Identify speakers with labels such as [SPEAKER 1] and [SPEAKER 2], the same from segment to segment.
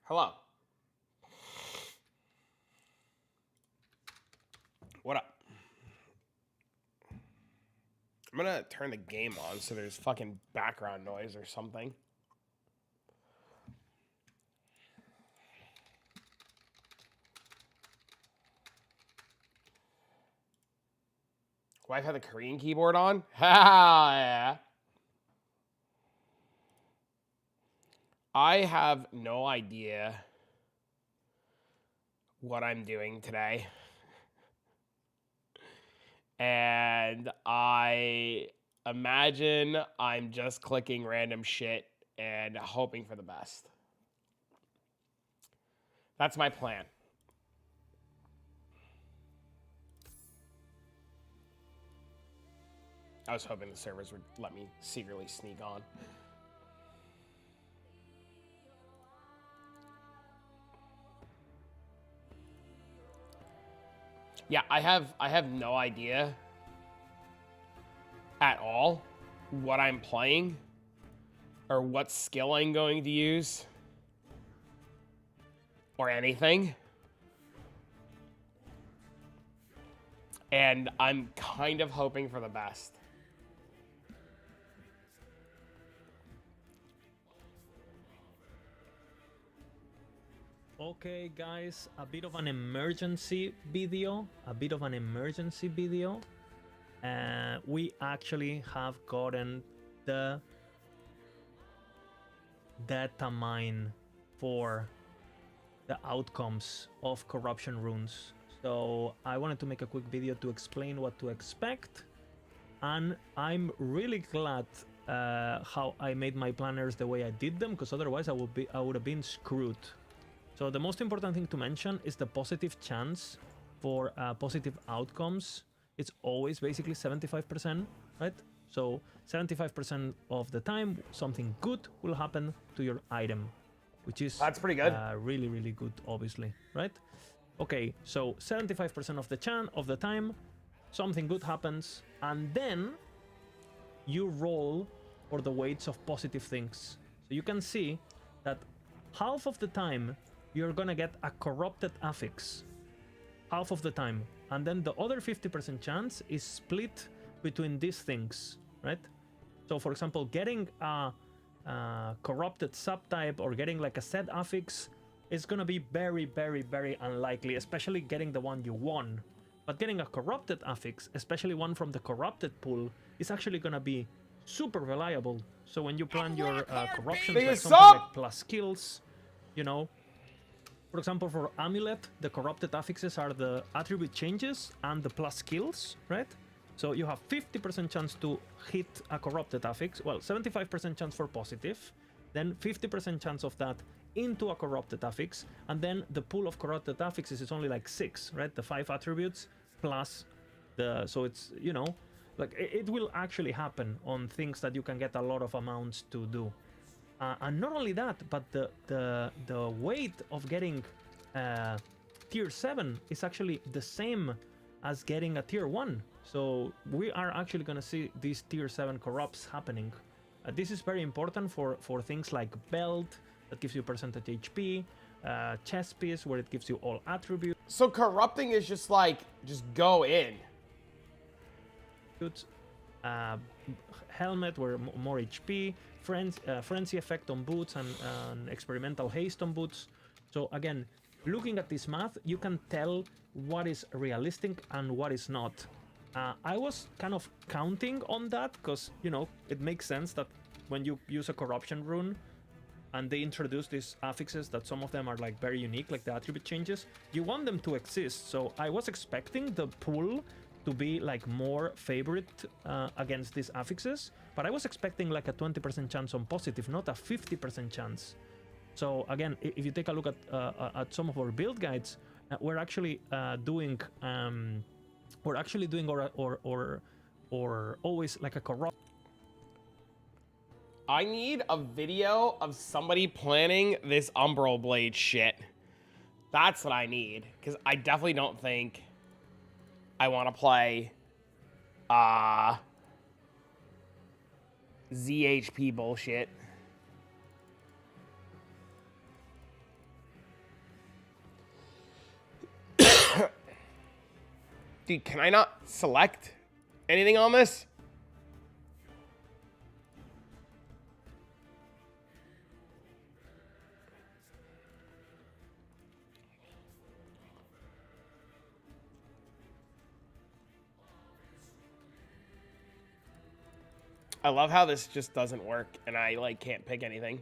[SPEAKER 1] Hello. What up? I'm gonna turn the game on so there's fucking background noise or something. Wife had the Korean keyboard on? Ha yeah. I have no idea what I'm doing today. And I imagine I'm just clicking random shit and hoping for the best. That's my plan. I was hoping the servers would let me secretly sneak on. Yeah, I have no idea at all what I'm playing or what skill I'm going to use or anything. And I'm kind of hoping for the best.
[SPEAKER 2] Okay, guys, a bit of an emergency video. We actually have gotten the data mine for the outcomes of corruption runes. So I wanted to make a quick video to explain what to expect. And I'm really glad how I made my planners the way I did them, because otherwise I would have been screwed. So the most important thing to mention is the positive chance for positive outcomes. It's always basically 75%, right? So 75% of the time, something good will happen to your item, which is
[SPEAKER 1] That's pretty good.
[SPEAKER 2] Really, really good, obviously, right? Okay, so 75% of the time, something good happens, and then you roll for the weights of positive things. So you can see that half of the time you're gonna get a corrupted affix. Half of the time. And then the other 50% chance is split between these things, right? So for example, getting a corrupted subtype or getting like a set affix is gonna be very, very, very unlikely, especially getting the one you won. But getting a corrupted affix, especially one from the corrupted pool, is actually gonna be super reliable. So when you plan your corruptions, like something like plus skills, you know, for example, for Amulet, the corrupted affixes are the attribute changes and the plus skills, right? So you have 50% chance to hit a corrupted affix, well, 75% chance for positive, then 50% chance of that into a corrupted affix, and then the pool of corrupted affixes is only like 6, right? The 5 attributes plus the, so it's, you know, like it will actually happen on things that you can get a lot of amounts to do. And not only that, but the weight of getting tier 7 is actually the same as getting a tier 1. So we are actually going to see these tier 7 corrupts happening. This is very important for things like belt, that gives you percentage HP, chest piece, where it gives you all attributes.
[SPEAKER 1] So corrupting is just like, just go in.
[SPEAKER 2] Helmet, where more HP, frenzy effect on boots, and experimental haste on boots. So again, looking at this math, you can tell what is realistic and what is not. I was kind of counting on that because, you know, it makes sense that when you use a corruption rune and they introduce these affixes, that some of them are like very unique, like the attribute changes, you want them to exist. So I was expecting the pool to be like more favorite against these affixes, but I was expecting like a 20% chance on positive, not a 50% chance. So again, if you take a look at some of our build guides, we're actually doing or always like a corrupt.
[SPEAKER 1] I need a video of somebody planning this Umbral Blade shit. That's what I need, because I definitely don't think I want to play ZHP bullshit. Dude, can I not select anything on this? I love how this just doesn't work and I like can't pick anything.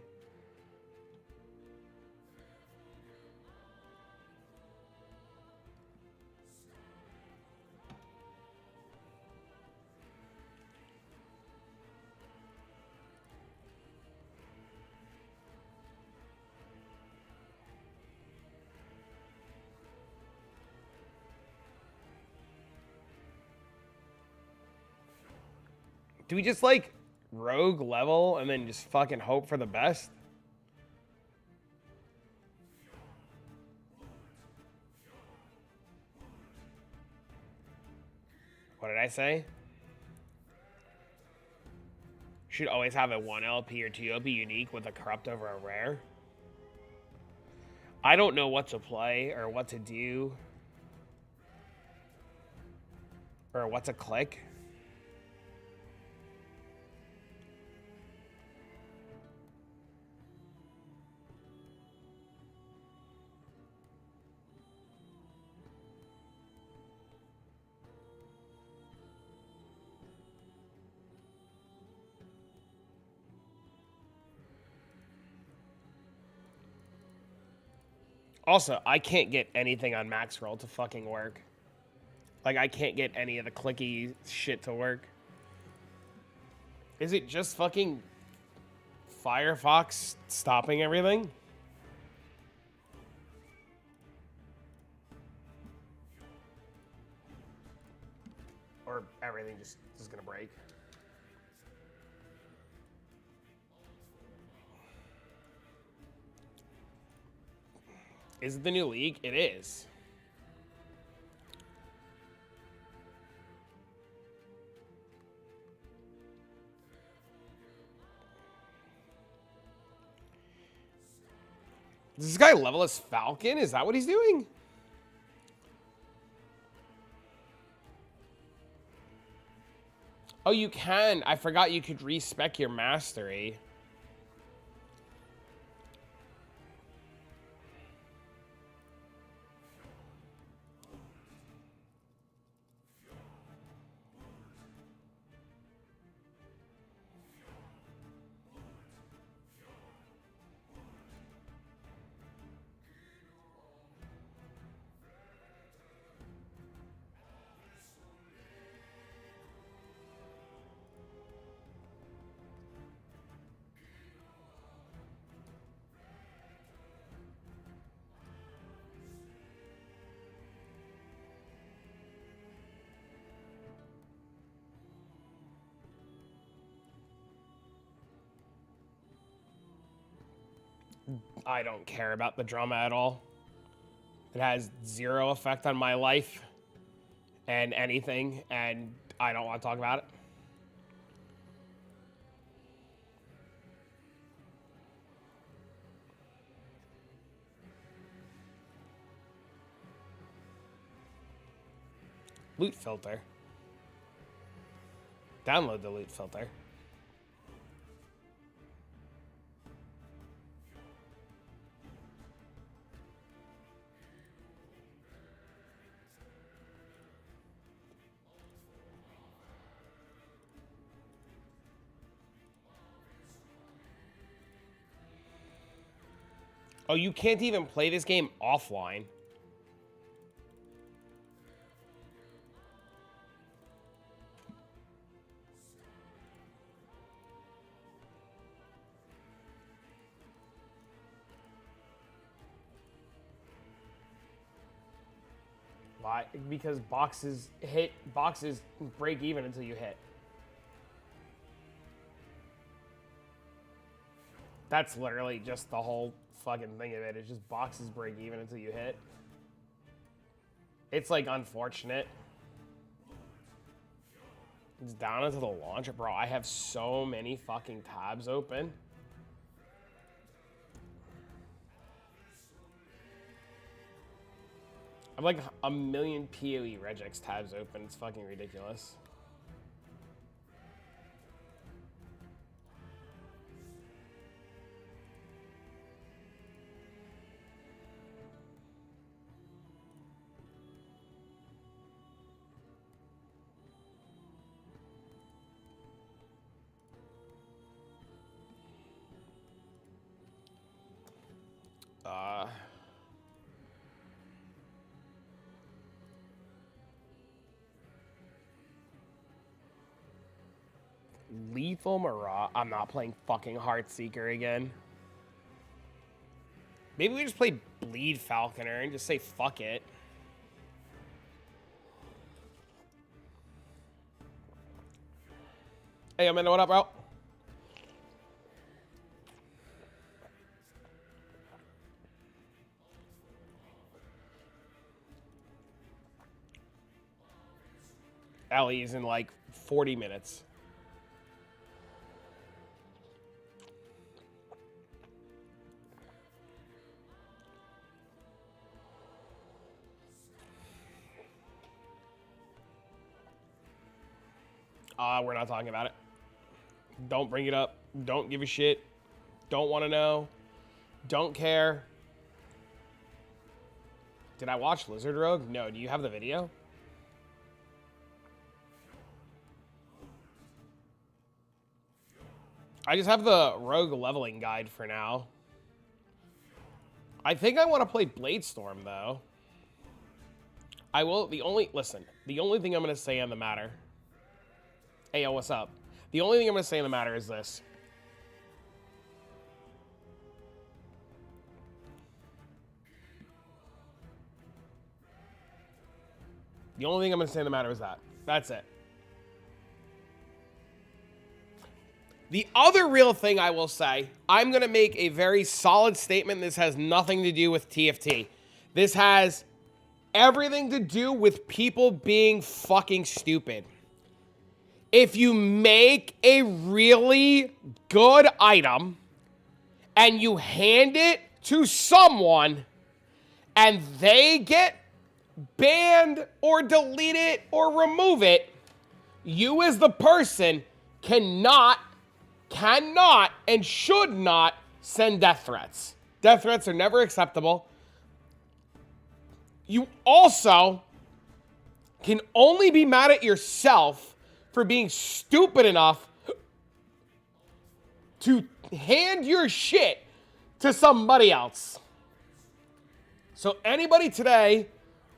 [SPEAKER 1] Do we just like rogue level and then just fucking hope for the best? What did I say? Should always have a 1 LP or 2 LP unique with a corrupt over a rare. I don't know what to play or what to do or what to click. Also, I can't get anything on max roll to fucking work. Like, I can't get any of the clicky shit to work. Is it just fucking Firefox stopping everything? Or everything just is gonna break? Is it the new league? It is. Does this guy level as Falcon? Is that what he's doing? Oh, you can. I forgot you could respec your mastery. I don't care about the drama at all. It has zero effect on my life and anything, and I don't want to talk about it. Loot filter. Download the loot filter. Oh, you can't even play this game offline. Why? Because boxes break even until you hit. That's literally just the whole fucking thing of it. It's just boxes break even until you hit. It's like unfortunate. It's down into the launcher, bro. I have so many fucking tabs open. I have like a million PoE regex tabs open. It's fucking ridiculous. Lethal Mirage. I'm not playing fucking Heartseeker again. Maybe we just play Bleed Falconer and just say fuck it. Hey, Amanda, what up, bro? Ellie's in like 40 minutes. We're not talking about it. Don't bring it up. Don't give a shit. Don't want to know. Don't care. Did I watch Lizard Rogue? No. Do you have the video? I just have the Rogue leveling guide for now. I think I want to play Bladestorm, though. I will. The only thing I'm going to say on the matter. Hey, yo, what's up? The only thing I'm going to say on the matter is this. The only thing I'm going to say on the matter is that. That's it. The other real thing I will say, I'm going to make a very solid statement. This has nothing to do with TFT. This has everything to do with people being fucking stupid. If you make a really good item and you hand it to someone and they get banned or delete it or remove it, you as the person cannot, and should not send death threats. Death threats are never acceptable. You also can only be mad at yourself for being stupid enough to hand your shit to somebody else. So anybody today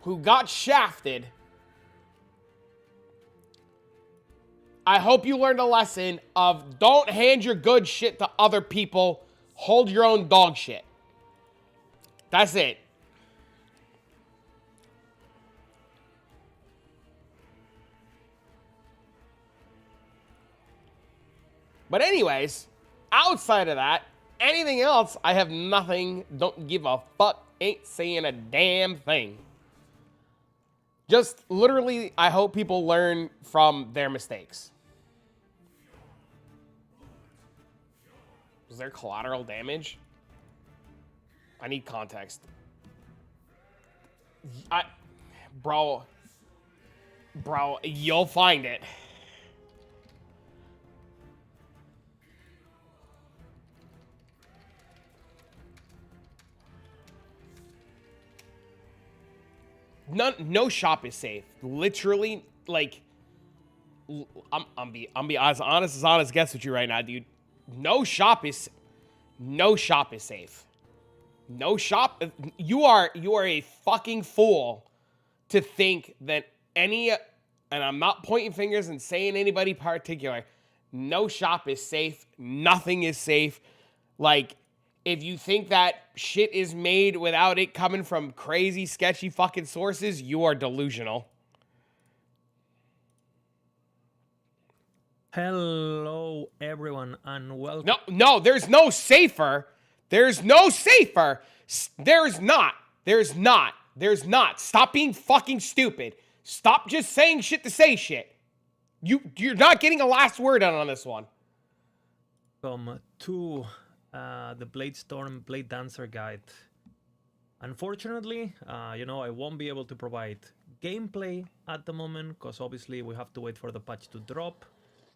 [SPEAKER 1] who got shafted, I hope you learned a lesson of don't hand your good shit to other people. Hold your own dog shit. That's it. But anyways, outside of that, anything else, I have nothing, don't give a fuck, ain't saying a damn thing. Just literally, I hope people learn from their mistakes. Was there collateral damage? I need context. Bro, you'll find it. No shop is safe. Literally, like, I'm be as honest guess with you right now, dude. No shop is safe. No shop. You are a fucking fool to think that any. And I'm not pointing fingers and saying anybody particular. No shop is safe. Nothing is safe. Like, if you think that shit is made without it coming from crazy, sketchy fucking sources, you are delusional.
[SPEAKER 2] Hello, everyone, and welcome.
[SPEAKER 1] No, there's no safer. There's no safer. There's not. Stop being fucking stupid. Stop just saying shit to say shit. You're not getting a last word on this one.
[SPEAKER 2] Welcome to the Bladestorm Blade Dancer guide. Unfortunately, you know, I won't be able to provide gameplay at the moment because obviously we have to wait for the patch to drop.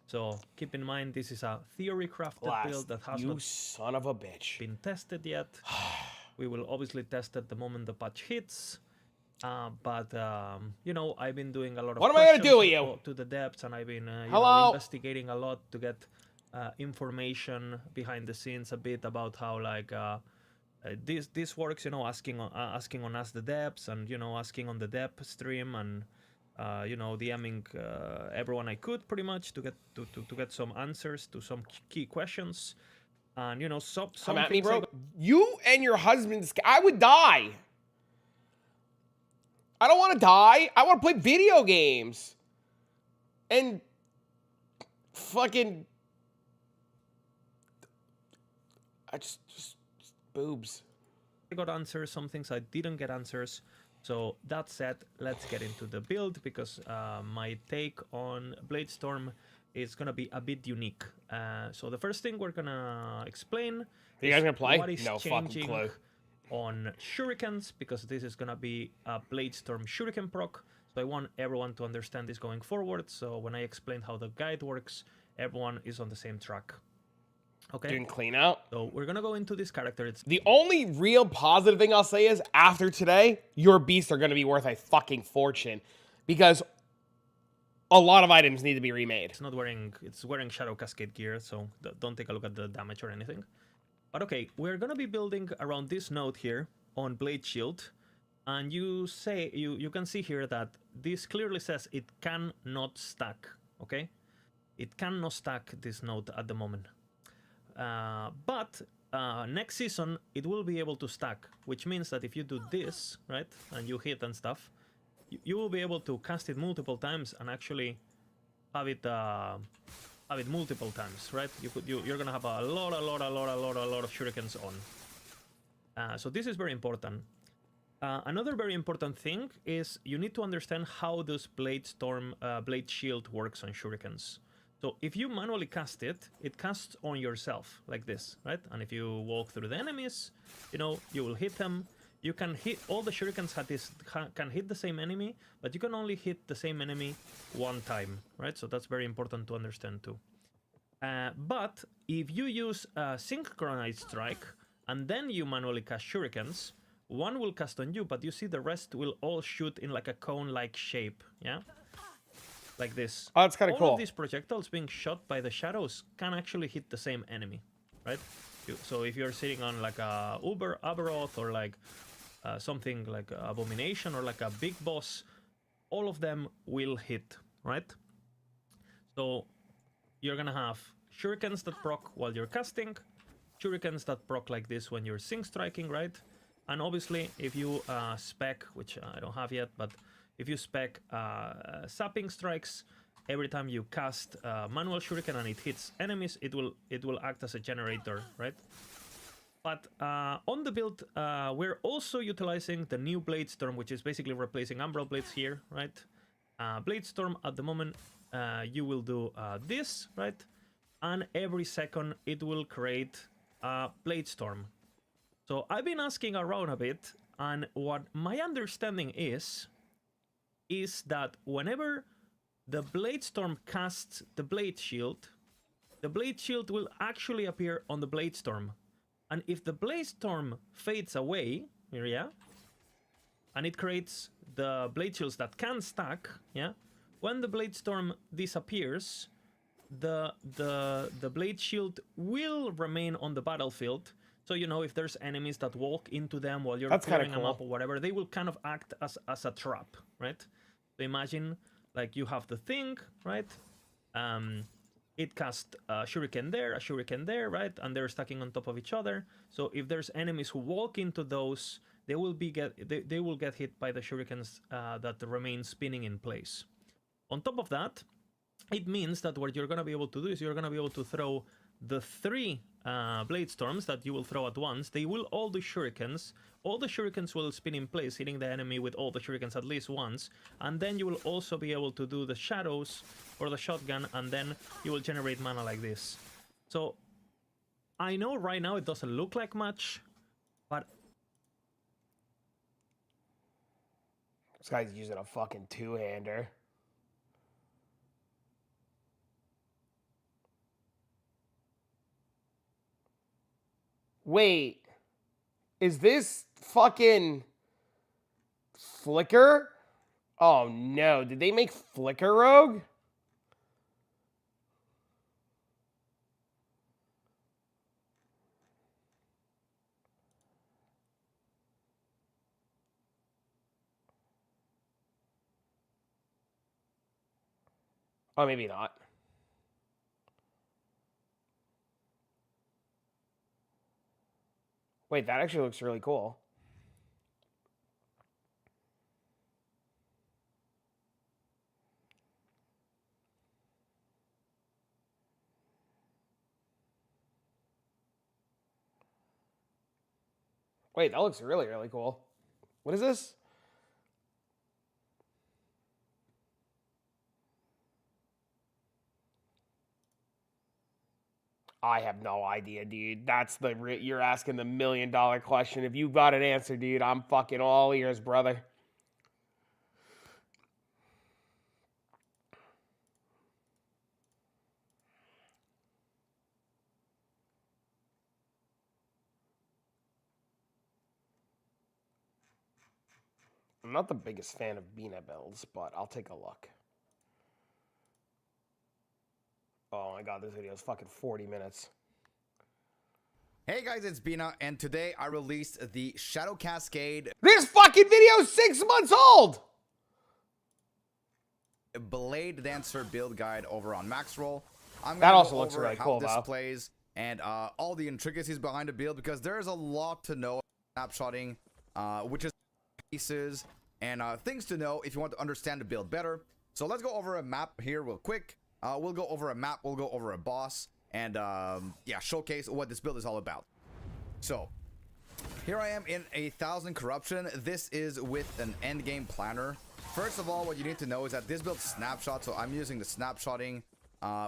[SPEAKER 2] So keep in mind, this is a theory crafted build that has
[SPEAKER 1] you
[SPEAKER 2] not
[SPEAKER 1] son of a bitch.
[SPEAKER 2] been tested yet. We will obviously test it the moment the patch hits. But you know, I've been doing a lot of
[SPEAKER 1] What am I gonna do with
[SPEAKER 2] questions
[SPEAKER 1] you?
[SPEAKER 2] to the depths, and I've been you know,
[SPEAKER 1] Hello?
[SPEAKER 2] investigating a lot to get information behind the scenes a bit about how like this works. You know, asking on us the depths, and you know, asking on the depth stream, and you know, DMing everyone I could pretty much to get some answers to some key questions. And you know, some
[SPEAKER 1] Come at me,
[SPEAKER 2] things
[SPEAKER 1] bro. You and your husband's. I would die. I don't want to die. I want to play video games. And fucking. I just boobs.
[SPEAKER 2] got answers, some things I didn't get answers. So that said, let's get into the build because my take on Bladestorm is gonna be a bit unique. So the first thing we're gonna explain
[SPEAKER 1] Are you guys gonna play?
[SPEAKER 2] what is
[SPEAKER 1] No fucking
[SPEAKER 2] changing
[SPEAKER 1] clue.
[SPEAKER 2] on shurikens, because this is gonna be a Bladestorm shuriken proc. So I want everyone to understand this going forward. So when I explain how the guide works, everyone is on the same track. Okay.
[SPEAKER 1] Doing clean out.
[SPEAKER 2] So we're gonna go into this character. It's
[SPEAKER 1] The only real positive thing I'll say is after today, your beasts are going to be worth a fucking fortune because a lot of items need to be remade.
[SPEAKER 2] it's wearing Shadow Cascade gear, so don't take a look at the damage or anything. But okay, we're gonna be building around this node here on Blade Shield, and you can see here that this clearly says it cannot stack. Okay, it cannot stack this node at the moment. But next season it will be able to stack, which means that if you do this right and you hit and stuff, you will be able to cast it multiple times and actually have it multiple times, right? You're gonna have a lot of shurikens on. So this is very important. Another very important thing is you need to understand how this Blade Shield works on shurikens. So if you manually cast it, it casts on yourself like this, right? And if you walk through the enemies, you know, you will hit them. You can hit all the shurikens can hit the same enemy, but you can only hit the same enemy one time, right? So that's very important to understand too. But if you use a synchronized strike and then you manually cast shurikens, one will cast on you, but you see the rest will all shoot in like a cone-like shape, yeah? Like this.
[SPEAKER 1] Oh, that's kind of cool.
[SPEAKER 2] All of these projectiles being shot by the shadows can actually hit the same enemy, right? So if you're sitting on like a Aberoth or like something like Abomination or like a big boss, all of them will hit, right? So you're gonna have shurikens that proc while you're casting, shurikens that proc like this when you're sync striking, right? And obviously if you spec, which I don't have yet, but if you spec sapping strikes, every time you cast manual shuriken and it hits enemies, it will act as a generator, right? But on the build, we're also utilizing the new Bladestorm, which is basically replacing Umbral Blades here, right? Bladestorm at the moment, you will do this, right? And every second it will create a Bladestorm. So I've been asking around a bit, and what my understanding is that whenever the Bladestorm casts the Blade Shield will actually appear on the Bladestorm. And if the Bladestorm fades away, here, yeah, and it creates the Blade Shields that can stack, yeah, when the Bladestorm disappears, the Blade Shield will remain on the battlefield. So, you know, if there's enemies that walk into them while you're clearing them up or whatever, they will kind of act as a trap, right? So imagine, like, you have the thing, right? It casts a shuriken there, right? And they're stacking on top of each other. So if there's enemies who walk into those, they will get hit by the shurikens that remain spinning in place. On top of that, it means that what you're going to be able to do is you're going to be able to throw the 3 Bladestorms that you will throw at once. They will all do shurikens. All the shurikens will spin in place, hitting the enemy with all the shurikens at least once. And then you will also be able to do the shadows or the shotgun, and then you will generate mana like this. So I know right now it doesn't look like much, but
[SPEAKER 1] This guy's using a fucking two-hander. Wait. Is this fucking Flicker? Oh no, did they make Flicker Rogue? Oh, maybe not. Wait, that actually looks really cool. Wait, that looks really, really cool. What is this? I have no idea, dude. That's you're asking the $1 million question. If you got an answer, dude, I'm fucking all ears, brother. I'm not the biggest fan of Bina builds, but I'll take a look. Oh my god, this video is fucking 40 minutes.
[SPEAKER 3] Hey guys, it's Bina, and today I released the Shadow Cascade
[SPEAKER 1] This fucking video is 6 months old!
[SPEAKER 3] Blade Dancer build guide over on Maxroll.
[SPEAKER 1] That also looks really
[SPEAKER 3] how
[SPEAKER 1] cool,
[SPEAKER 3] this
[SPEAKER 1] though.
[SPEAKER 3] plays and all the intricacies behind the build, because there's a lot to know snapshotting, which is pieces and things to know if you want to understand the build better. So let's go over a map here real quick. We'll go over a map, we'll go over a boss, and yeah, showcase what this build is all about. So here I am in 1000 corruption. This is with an endgame planner. First of all, what you need to know is that this build snapshot, so I'm using the snapshotting,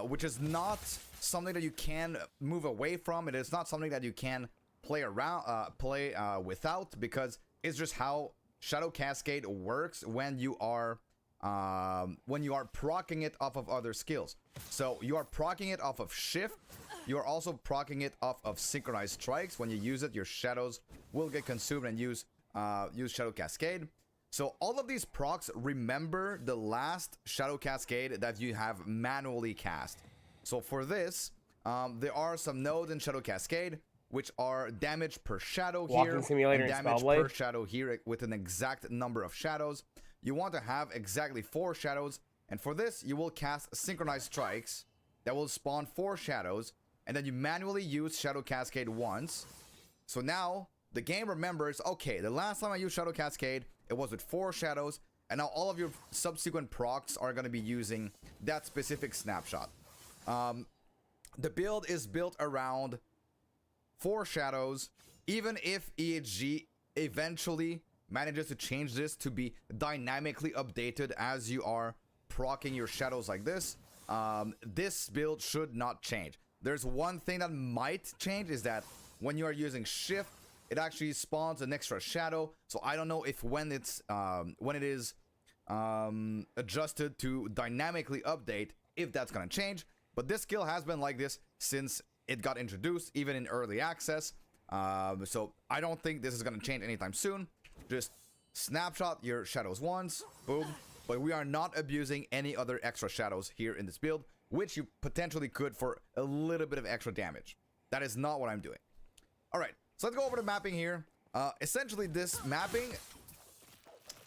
[SPEAKER 3] which is not something that you can move away from. It is not something that you can play around, without, because it's just how Shadow Cascade works when you are proccing it off of other skills. So you are proccing it off of shift. You are also proccing it off of synchronized strikes. When you use it, your shadows will get consumed and use Shadow Cascade. So all of these procs remember the last Shadow Cascade that you have manually cast. So for this, there are some nodes in Shadow Cascade, which are damage per shadow here,
[SPEAKER 1] Simulator
[SPEAKER 3] and
[SPEAKER 1] and
[SPEAKER 3] damage
[SPEAKER 1] Spellblade.
[SPEAKER 3] per shadow here with an exact number of shadows. You want to have exactly 4 shadows, and for this, you will cast synchronized strikes that will spawn 4 shadows, and then you manually use Shadow Cascade once. So now the game remembers, okay, the last time I used Shadow Cascade, it was with 4 shadows, and now all of your subsequent procs are going to be using that specific snapshot. The build is built around 4 shadows. Even if EHG eventually manages to change this to be dynamically updated as you are proccing your shadows like this, this build should not change. There's one thing that might change, is that when you are using shift, it actually spawns an extra shadow. So I don't know if when it is adjusted to dynamically update, if that's gonna change. But this skill has been like this since it got introduced, even in early access. So I don't think this is gonna change anytime soon. Just snapshot your shadows once, boom. But we are not abusing any other extra shadows here in this build, which you potentially could for a little bit of extra damage. That is not what I'm doing. All right, so let's go over the mapping here. Essentially, this mapping,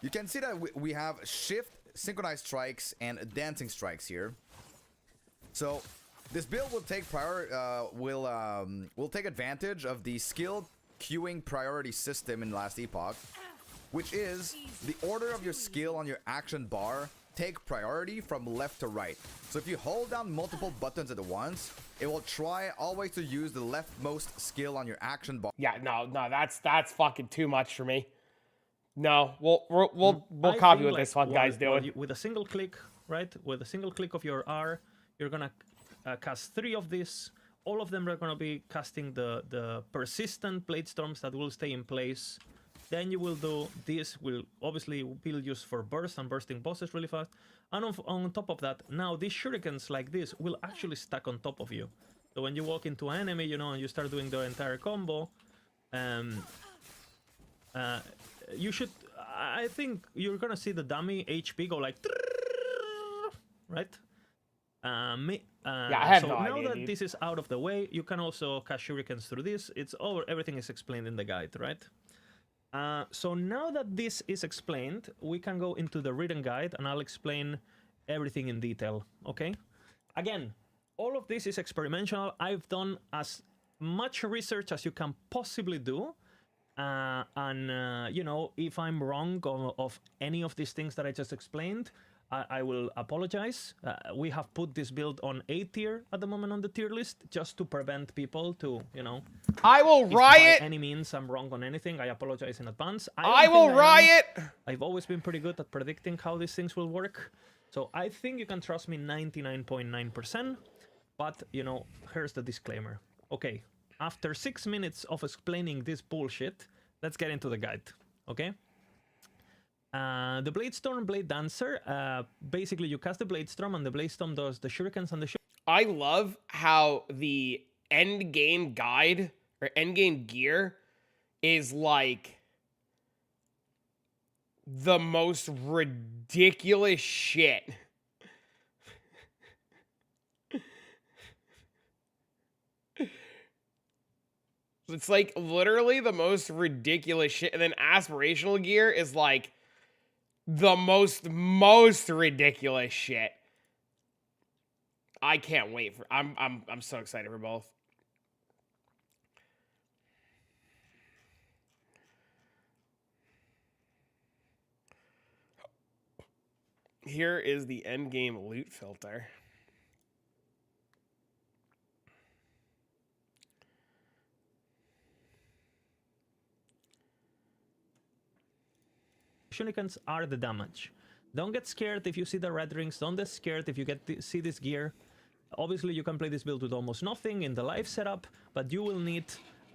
[SPEAKER 3] you can see that we have shift, synchronized strikes, and dancing strikes here. So this build will take will take advantage of the skilled queuing priority system in Last Epoch, which is the order of your skill on your action bar take priority from left to right. So if you hold down multiple buttons at once, it will try always to use the leftmost skill on your action bar.
[SPEAKER 1] Yeah, no, that's fucking too much for me. No, we'll
[SPEAKER 2] I
[SPEAKER 1] copy
[SPEAKER 2] think,
[SPEAKER 1] what this
[SPEAKER 2] like,
[SPEAKER 1] one guy's doing.
[SPEAKER 2] with a single click, right? With a single click of your R, you're gonna cast 3 of these. All of them are gonna be casting the persistent blade storms that will stay in place Then you will do this. Will obviously be used for burst and bursting bosses really fast. And on top of that, now these shurikens like this will actually stack on top of you. So when you walk into an enemy, you know, and you start doing the entire combo, you should. I think you're gonna see the dummy HP go like, right?
[SPEAKER 1] I have
[SPEAKER 2] so
[SPEAKER 1] no
[SPEAKER 2] now
[SPEAKER 1] idea,
[SPEAKER 2] that
[SPEAKER 1] dude.
[SPEAKER 2] this is out of the way, you can also cast shurikens through this. It's over. Everything is explained in the guide, right? So now that this is explained, we can go into the written guide and I'll explain everything in detail, okay? Again, all of this is experimental. I've done as much research as you can possibly do. You know, if I'm wrong of any of these things that I just explained, I will apologize. We have put this build on A tier at the moment on the tier list just to prevent people to, you know...
[SPEAKER 1] I will
[SPEAKER 2] If
[SPEAKER 1] riot.
[SPEAKER 2] by any means I'm wrong on anything, I apologize in advance.
[SPEAKER 1] I will riot.
[SPEAKER 2] I've always been pretty good at predicting how these things will work. So I think you can trust me 99.9%. But, you know, here's the disclaimer. Okay, after 6 minutes of explaining this bullshit, let's get into the guide, okay? The Bladestorm Blade Dancer, basically you cast the Bladestorm and the Bladestorm does the shurikens and the
[SPEAKER 1] I love how the end game guide or end game gear is like the most ridiculous shit. It's like literally the most ridiculous shit. And then aspirational gear is like the most ridiculous shit. I can't wait for I'm so excited for both. Here is the endgame loot filter.
[SPEAKER 2] shurikens are the damage. Don't get scared if you see the red rings. Don't get scared if you see this gear. Obviously, you can play this build with almost nothing in the life setup, but you will need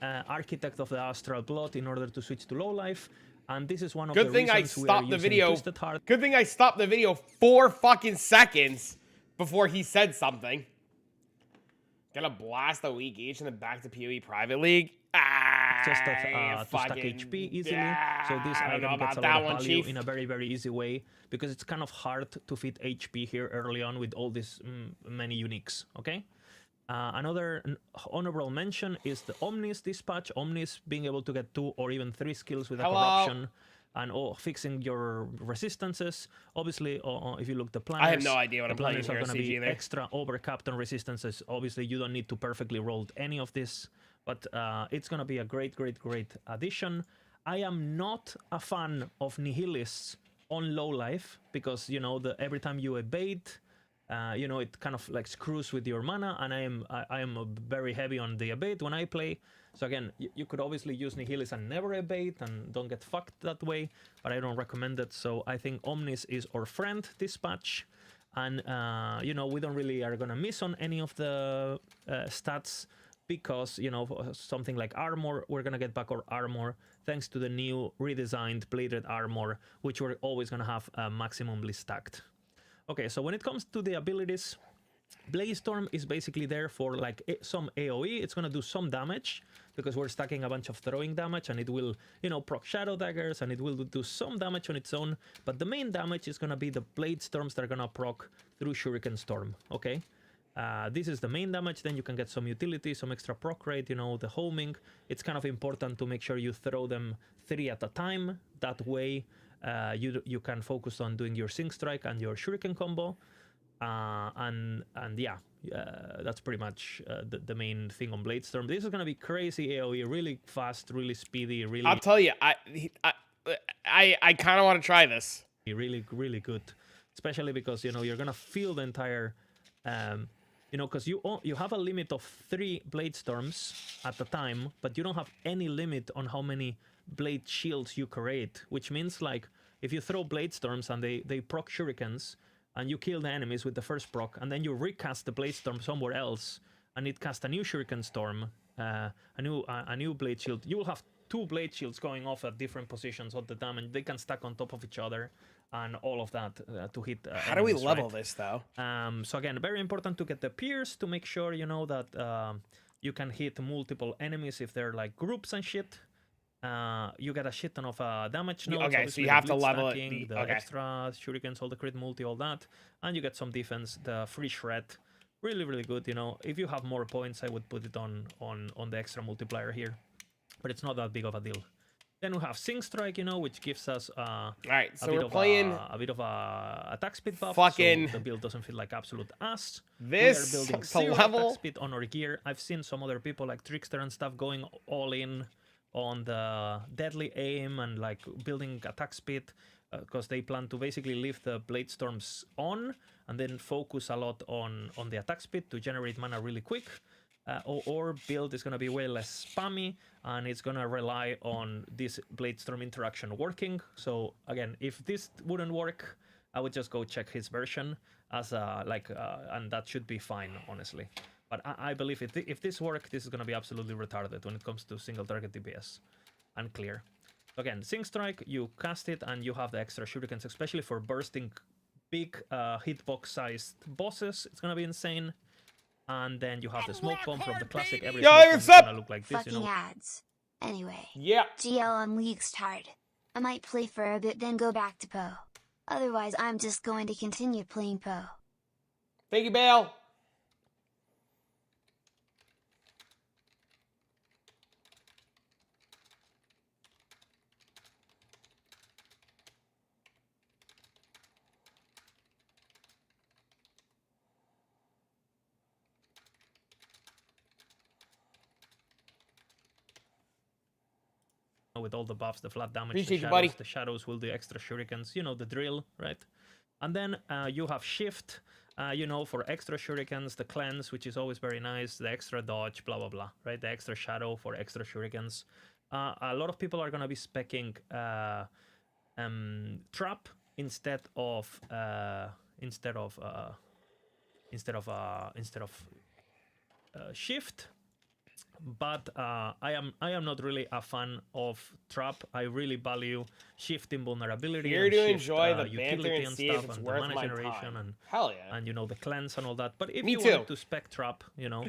[SPEAKER 2] Architect of the Astral Blood in order to switch to low life. And this is one of the reasons we are using Twisted Heart.
[SPEAKER 1] Good thing I stopped the video 4 fucking seconds before he said something. Gonna blast a weak each and then back to PoE Private League.
[SPEAKER 2] Just to stack HP easily. So this item gets a lot of value in a very, very easy way because it's kind of hard to fit HP here early on with all these many uniques, okay? Another honorable mention is the Omnis dispatch. Omnis being able to get 2 or even 3 skills with a corruption and fixing your resistances. Obviously, if you look the planners,
[SPEAKER 1] I have no idea what I'm playing here.
[SPEAKER 2] Are going to be extra overcapped on resistances. Obviously, you don't need to perfectly roll any of this, but it's going to be a great, great, great addition. I am not a fan of nihilists on low life because, you know, every time you evade, you know, it kind of like screws with your mana, and I am very heavy on the evade when I play. So again, you could obviously use Nihilis and never evade and don't get fucked that way, but I don't recommend it. So I think Omnis is our friend dispatch, and you know, we don't really are gonna miss on any of the stats because, you know, something like armor, we're gonna get back our armor thanks to the new redesigned bladed armor, which we're always gonna have maximally stacked. Okay, so when it comes to the abilities, Bladestorm is basically there for like some AoE. It's going to do some damage because we're stacking a bunch of throwing damage, and it will, you know, proc Shadow Daggers, and it will do some damage on its own. But the main damage is going to be the Bladestorms that are going to proc through Shuriken Storm, okay? This is the main damage. Then you can get some utility, some extra proc rate, you know, the homing. It's kind of important to make sure you throw them 3 at a time. That way, you can focus on doing your Sync Strike and your Shuriken combo. And yeah, that's pretty much the main thing on Bladestorm. This is gonna be crazy AoE, really fast, really speedy, really.
[SPEAKER 1] I'll tell you, I kind of want to try this.
[SPEAKER 2] Really, really good, especially because, you know, you're gonna feel the entire, you know, because you have a limit of 3 Bladestorms at a time, but you don't have any limit on how many blade shields you create, which means like if you throw Bladestorms and they proc shurikens and you kill the enemies with the first proc, and then you recast the Bladestorm somewhere else and it casts a new shuriken storm, a new blade shield, you will have 2 blade shields going off at different positions of the damage. They can stack on top of each other and all of that to hit.
[SPEAKER 1] How do we
[SPEAKER 2] enemies,
[SPEAKER 1] level
[SPEAKER 2] right?
[SPEAKER 1] this though?
[SPEAKER 2] So again, very important to get the pierce to make sure you know that you can hit multiple enemies if they're like groups and shit. You get a shit ton of damage nodes.
[SPEAKER 1] Okay, so
[SPEAKER 2] obviously
[SPEAKER 1] you
[SPEAKER 2] the
[SPEAKER 1] have to
[SPEAKER 2] blitz
[SPEAKER 1] level it.
[SPEAKER 2] stacking, the extra shurikens, all the crit multi, all that, and you get some defense. The free shred, really, really good. You know, if you have more points, I would put it on the extra multiplier here, but it's not that big of a deal. Then we have Sing Strike, you know, which gives us
[SPEAKER 1] All right, so
[SPEAKER 2] a
[SPEAKER 1] we're playing
[SPEAKER 2] a bit of a attack speed buff.
[SPEAKER 1] fucking
[SPEAKER 2] so the build doesn't feel like absolute ass.
[SPEAKER 1] this
[SPEAKER 2] We are building
[SPEAKER 1] to
[SPEAKER 2] 0
[SPEAKER 1] level.
[SPEAKER 2] attack speed on our gear. I've seen some other people like Trickster and stuff going all in on the deadly aim and like building attack speed because they plan to basically leave the blade storms on and then focus a lot on the attack speed to generate mana really quick. Or build is going to be way less spammy and it's going to rely on this blade storm interaction working. So again, if this wouldn't work, I would just go check his version as and that should be fine, honestly. But I believe if this works, this is going to be absolutely retarded when it comes to single target DPS and clear. Again, Sing Strike, you cast it and you have the extra shurikens, especially for bursting big hitbox-sized bosses. It's going to be insane. And then you have the smoke bomb from the classic. Every
[SPEAKER 1] Yo,
[SPEAKER 2] smoke bomb
[SPEAKER 1] what's
[SPEAKER 2] is
[SPEAKER 1] up?
[SPEAKER 2] gonna look like this,
[SPEAKER 4] Fucking ads. Anyway,
[SPEAKER 1] Yeah.
[SPEAKER 4] GL on League's tired. I might play for a bit then go back to Poe. Otherwise I'm just going to continue playing Poe.
[SPEAKER 1] Thank you, Bale.
[SPEAKER 2] with all the buffs, the flat damage,
[SPEAKER 1] Appreciate
[SPEAKER 2] the
[SPEAKER 1] you,
[SPEAKER 2] shadows,
[SPEAKER 1] buddy.
[SPEAKER 2] the shadows will do extra shurikens. You know the drill, right? And then you have shift, you know, for extra shurikens, the cleanse, which is always very nice, the extra dodge, blah, blah, blah, right? The extra shadow for extra shurikens. A lot of people are going to be speccing trap instead of shift. But I am not really a fan of trap. I really value shift invulnerability.
[SPEAKER 1] Here
[SPEAKER 2] and
[SPEAKER 1] to
[SPEAKER 2] shift,
[SPEAKER 1] enjoy the
[SPEAKER 2] utility
[SPEAKER 1] banter and
[SPEAKER 2] and
[SPEAKER 1] see if
[SPEAKER 2] stuff
[SPEAKER 1] it's
[SPEAKER 2] and the
[SPEAKER 1] worth
[SPEAKER 2] mana
[SPEAKER 1] my
[SPEAKER 2] generation
[SPEAKER 1] time. Hell yeah.
[SPEAKER 2] and you know the cleanse and all that. But if
[SPEAKER 1] Me
[SPEAKER 2] you
[SPEAKER 1] too.
[SPEAKER 2] wanted to spec trap, you know,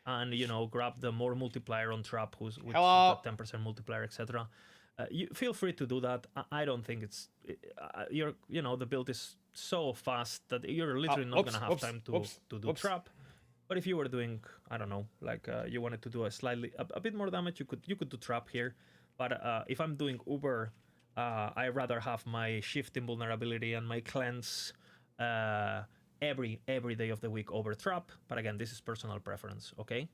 [SPEAKER 2] and you know grab the more multiplier on trap, which
[SPEAKER 1] Hello.
[SPEAKER 2] got 10% multiplier, etc. You feel free to do that. I don't think it's you know the build is so fast that you're literally not gonna have time to do trap. But if you were doing, I don't know, like you wanted to do a bit more damage, you could do trap here. But if I'm doing Uber, I rather have my shift invulnerability and my cleanse every day of the week over trap. But again, this is personal preference, okay?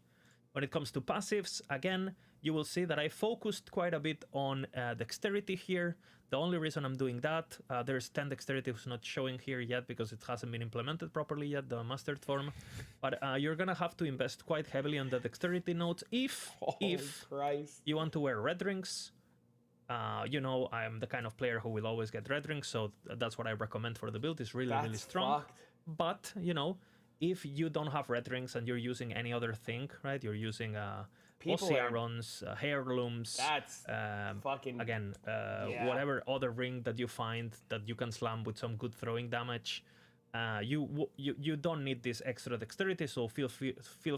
[SPEAKER 2] When it comes to passives, again, you will see that I focused quite a bit on dexterity here. The only reason I'm doing that, there's 10 dexterity who's not showing here yet because it hasn't been implemented properly yet, the mastered form. But you're gonna have to invest quite heavily on the dexterity nodes if you want to wear red rings. You know, I'm the kind of player who will always get red rings, so that's what I recommend for the build. It's really strong.
[SPEAKER 1] Fucked.
[SPEAKER 2] But, you know, if you don't have red rings and you're using any other thing, right? You're using Ocearons, heirlooms.
[SPEAKER 1] That's fucking
[SPEAKER 2] again,
[SPEAKER 1] yeah.
[SPEAKER 2] whatever other ring that you find that you can slam with some good throwing damage. You don't need this extra dexterity, so feel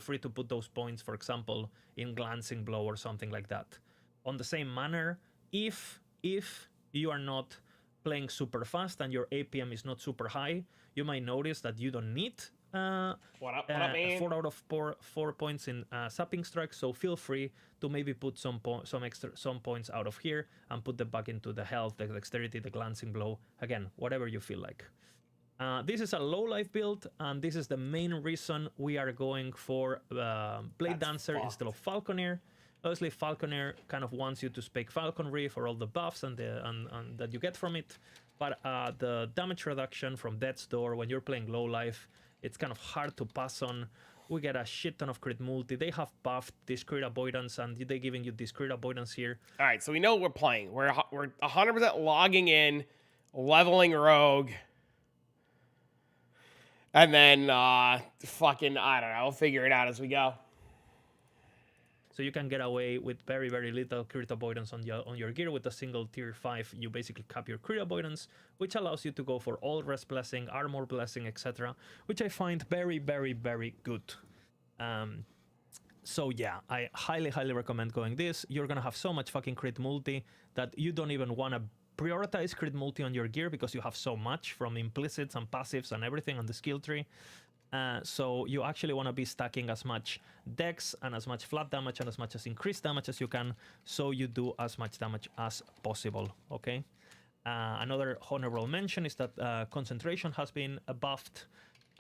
[SPEAKER 2] free to put those points, for example, in glancing blow or something like that. On the same manner, if you are not playing super fast and your APM is not super high, you might notice that you don't need
[SPEAKER 1] what up, man?
[SPEAKER 2] 4 out of 4 points in sapping strike. So feel free to maybe put some points out of here and put them back into the health, the dexterity, the glancing blow. Again, whatever you feel like. This is a low life build, and this is the main reason we are going for Blade Dancer instead of Falconeer. Obviously, Falconeer kind of wants you to spec Falconry for all the buffs and that you get from it. But the damage reduction from Death's Door when you're playing low life, it's kind of hard to pass on. We get a shit ton of crit multi. They have buffed this crit avoidance, and they're giving you this crit avoidance here.
[SPEAKER 1] All right, so we know what we're playing. We're 100% logging in, leveling Rogue, and then fucking, I don't know, we'll figure it out as we go.
[SPEAKER 2] So So you can get away with very, very little crit avoidance on your gear. With a single tier 5, you basically cap your crit avoidance, which allows you to go for all rest blessing, armor blessing, etc., which I find very, very, very good. So yeah, I highly, highly recommend going this. You're gonna have so much fucking crit multi that you don't even want to prioritize crit multi on your gear because you have so much from implicits and passives and everything on the skill tree. So you actually want to be stacking as much dex and as much flat damage and as much as increased damage as you can, so you do as much damage as possible, okay? Another honorable mention is that concentration has been buffed,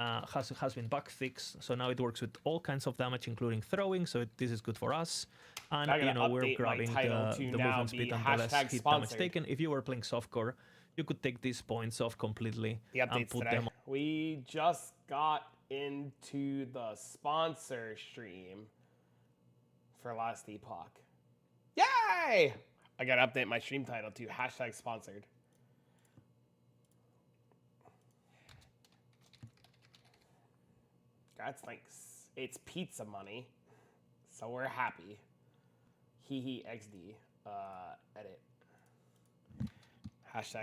[SPEAKER 2] has been bug fixed, so now it works with all kinds of damage, including throwing, so this is good for us. And, you know, we're grabbing the movement speed and the less hit damage taken. If you were playing softcore, you could take these points off completely and put them on.
[SPEAKER 1] We just got into the sponsor stream for Last Epoch. Yay! I gotta update my stream title to #sponsored. That's thanks. It's pizza money, so we're happy. Hee XD. Edit.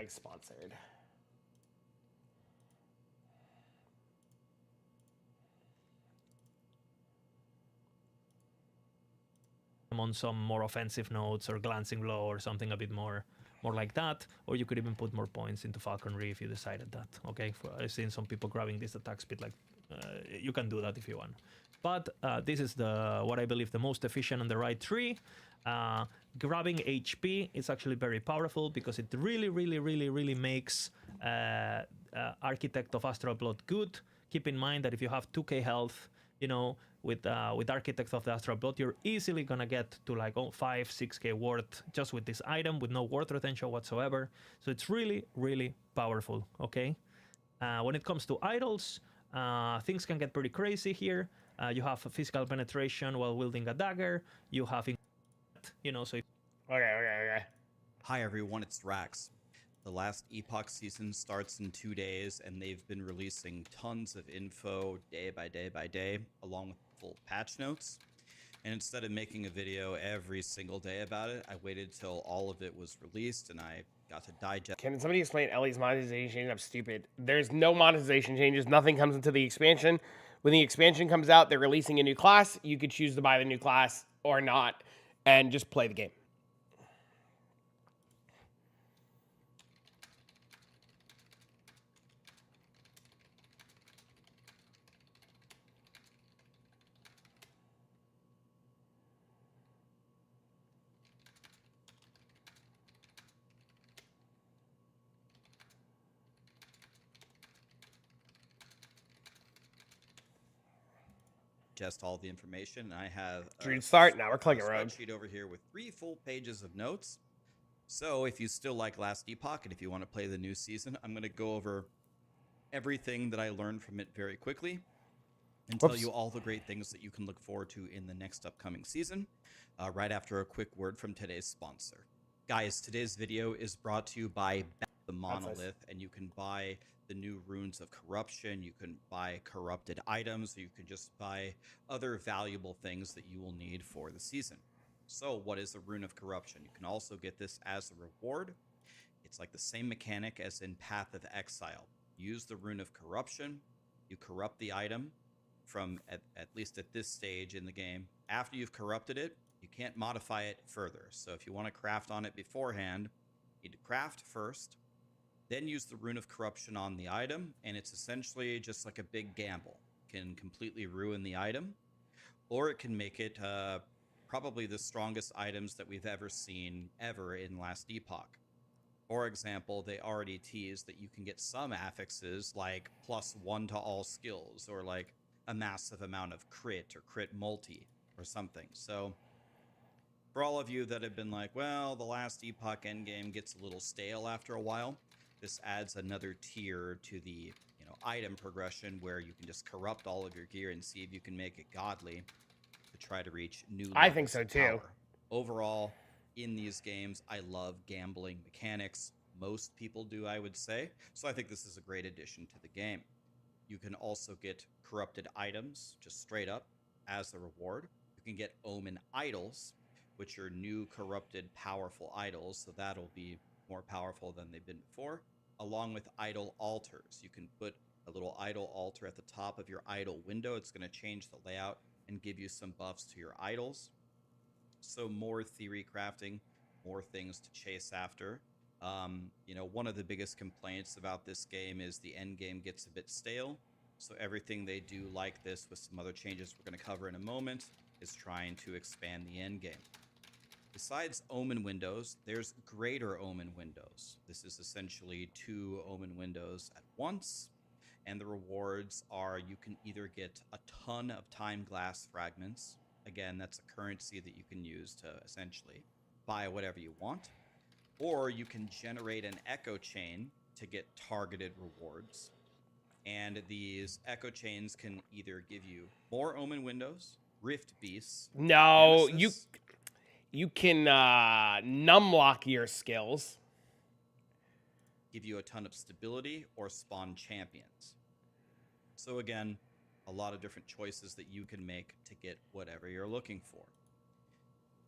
[SPEAKER 1] #sponsored.
[SPEAKER 2] On some more offensive notes or glancing blow or something a bit more like that, or you could even put more points into falconry if you decided that. Okay, I've seen some people grabbing this attack speed, like you can do that if you want, but this is what I believe the most efficient and the right tree. Grabbing HP is actually very powerful because it really makes Architect of Astral Blood good. Keep in mind that if you have 2k health, you know, with Architect of the Astral Blood, you're easily gonna get to like 5-6k worth just with this item, with no worth retention whatsoever. So it's really powerful, okay? When it comes to idols, things can get pretty crazy here. You have physical penetration while wielding a dagger. You have, you know, so...
[SPEAKER 1] Okay.
[SPEAKER 5] Hi everyone, it's Rax. The Last Epoch season starts in 2 days, and they've been releasing tons of info day by day, along with full patch notes. And instead of making a video every single day about it, I waited till all of it was released, and I got to digest.
[SPEAKER 1] Can somebody explain Ellie's monetization change? I'm stupid. There's no monetization changes. Nothing comes into the expansion. When the expansion comes out, they're releasing a new class. You could choose to buy the new class or not, and just play the game.
[SPEAKER 5] Just all the information. I have
[SPEAKER 1] Street start. Now we're clicking road.
[SPEAKER 5] Spreadsheet over here with 3 full pages of notes. So if you still like Last Epoch and if you want to play the new season, I'm going to go over everything that I learned from it very quickly and tell you all the great things that you can look forward to in the next upcoming season, right after a quick word from today's sponsor. Guys, today's video is brought to you by the Monolith, and you can buy the new runes of corruption, you can buy corrupted items, or you can just buy other valuable things that you will need for the season. So what is a rune of corruption? You can also get this as a reward. It's like the same mechanic as in Path of Exile. Use the rune of corruption, you corrupt the item from, at least at this stage in the game. After you've corrupted it, you can't modify it further. So if you want to craft on it beforehand, you need to craft first, then use the rune of corruption on the item, and it's essentially just like a big gamble. It can completely ruin the item, or it can make it probably the strongest items that we've ever seen in Last Epoch. For example, they already teased that you can get some affixes like +1 to all skills, or like a massive amount of crit or crit multi or something. So for all of you that have been like, well, the Last Epoch endgame gets a little stale after a while, this adds another tier to the item progression where you can just corrupt all of your gear and see if you can make it godly to try to reach new levels.
[SPEAKER 1] I think so too.
[SPEAKER 5] Power. Overall, in these games, I love gambling mechanics. Most people do, I would say. So I think this is a great addition to the game. You can also get corrupted items just straight up as a reward. You can get Omen idols, which are new, corrupted, powerful idols. So that'll be more powerful than they've been before, along with idol altars. You can put a little idol altar at the top of your idol window. It's going to change the layout and give you some buffs to your idols. So more theory crafting, more things to chase after. You know, one of the biggest complaints about this game is the end game gets a bit stale. So everything they do like this, with some other changes we're going to cover in a moment, is trying to expand the end game. Besides Omen windows, there's greater Omen windows. This is essentially 2 Omen windows at once. And the rewards are, you can either get a ton of time glass fragments. Again, that's a currency that you can use to essentially buy whatever you want. Or you can generate an echo chain to get targeted rewards. And these echo chains can either give you more Omen windows, Rift Beasts.
[SPEAKER 1] No,
[SPEAKER 5] Nemesis,
[SPEAKER 1] you can numlock your skills.
[SPEAKER 5] give you a ton of stability, or spawn champions. So again, a lot of different choices that you can make to get whatever you're looking for.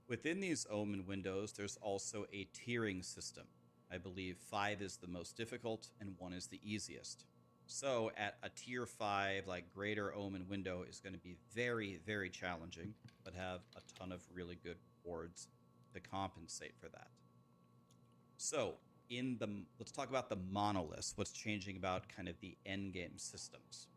[SPEAKER 5] Within these Omen windows, there's also a tiering system. I believe 5 is the most difficult and 1 is the easiest. So at a tier 5, like greater Omen window is going to be very, very challenging, but have a ton of really good rewards to compensate for that. So let's talk about the monoliths, what's changing about kind of the end game systems.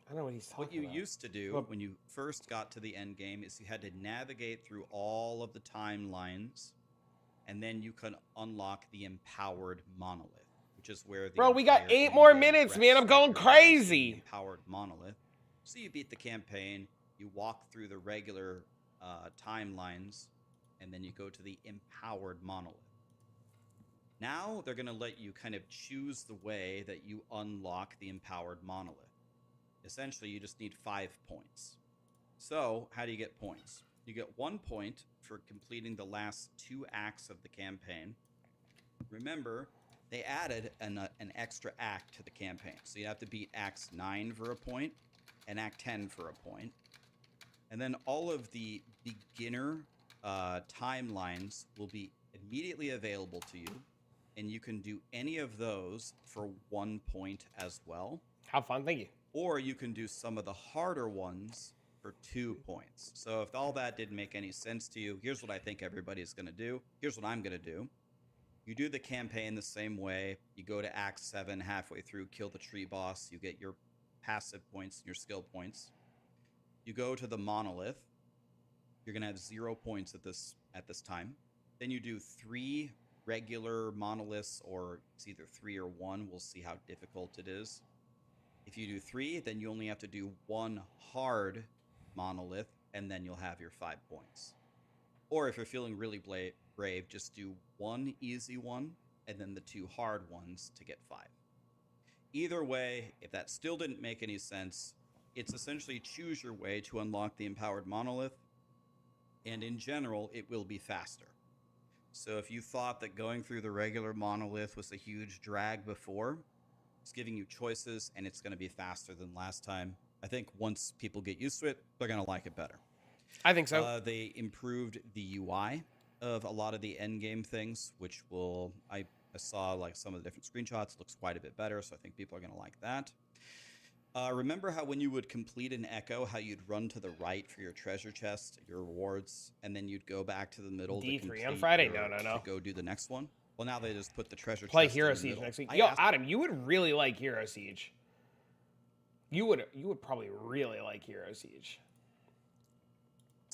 [SPEAKER 1] I don't know what he's talking
[SPEAKER 5] What you
[SPEAKER 1] about.
[SPEAKER 5] used to do when you first got to the end game is you had to navigate through all of the timelines, and then you can unlock the empowered monolith, which is where the
[SPEAKER 1] Bro, we got
[SPEAKER 5] entire
[SPEAKER 1] 8
[SPEAKER 5] end
[SPEAKER 1] more
[SPEAKER 5] game
[SPEAKER 1] minutes, man.
[SPEAKER 5] rests,
[SPEAKER 1] I'm going
[SPEAKER 5] right? Your eyes on the
[SPEAKER 1] crazy.
[SPEAKER 5] Empowered monolith. So you beat the campaign, you walk through the regular timelines, and then you go to the empowered monolith. Now they're going to let you kind of choose the way that you unlock the empowered monolith. Essentially, you just need 5 points. So, how do you get points? You get 1 point for completing the last 2 acts of the campaign. Remember, they added an extra act to the campaign. So you have to beat Acts 9 for a point and Act 10 for a point. And then all of the beginner timelines will be immediately available to you. And you can do any of those for 1 point as well.
[SPEAKER 1] Have fun, thank you.
[SPEAKER 5] Or you can do some of the harder ones for 2 points. So if all that didn't make any sense to you, here's what I think everybody's going to do. Here's what I'm going to do. You do the campaign the same way. You go to Act 7 halfway through, kill the tree boss. You get your passive points and your skill points. You go to the monolith. You're going to have 0 points at this time. Then you do 3 regular monoliths, or it's either 3 or 1. We'll see how difficult it is. If you do 3, then you only have to do 1 hard monolith, and then you'll have your 5 points. Or if you're feeling really brave, just do 1 easy one, and then the 2 hard ones to get 5. Either way, if that still didn't make any sense, it's essentially choose your way to unlock the empowered monolith, and in general, it will be faster. So if you thought that going through the regular monolith was a huge drag before, it's giving you choices, and it's going to be faster than last time. I think once people get used to it, they're going to like it better.
[SPEAKER 1] I think so.
[SPEAKER 5] They improved the UI of a lot of the end game things, which I saw like some of the different screenshots. It looks quite a bit better, so I think people are going to like that. Remember how when you would complete an echo, how you'd run to the right for your treasure chest, your rewards, and then you'd go back to the middle to
[SPEAKER 1] D3
[SPEAKER 5] complete
[SPEAKER 1] on Friday?
[SPEAKER 5] your-
[SPEAKER 1] No.
[SPEAKER 5] to go do the next one? Well, now they just put the treasure
[SPEAKER 1] Play
[SPEAKER 5] chest in
[SPEAKER 1] Hero
[SPEAKER 5] the
[SPEAKER 1] Siege
[SPEAKER 5] middle.
[SPEAKER 1] next week.
[SPEAKER 5] I
[SPEAKER 1] Yo,
[SPEAKER 5] asked
[SPEAKER 1] Adam, you would really like Hero Siege. You would probably really like Hero Siege.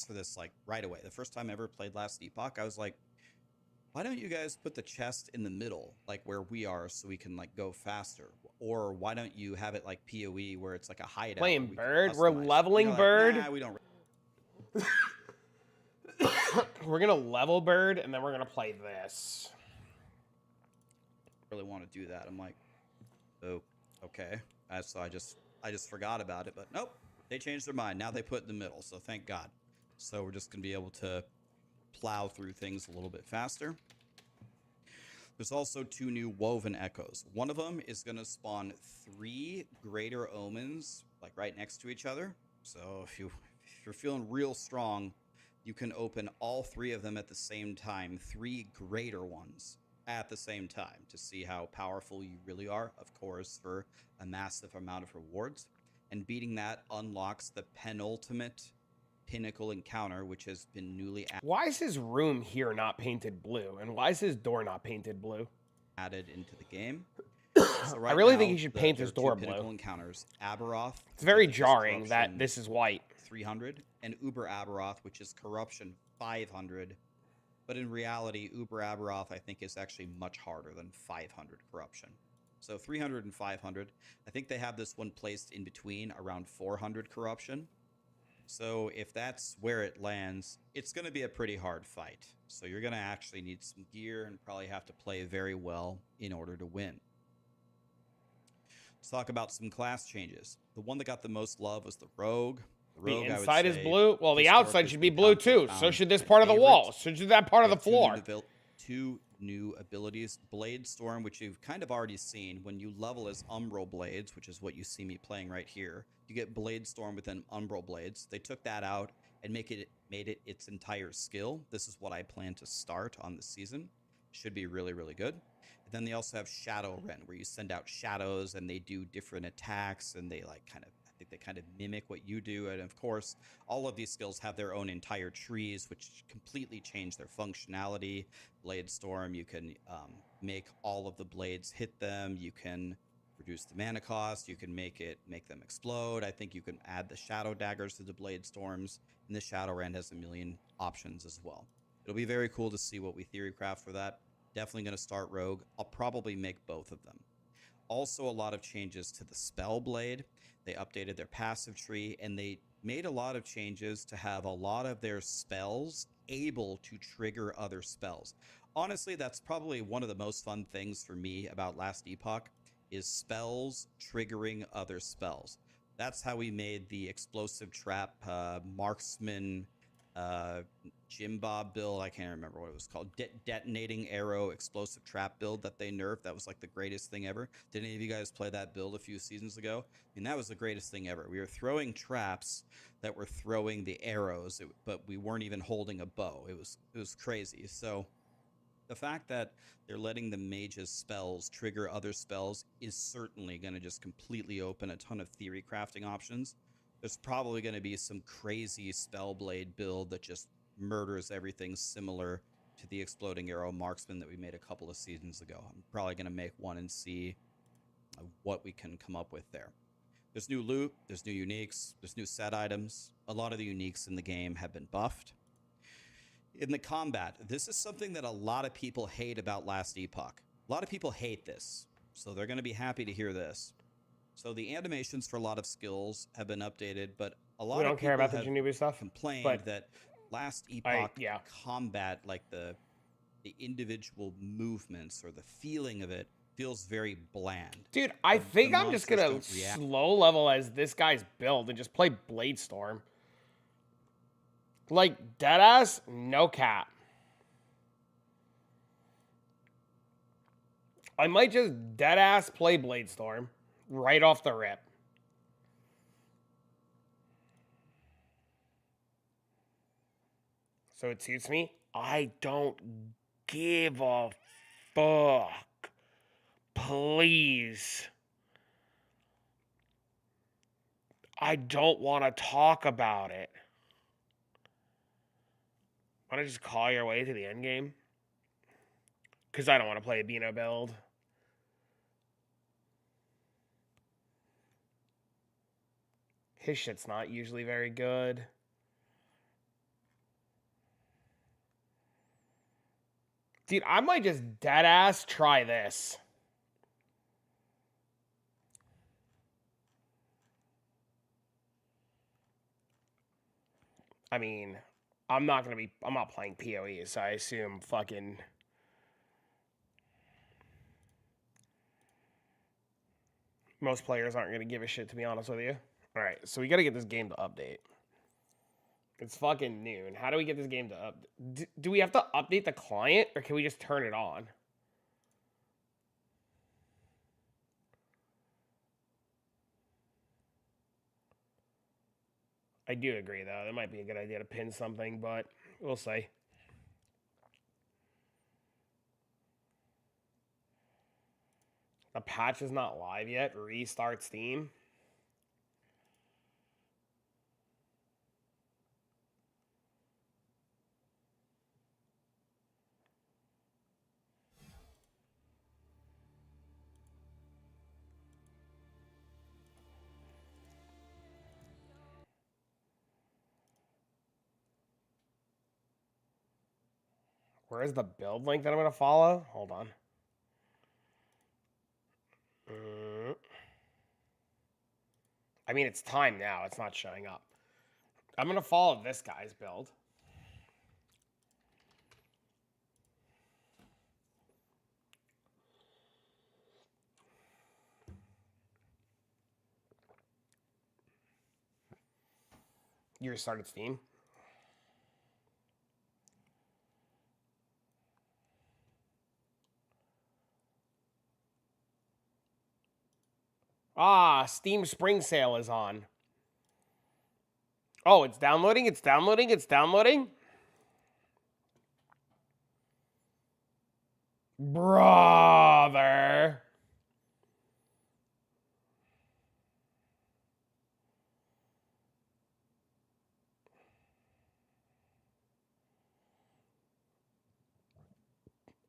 [SPEAKER 5] for this like right away. The first time I ever played Last Epoch, I was like, why don't you guys put the chest in the middle, like where we are, so we can like go faster? Or why don't you have it like PoE where it's like a hideout?
[SPEAKER 1] Playing
[SPEAKER 5] where we can
[SPEAKER 1] Bird? We're
[SPEAKER 5] customize?
[SPEAKER 1] leveling
[SPEAKER 5] You're like,
[SPEAKER 1] Bird?
[SPEAKER 5] Nah, we don't.
[SPEAKER 1] We're gonna level Bird, and then we're gonna play this.
[SPEAKER 5] Really want to do that. I'm like, oh, okay. So I just forgot about it, but nope, they changed their mind. Now they put it in the middle, so thank God. So we're just gonna be able to plow through things a little bit faster. There's also 2 new woven echoes. One of them is gonna spawn 3 greater omens, like right next to each other. So if If you're feeling real strong, you can open all 3 of them at the same time, 3 greater ones at the same time to see how powerful you really are, of course, for a massive amount of rewards. And beating that unlocks the penultimate pinnacle encounter, which has been newly
[SPEAKER 1] Why is his room here not painted blue? And why is his door not painted blue?
[SPEAKER 5] added into the game. So
[SPEAKER 1] I
[SPEAKER 5] right
[SPEAKER 1] really
[SPEAKER 5] now,
[SPEAKER 1] think he should paint
[SPEAKER 5] there
[SPEAKER 1] his
[SPEAKER 5] are 2
[SPEAKER 1] door
[SPEAKER 5] pinnacle
[SPEAKER 1] blue.
[SPEAKER 5] encounters: Aberoth.
[SPEAKER 1] It's very
[SPEAKER 5] which is
[SPEAKER 1] jarring that
[SPEAKER 5] corruption
[SPEAKER 1] this is white.
[SPEAKER 5] 300, and Uber Aberoth, which is corruption 500. But in reality, Uber Aberoth, I think, is actually much harder than 500 corruption. So 300 and 500. I think they have this one placed in between around 400 corruption. So if that's where it lands, it's going to be a pretty hard fight. So you're going to actually need some gear and probably have to play very well in order to win. Let's talk about some class changes. The one that got the most love was the Rogue.
[SPEAKER 1] The inside is blue. Well, the outside should be blue too. So should this part of the wall. So should that part of the floor.
[SPEAKER 5] 2 new abilities. Blade Storm, which you've kind of already seen. When you level as Umbral Blades, which is what you see me playing right here, you get Blade Storm within Umbral Blades. They took that out and made it its entire skill. This is what I plan to start on the season. Should be really, really good. And then they also have Shadow Rend, where you send out shadows and they do different attacks, and they they kind of mimic what you do. And of course, all of these skills have their own entire trees, which completely change their functionality. Blade Storm, you can make all of the blades hit them. You can reduce the mana cost. You can make them explode. I think you can add the Shadow Daggers to the Blade Storms, and the Shadow Rend has a million options as well. It'll be very cool to see what we theorycraft for that. Definitely going to start Rogue. I'll probably make both of them. Also, a lot of changes to the Spell Blade. They updated their passive tree, and they made a lot of changes to have a lot of their spells able to trigger other spells. Honestly, that's probably one of the most fun things for me about Last Epoch, is spells triggering other spells. That's how we made the Explosive Trap Marksman Jim Bob build. I can't remember what it was called. Detonating Arrow Explosive Trap build that they nerfed. That was like the greatest thing ever. Did any of you guys play that build a few seasons ago? I mean, that was the greatest thing ever. We were throwing traps that were throwing the arrows, but we weren't even holding a bow. It was crazy. So the fact that they're letting the mage's spells trigger other spells is certainly going to just completely open a ton of theory crafting options. There's probably going to be some crazy Spellblade build that just murders everything, similar to the Exploding Arrow Marksman that we made a couple of seasons ago. I'm probably going to make one and see what we can come up with there. There's new loot, there's new uniques, there's new set items. A lot of the uniques in the game have been buffed. In the combat, this is something that a lot of people hate about Last Epoch. A lot of people hate this, so they're going to be happy to hear this. So the animations for a lot of skills have been updated, but a lot of people
[SPEAKER 1] don't care about the Janubi stuff.
[SPEAKER 5] Complained that Last Epoch
[SPEAKER 1] yeah.
[SPEAKER 5] combat, like the individual movements or the feeling of it, feels very bland.
[SPEAKER 1] Dude, I think I'm just gonna
[SPEAKER 5] monsters don't react.
[SPEAKER 1] slow level as this guy's build and just play Blade Storm. Like, deadass, no cap. I might just deadass play Blade Storm right off the rip. So it suits me. I don't give a fuck. Please. I don't want to talk about it. Want to just call your way to the end game? Because I don't want to play a Beano build. His shit's not usually very good. Dude, I might just deadass try this. I mean, I'm not playing PoE, so I assume fucking... most players aren't going to give a shit, to be honest with you. All right, so we got to get this game to update. It's fucking noon. How do we get this game to update? Do we have to update the client, or can we just turn it on? I do agree, though. That might be a good idea to pin something, but we'll see. The patch is not live yet. Restart Steam. Where's the build link that I'm going to follow? Hold on. I mean, it's time now. It's not showing up. I'm going to follow this guy's build. You restarted Steam? Ah, Steam Spring Sale is on. Oh, it's downloading, it's downloading, it's downloading. Brother.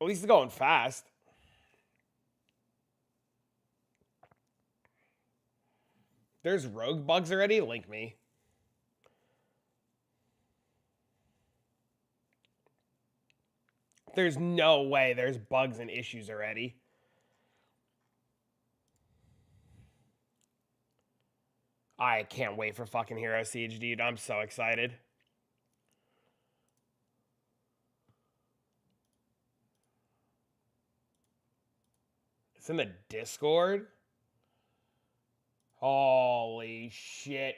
[SPEAKER 1] At least it's going fast. There's rogue bugs already? Link me. There's no way there's bugs and issues already. I can't wait for fucking Hero Siege, dude. I'm so excited. It's in the Discord? Holy shit.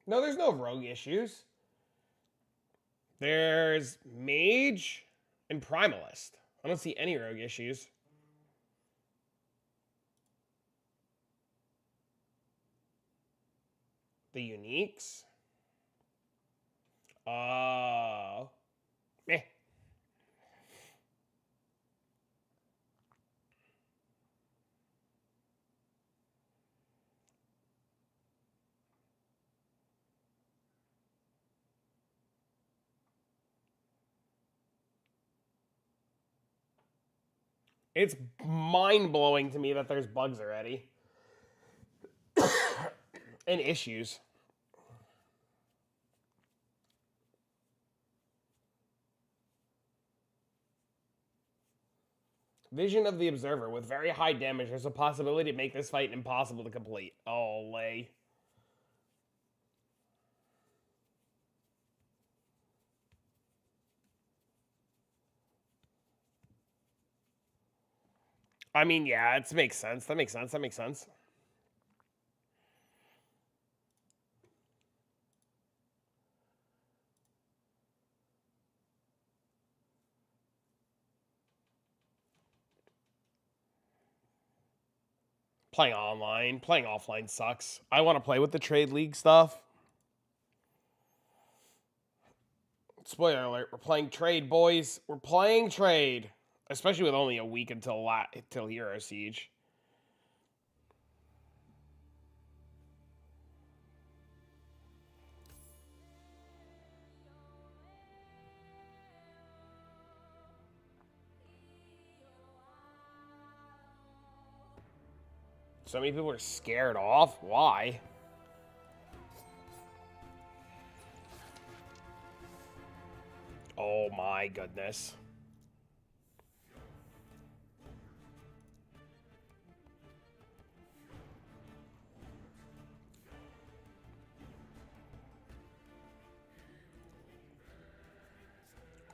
[SPEAKER 1] No, there's no rogue issues. There's Mage and Primalist. I don't see any rogue issues. The uniques? Eh. It's mind-blowing to me that there's bugs already. And issues. Vision of the Observer. With very high damage, there's a possibility to make this fight impossible to complete. Oh, lay. I mean, yeah, it makes sense. That makes sense. That makes sense. Playing online, playing offline sucks. I want to play with the trade league stuff. Spoiler alert, we're playing trade, boys. We're playing trade. Especially with only a week until Hero Siege. So many people are scared off. Why? Oh my goodness.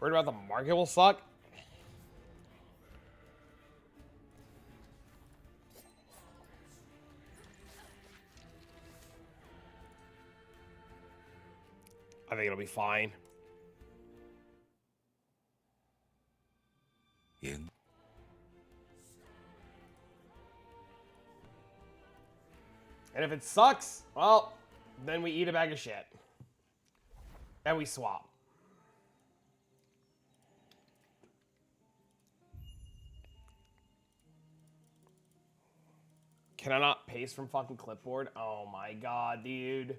[SPEAKER 1] Worried about the market will suck? I think it'll be fine.
[SPEAKER 6] In.
[SPEAKER 1] And if it sucks, well, Then we eat a bag of shit. And we swap. Can I not paste from fucking clipboard? Oh my god, dude.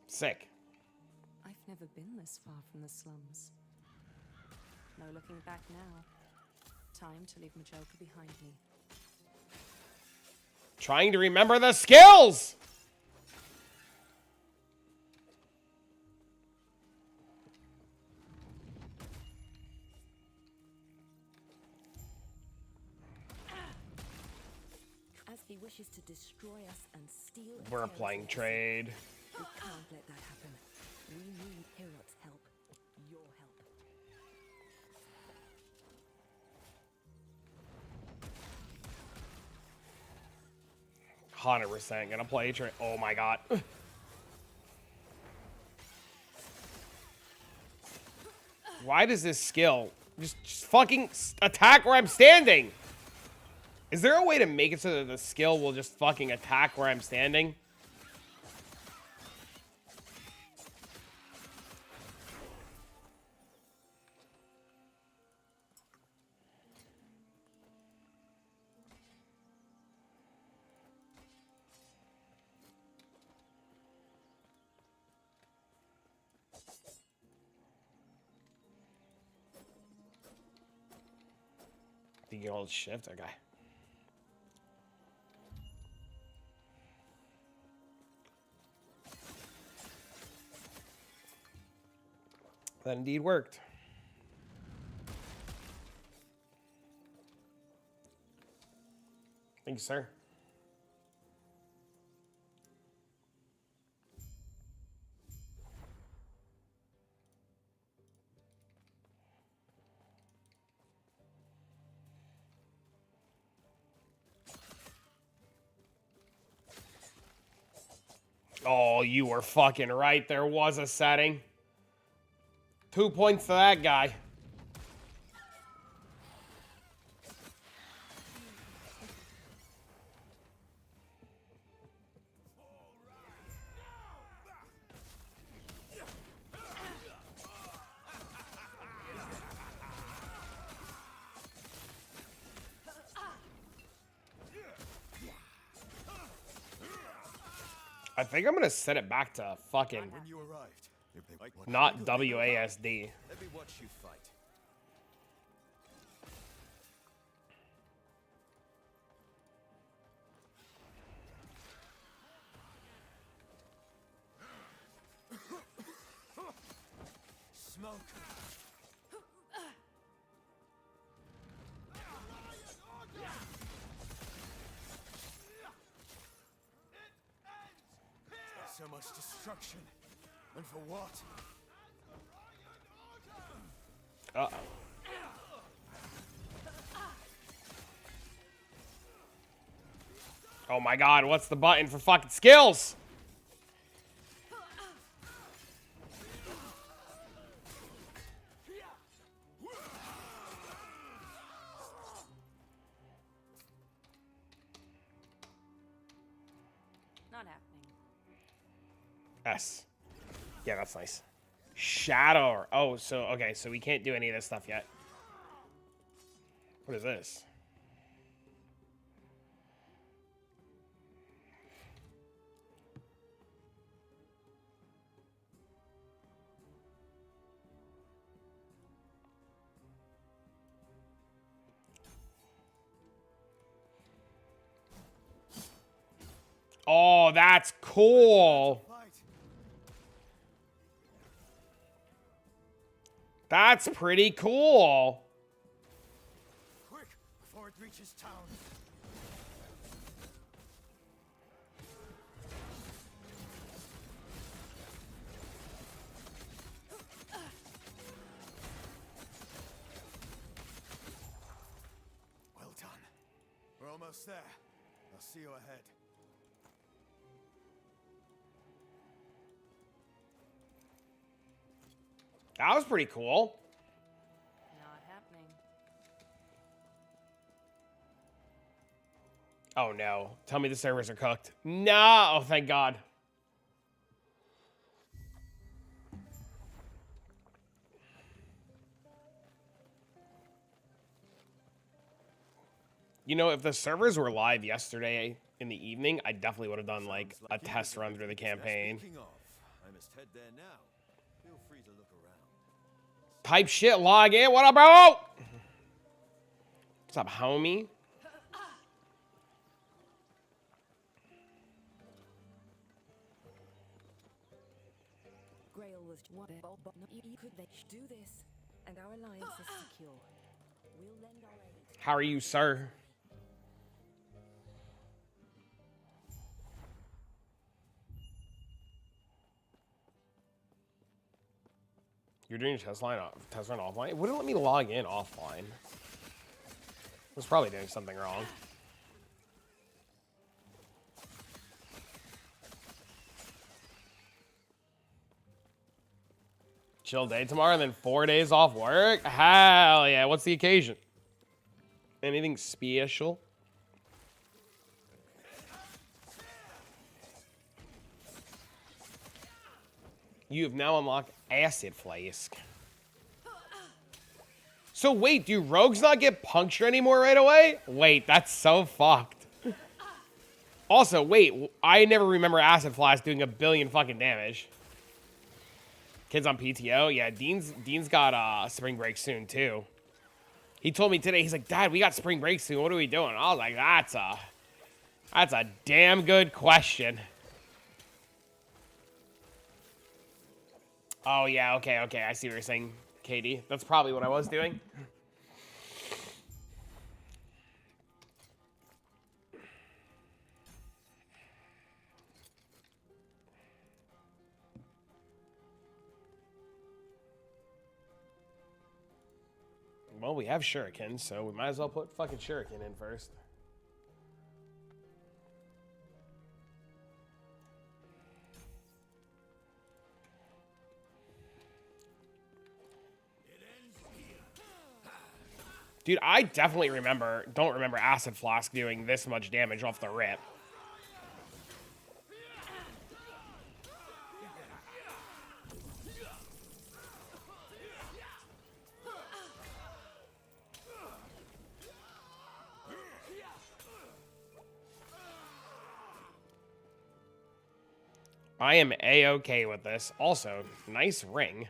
[SPEAKER 1] Sick.
[SPEAKER 6] I've never been this far from the slums. No looking back now. Time to leave Majoka behind me.
[SPEAKER 1] Trying to remember the skills!
[SPEAKER 6] As he wishes to destroy us and steal.
[SPEAKER 1] We're playing trade.
[SPEAKER 6] We can't let that happen. We need Herot's help. Your help.
[SPEAKER 1] 100% gonna play trade. Oh my god. Why does this skill just fucking attack where I'm standing? Is there a way to make it so that the skill will just fucking attack where I'm standing? You can hold shift? Okay. That indeed worked. Thank you, sir. Oh, you were fucking right. There was a setting. 2 points to that guy. I think I'm gonna set it back to fucking
[SPEAKER 7] When you arrived,
[SPEAKER 1] not WASD.
[SPEAKER 7] let me watch you fight. Smoke. So much destruction. And for what?
[SPEAKER 1] Uh-oh. Oh my god, what's the button for fucking skills?
[SPEAKER 6] Not happening.
[SPEAKER 1] S. Yeah, that's nice. Shadow. Oh, so, okay, so we can't do any of this stuff yet. What is this? Oh, that's cool.
[SPEAKER 7] Fight.
[SPEAKER 1] That's pretty cool.
[SPEAKER 7] Quick, before it reaches town. Well done. We're almost there. I'll see you ahead.
[SPEAKER 1] That was pretty cool. Oh no. Tell me the servers are cooked. No. Oh, thank God. You know, if the servers were live yesterday in the evening, I definitely would have done like a test run through the campaign.
[SPEAKER 7] Speaking of, I must head there now. Feel free to look around.
[SPEAKER 1] Type shit, log in. What up, bro? What's up, homie?
[SPEAKER 6] Grail was one but you could they do this, and our alliance is secure. We'll lend our aid.
[SPEAKER 1] How are you, sir? You're doing your test run offline? It wouldn't let me log in offline. I was probably doing something wrong. Chill day tomorrow and then 4 days off work? Hell yeah. What's the occasion? Anything special? You have now unlocked Acid Flask. So wait, do rogues not get puncture anymore right away? Wait, that's so fucked. Also, wait, I never remember Acid Flask doing 1 billion fucking damage. Kids on PTO? Yeah, Dean's got spring break soon too. He told me today, he's like, Dad, we got spring break soon. What are we doing? I was like, that's a damn good question. Oh yeah, okay, I see what you're saying, Katie. That's probably what I was doing. Well, we have shurikens, so we might as well put fucking shuriken in first. Dude, I definitely don't remember Acid Flask doing this much damage off the rip. I am A-okay with this. Also, nice ring.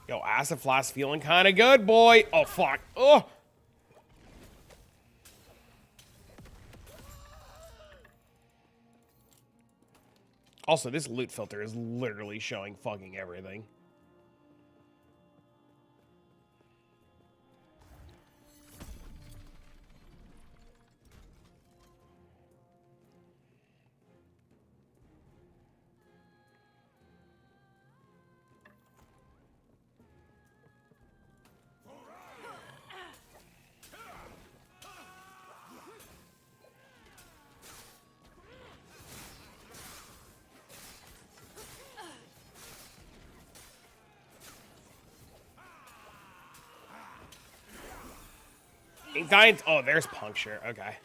[SPEAKER 1] Yo, Acid Flask feeling kind of good, boy. Oh, fuck. Oh. Also, this loot filter is literally showing fucking everything. Oh, there's puncture. Okay.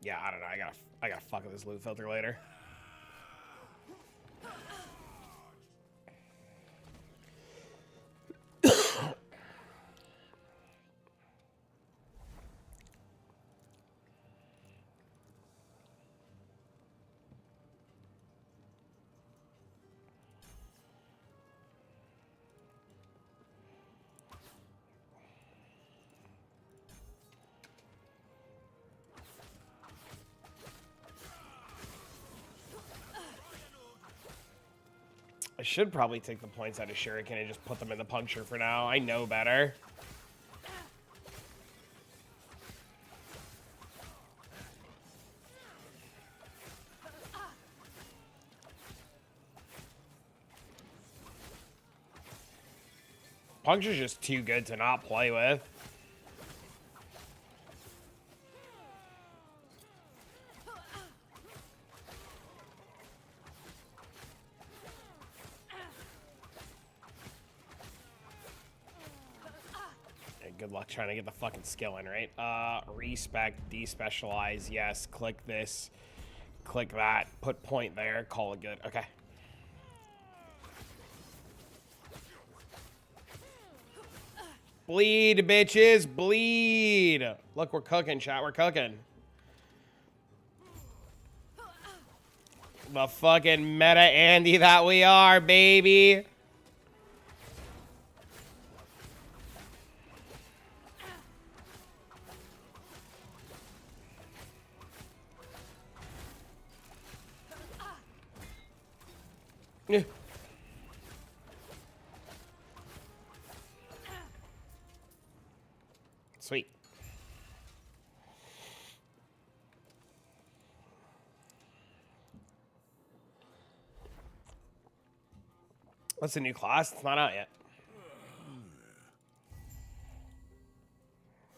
[SPEAKER 1] Yeah, I don't know. I gotta fuck with this loot filter later. I should probably take the points out of Shuriken and just put them in the puncture for now. I know better. Puncture's just too good to not play with. Good luck trying to get the fucking skill in, right? Respec, despecialize, yes. Click this, click that, put point there, call it good. Okay. Bleed, bitches, bleed. Look, we're cooking, chat, we're cooking. The fucking meta Andy that we are, baby. Yeah. Sweet. What's the new class? It's not out yet.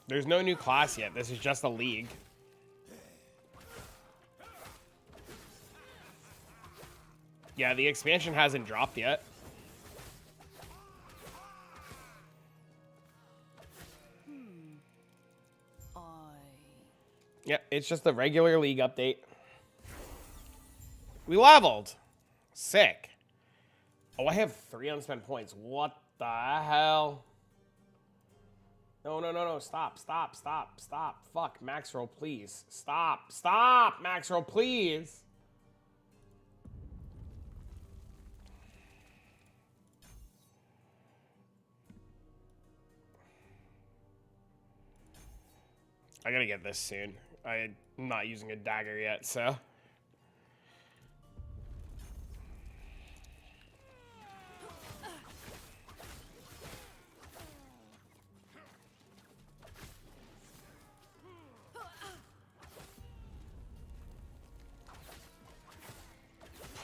[SPEAKER 1] There's no new class yet. This is just a league. Yeah, the expansion hasn't dropped yet. Yeah, it's just a regular league update. We leveled. Sick. Oh, I have 3 unspent points. What the hell? No, no, no, no. Stop, stop, stop, stop. Fuck, max roll, please. Stop, stop, max roll, please. I gotta get this soon. I'm not using a dagger yet, so.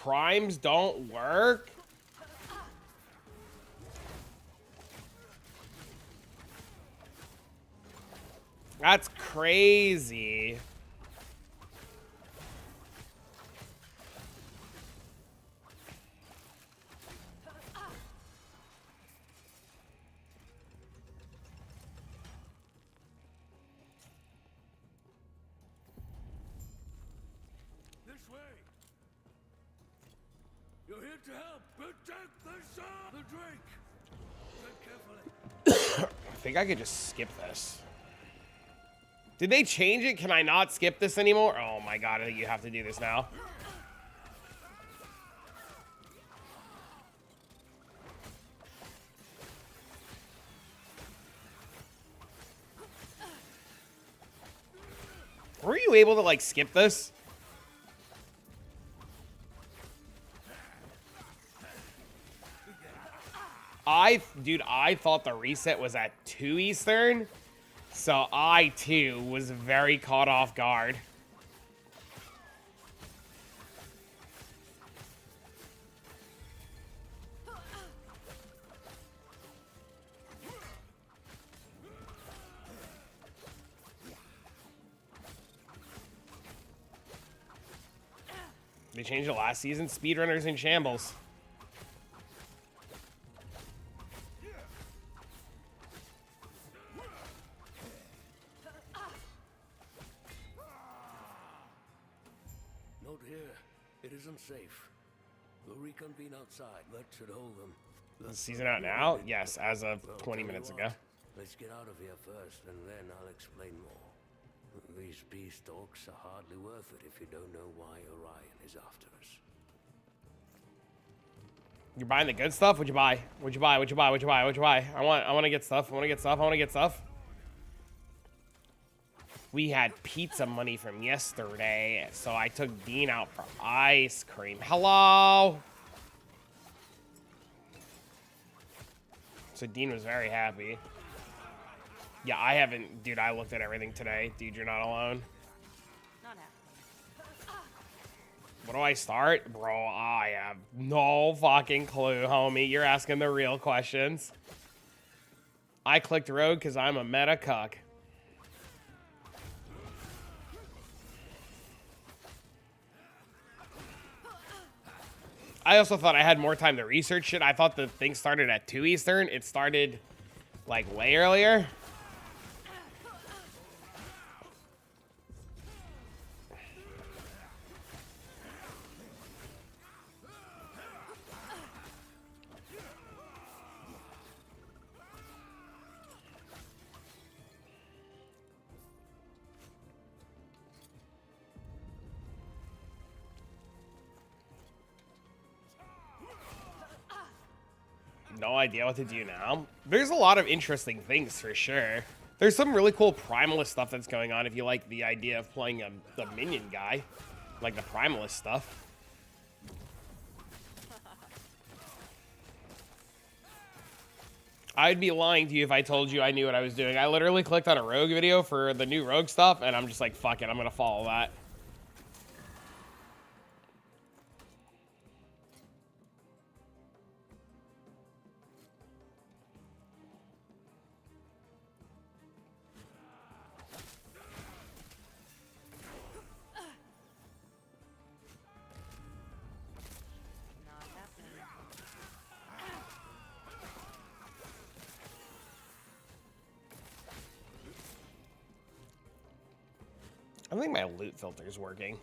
[SPEAKER 1] Primes don't work? That's crazy.
[SPEAKER 7] This way. You're here to help. Protect the drink. Tread carefully.
[SPEAKER 1] I think I could just skip this. Did they change it? Can I not skip this anymore? Oh my god, I think you have to do this now. Were you able to, like, skip this? Dude, I thought the reset was at 2 Eastern. So I, too, was very caught off guard. They changed it last season. Speedrunners in shambles.
[SPEAKER 7] Note here, it isn't safe. We'll reconvene outside. That should hold them.
[SPEAKER 1] Is the season out now? Yes, as of 20 minutes ago.
[SPEAKER 7] Let's get out of here first, and then I'll explain more. These peace talks are hardly worth it if you don't know why Orion is after us.
[SPEAKER 1] You're buying the good stuff? What'd you buy? What'd you buy? What'd you buy? What'd you buy? What'd you buy? I want to get stuff. I want to get stuff. I want to get stuff. We had pizza money from yesterday, so I took Dean out for ice cream. Hello? So Dean was very happy. Yeah, I haven't... Dude, I looked at everything today. Dude, you're not alone.
[SPEAKER 6] Not happening.
[SPEAKER 1] What do I start? Bro, I have no fucking clue, homie. You're asking the real questions. I clicked rogue because I'm a meta cuck. I also thought I had more time to research shit. I thought the thing started at 2 Eastern. It started, like, way earlier. No idea what to do now. There's a lot of interesting things for sure. There's some really cool primalist stuff that's going on if you like the idea of playing the minion guy. Like the primalist stuff. I'd be lying to you if I told you I knew what I was doing. I literally clicked on a rogue video for the new rogue stuff and I'm just like, fuck it, I'm gonna follow that.
[SPEAKER 6] Not happening.
[SPEAKER 1] I think my loot filter is working.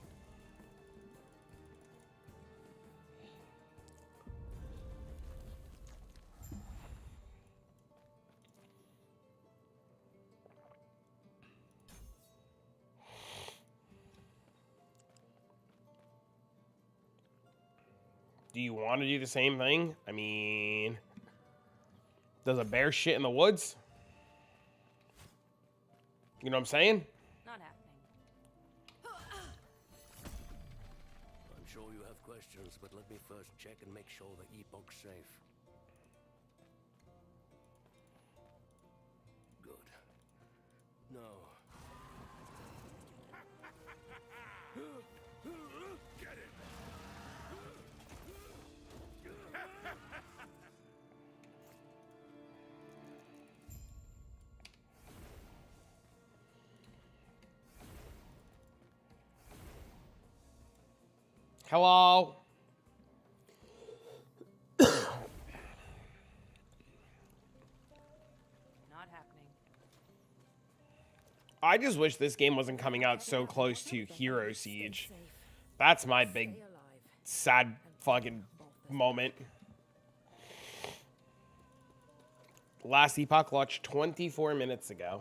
[SPEAKER 1] Do you want to do the same thing? I mean, does a bear shit in the woods? You know what I'm saying?
[SPEAKER 6] Not happening.
[SPEAKER 7] I'm sure you have questions, but let me first check and make sure the Epoch's safe. Good. No. Get it!
[SPEAKER 1] Hello?
[SPEAKER 6] Not happening.
[SPEAKER 1] I just wish this game wasn't coming out so close to Hero Siege. That's my big, sad fucking moment. Last Epoch launched 24 minutes ago.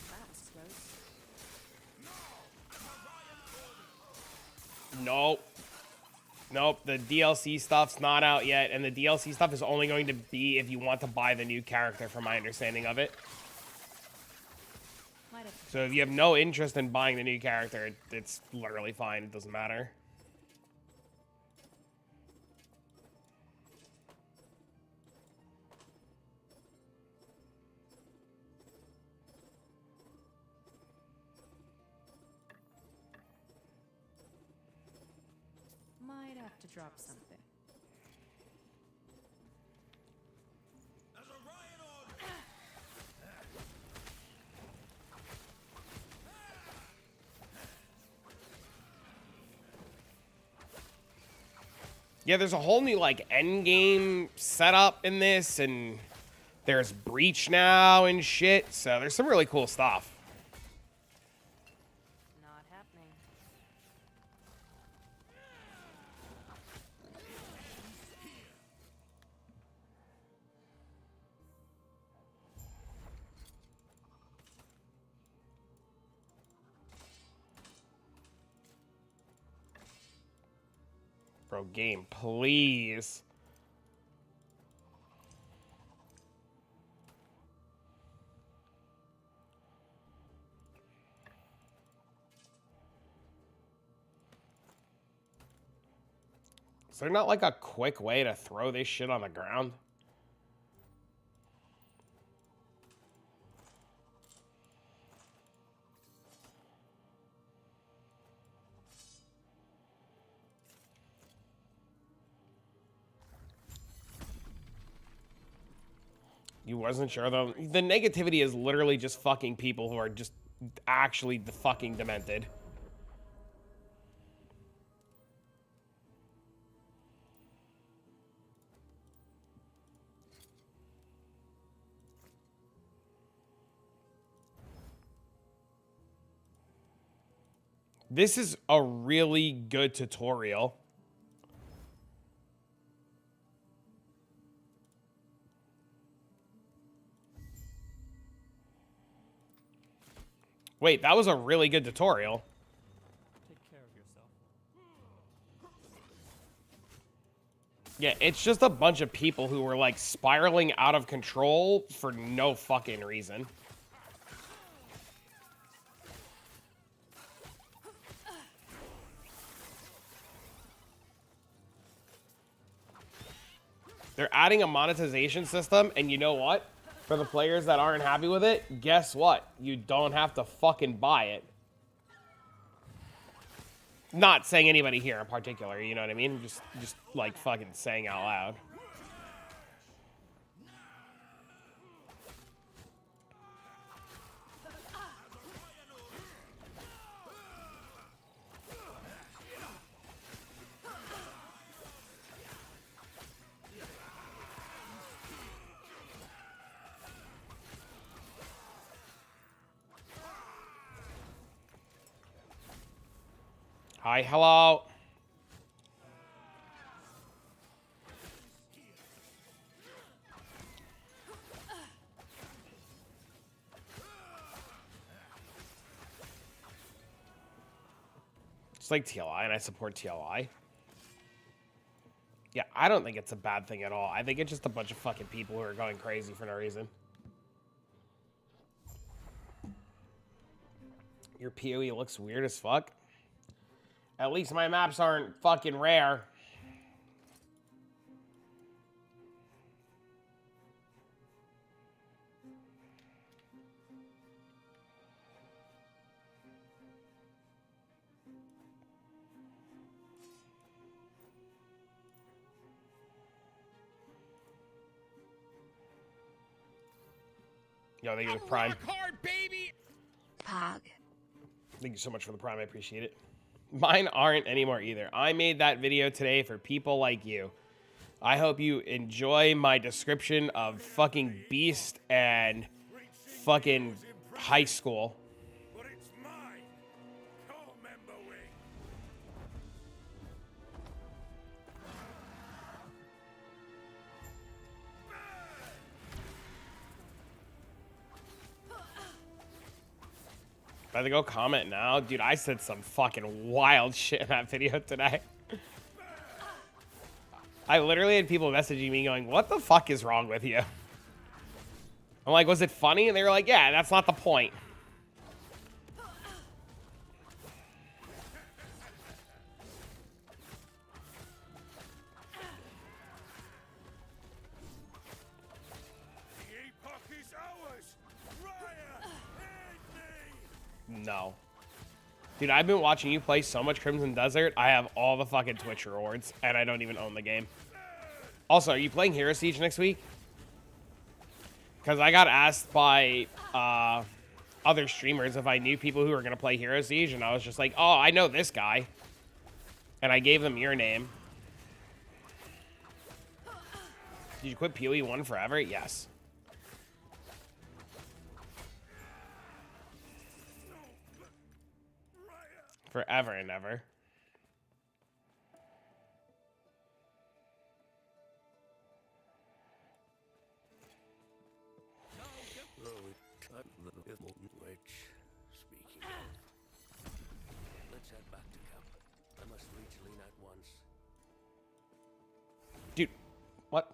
[SPEAKER 6] That was close.
[SPEAKER 1] Nope. Nope, the DLC stuff's not out yet, and the DLC stuff is only going to be if you want to buy the new character, from my understanding of it.
[SPEAKER 6] Might have.
[SPEAKER 1] So if you have no interest in buying the new character, it's literally fine. It doesn't matter.
[SPEAKER 6] Might have to drop something.
[SPEAKER 1] Yeah, there's a whole new, like, endgame setup in this, and there's Breach now and shit, so there's some really cool stuff.
[SPEAKER 6] Not happening.
[SPEAKER 1] Bro, game, please. there not like a quick way to throw this shit on the ground? You wasn't sure though? The negativity is literally just fucking people who are just actually fucking demented. This is a really good tutorial. Wait, that was a really good tutorial.
[SPEAKER 2] Take care of yourself.
[SPEAKER 1] Yeah, it's just a bunch of people who were like spiraling out of control for no fucking reason. They're adding a monetization system, and you know what? For the players that aren't happy with it, guess what? You don't have to fucking buy it. Not saying anybody here in particular, you know what I mean? Just like fucking saying out loud. Hi, hello. It's like TLI, and I support TLI. Yeah, I don't think it's a bad thing at all. I think it's just a bunch of fucking people who are going crazy for no reason. Your PoE looks weird as fuck. At least my maps aren't fucking rare. Yo, thank you for the Prime.
[SPEAKER 4] Pog.
[SPEAKER 1] Thank you so much for the Prime. I appreciate it. Mine aren't anymore either. I made that video today for people like you. I hope you enjoy my description of fucking Beast and fucking high school.
[SPEAKER 8] But it's mine. Co-member wing.
[SPEAKER 1] Better go comment now. Dude, I said some fucking wild shit in that video today. I literally had people messaging me going, what the fuck is wrong with you? I'm like, was it funny? And they were like, yeah, that's not the point.
[SPEAKER 8] The epoch is ours. Raya, aid me.
[SPEAKER 1] No. Dude, I've been watching you play so much Crimson Desert. I have all the fucking Twitch rewards, and I don't even own the game. Also, are you playing Hero Siege next week? Because I got asked by other streamers if I knew people who were going to play Hero Siege, and I was just like, oh, I know this guy. And I gave them your name. Did you quit PoE 1 forever? Yes. Forever and ever.
[SPEAKER 7] Which, speaking of, let's head back to camp. I must reach Lena at once.
[SPEAKER 1] Dude, what?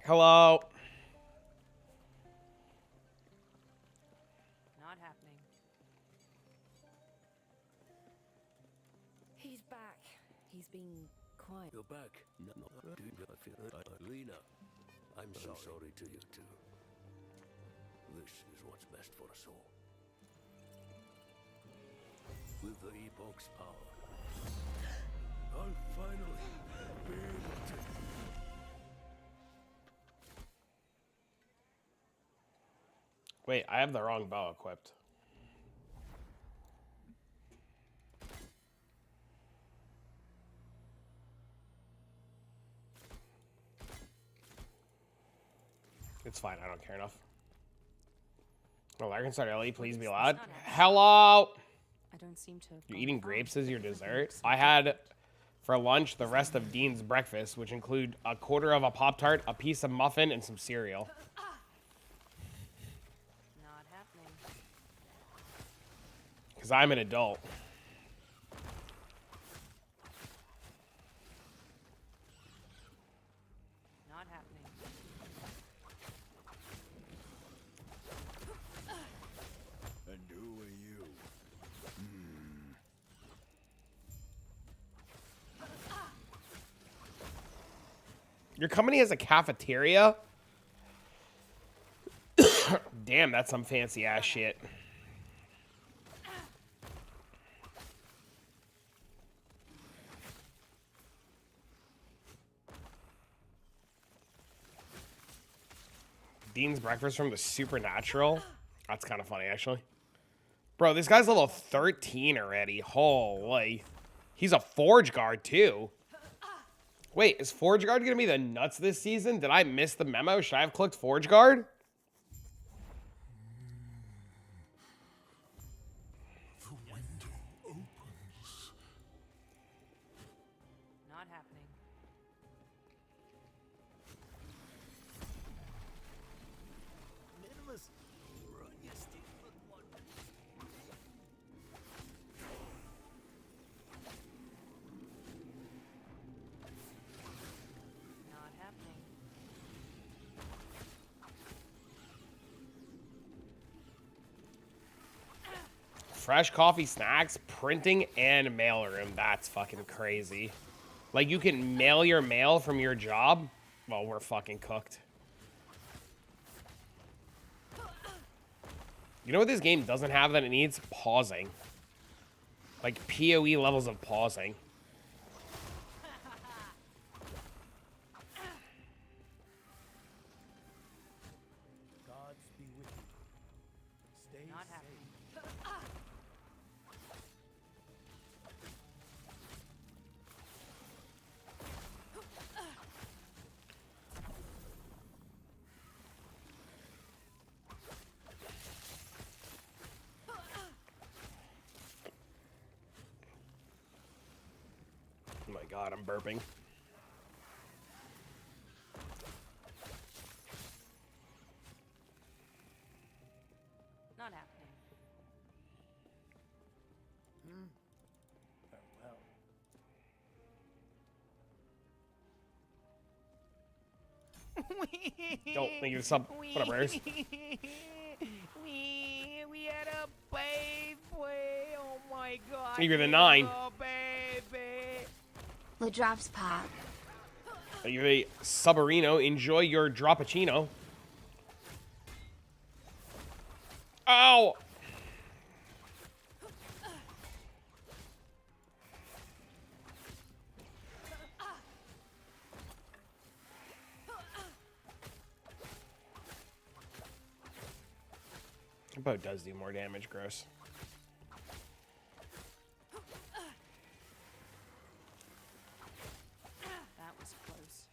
[SPEAKER 1] Hello?
[SPEAKER 6] Not happening. being quiet.
[SPEAKER 7] You're back. No, Lena, I'm sorry to you too. This is what's best for us all. With the Epoch's power, I'll finally be able to...
[SPEAKER 1] Wait, I have the wrong bow equipped. It's fine, I don't care enough. Oh, I can start early, please be loud. Hello!
[SPEAKER 6] I don't seem to.
[SPEAKER 1] You're eating grapes as your dessert? I had for lunch the rest of Dean's breakfast, which include a quarter of a Pop-Tart, a piece of muffin, and some cereal.
[SPEAKER 6] Not happening.
[SPEAKER 1] Because I'm an adult.
[SPEAKER 6] Not happening.
[SPEAKER 8] And who are you?
[SPEAKER 1] Your company has a cafeteria? Damn, that's some fancy ass shit. Dean's breakfast from the Supernatural. That's kind of funny, actually. Bro, this guy's level 13 already. Holy. He's a Forge Guard, too. Wait, is Forge Guard going to be the nuts this season? Did I miss the memo? Should I have clicked Forge Guard?
[SPEAKER 8] The window opens.
[SPEAKER 6] Not happening.
[SPEAKER 8] Minimus, run your stick foot one.
[SPEAKER 6] Not happening.
[SPEAKER 1] Fresh coffee, snacks, printing, and mailroom. That's fucking crazy. Like, you can mail your mail from your job? Well, we're fucking cooked. You know what this game doesn't have that it needs? Pausing. Like, PoE levels of pausing.
[SPEAKER 8] Gods be with you. Stay
[SPEAKER 6] Not
[SPEAKER 8] safe.
[SPEAKER 6] happening.
[SPEAKER 1] Oh my god, I'm burping.
[SPEAKER 6] Not happening.
[SPEAKER 8] Farewell.
[SPEAKER 1] Don't think it's sub. Whatever. Ers.
[SPEAKER 9] We had a baby. Oh my god.
[SPEAKER 1] You're the 9.
[SPEAKER 9] Oh, baby.
[SPEAKER 4] What drops pop?
[SPEAKER 1] You're a Subarino. Enjoy your Droppuccino. Ow! Bow does do more damage, gross.
[SPEAKER 6] That was close.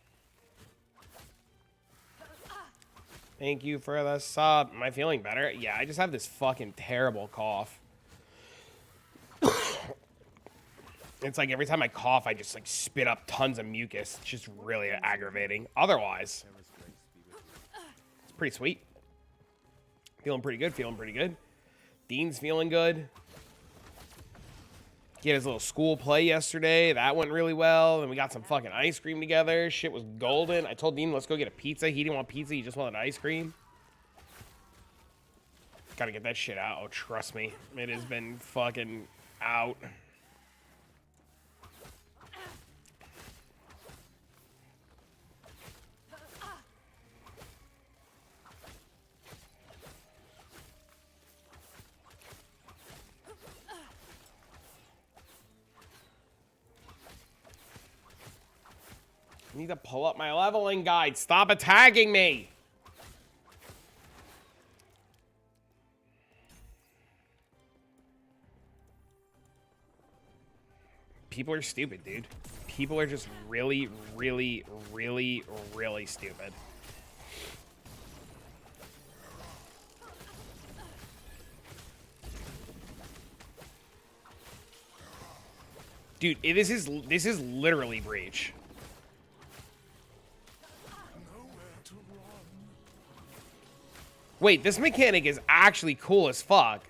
[SPEAKER 1] Thank you for the sub. Am I feeling better? Yeah, I just have this fucking terrible cough. It's like every time I cough, I just like spit up tons of mucus. It's just really aggravating. Otherwise, it's pretty sweet. Feeling pretty good, feeling pretty good. Dean's feeling good. He had his little school play yesterday. That went really well. And we got some fucking ice cream together. Shit was golden. I told Dean, let's go get a pizza. He didn't want pizza. He just wanted ice cream. Gotta get that shit out. Oh, trust me. It has been fucking out. I need to pull up my leveling guide. Stop attacking me. People are stupid, dude. People are just really, really, really, really stupid. Dude, this is literally Breach. Wait, this mechanic is actually cool as fuck.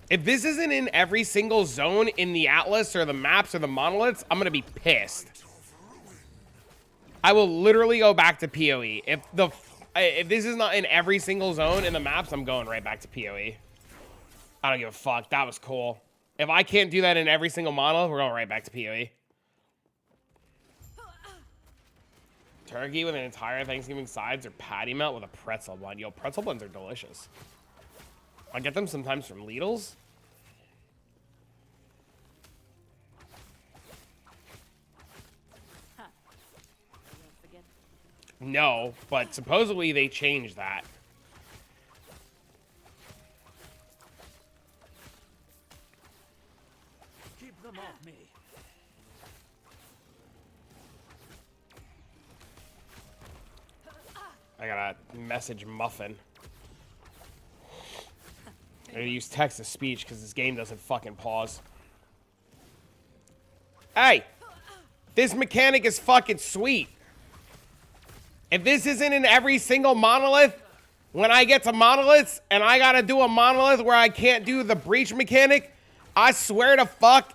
[SPEAKER 1] If this isn't in every single zone in the Atlas or the maps or the monoliths, I'm gonna be pissed. I will literally go back to PoE. If this is not in every single zone in the maps, I'm going right back to PoE. I don't give a fuck. That was cool. If I can't do that in every single monolith, we're going right back to PoE. Turkey with an entire Thanksgiving sides or patty melt with a pretzel bun. Yo, pretzel buns are delicious. I get them sometimes from Lidl's. No, but supposedly they changed that.
[SPEAKER 8] Keep them off me.
[SPEAKER 1] I gotta message Muffin. I gotta use text-to-speech because this game doesn't fucking pause. Hey! This mechanic is fucking sweet. If this isn't in every single monolith, when I get to monoliths and I gotta do a monolith where I can't do the breach mechanic, I swear to fuck,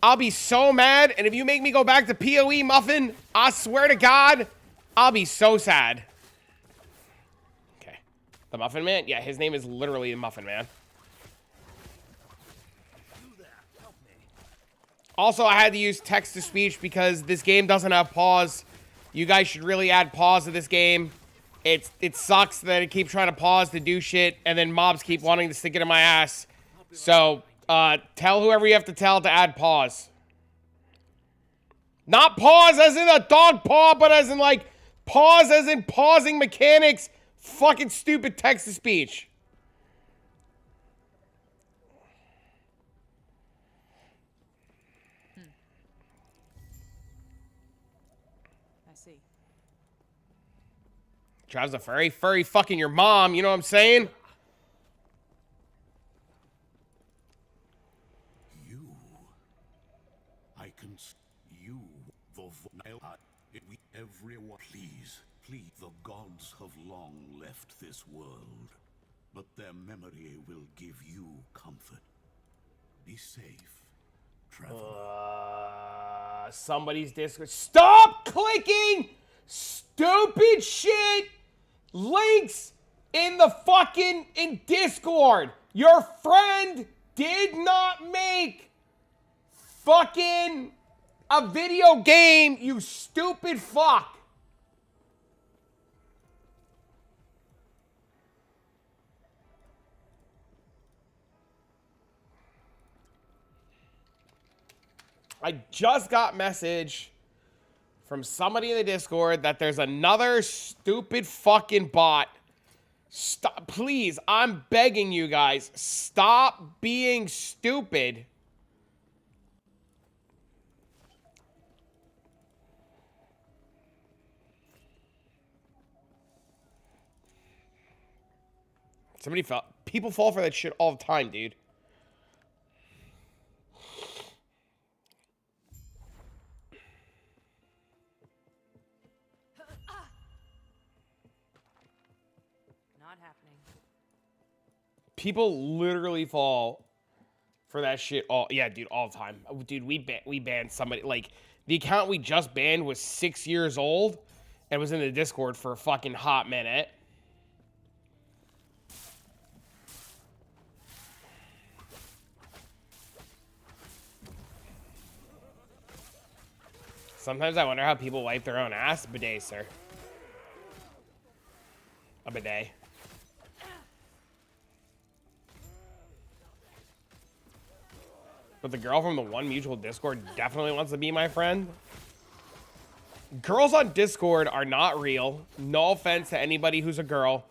[SPEAKER 1] I'll be so mad. And if you make me go back to PoE, Muffin, I swear to God, I'll be so sad. Okay. The Muffin Man? Yeah, his name is literally the Muffin Man. Also, I had to use text-to-speech because this game doesn't have pause. You guys should really add pause to this game. It sucks that it keeps trying to pause to do shit, and then mobs keep wanting to stick it in my ass. So, tell whoever you have to tell to add pause. Not pause as in a dog paw, but as in, like, pause as in pausing mechanics. Fucking stupid text-to-speech. Drives a furry fucking your mom, you know what I'm saying?
[SPEAKER 8] I can you everyone please the gods have long left this world, but their memory will give you comfort. Be safe, traveler.
[SPEAKER 1] Somebody's Discord. Stop clicking stupid shit links in the fucking Discord. Your friend did not make fucking a video game, you stupid fuck. I just got message from somebody in the Discord that there's another stupid fucking bot. Stop, please, I'm begging you guys, stop being stupid. Somebody fell. People fall for that shit all the time, dude. People literally fall for that shit all, yeah, dude, all the time. Dude, we banned somebody, like, the account we just banned was 6 years old and was in the Discord for a fucking hot minute. Sometimes I wonder how people wipe their own ass. Bidet, sir. A bidet. But the girl from the one mutual Discord definitely wants to be my friend. Girls on Discord are not real. No offense to anybody who's a girl.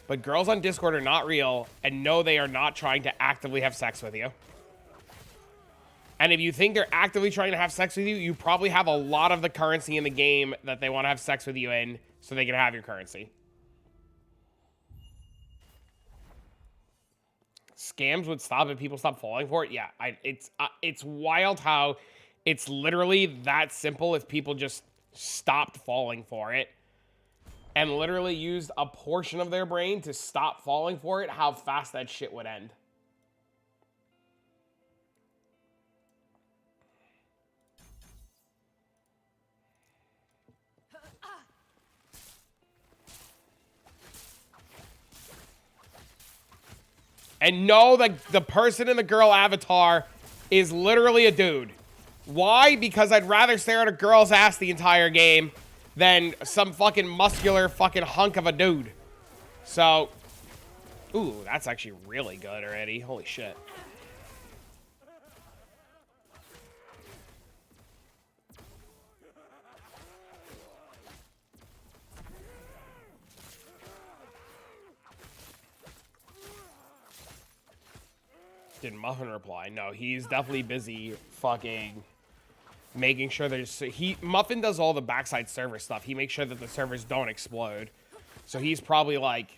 [SPEAKER 1] But girls on Discord are not real. And no, they are not trying to actively have sex with you. And if you think they're actively trying to have sex with you, you probably have a lot of the currency in the game that they want to have sex with you in so they can have your currency. Scams would stop if people stop falling for it. Yeah, it's wild how it's literally that simple if people just stopped falling for it and literally used a portion of their brain to stop falling for it, how fast that shit would end. And know that the person in the girl avatar is literally a dude. Why? Because I'd rather stare at a girl's ass the entire game than some fucking muscular fucking hunk of a dude. So, ooh, that's actually really good already. Holy shit. Did Muffin reply? No, he's definitely busy fucking making sure there's... Muffin does all the backside server stuff. He makes sure that the servers don't explode. So he's probably like,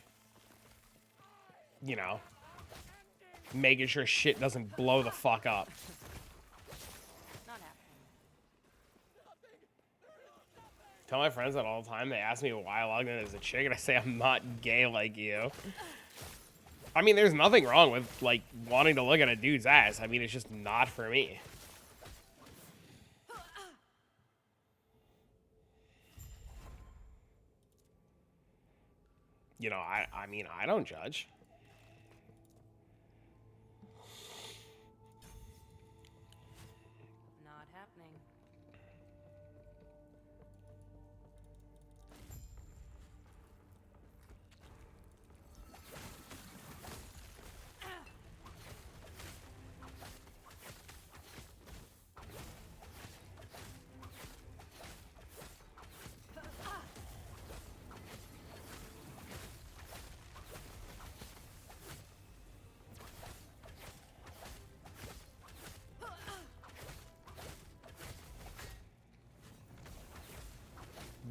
[SPEAKER 1] you know, making sure shit doesn't blow the fuck up. Tell my friends that all the time. They ask me why I logged in as a chick, and I say I'm not gay like you. I mean, there's nothing wrong with, like, wanting to look at a dude's ass. I mean, it's just not for me. You know, I mean, I don't judge.
[SPEAKER 6] Not happening.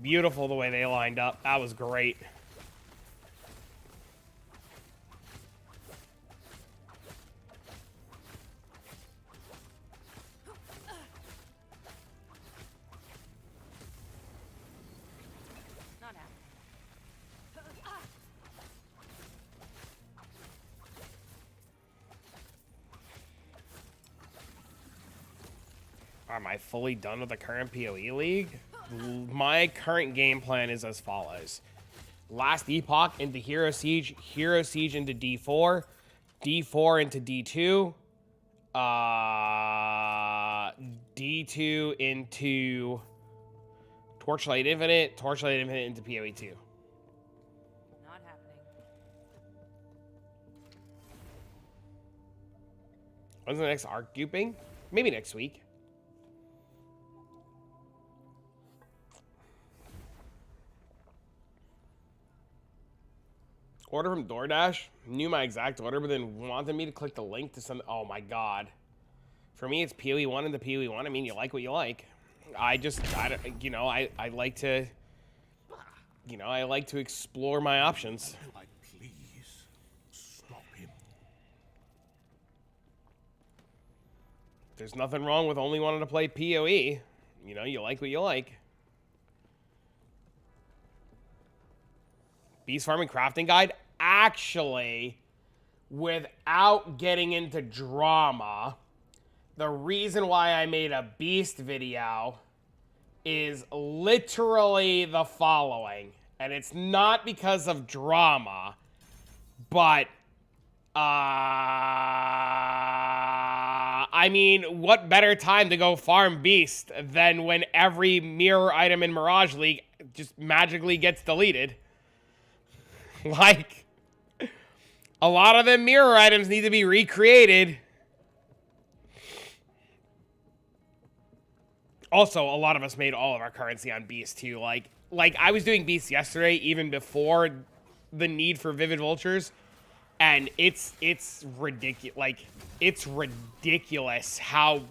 [SPEAKER 1] Beautiful the way they lined up. That was great.
[SPEAKER 6] Not happening.
[SPEAKER 1] Am I fully done with the current PoE league? My current game plan is as follows. Last Epoch into Hero Siege into D4, D4 into D2, D2 into Torchlight Infinite, Torchlight Infinite into PoE2.
[SPEAKER 6] Not happening.
[SPEAKER 1] When's the next arc duping? Maybe next week. Order from DoorDash. Knew my exact order, but then wanted me to click the link to some... Oh, my God. For me, it's PoE 1 into PoE 1. I mean, you like what you like. I like to... You know, I like to explore my options.
[SPEAKER 8] Please stop him.
[SPEAKER 1] There's nothing wrong with only wanting to play PoE. You know, you like what you like. Beast Farming Crafting Guide. Actually, without getting into drama, the reason why I made a Beast video is literally the following. And it's not because of drama, but, I mean, what better time to go farm Beast than when every mirror item in Mirage League just magically gets deleted? Like, a lot of them mirror items need to be recreated. Also, a lot of us made all of our currency on Beast too. Like I was doing Beast yesterday, even before the need for Vivid Vultures, and it's ridiculous. Like, it's ridiculous how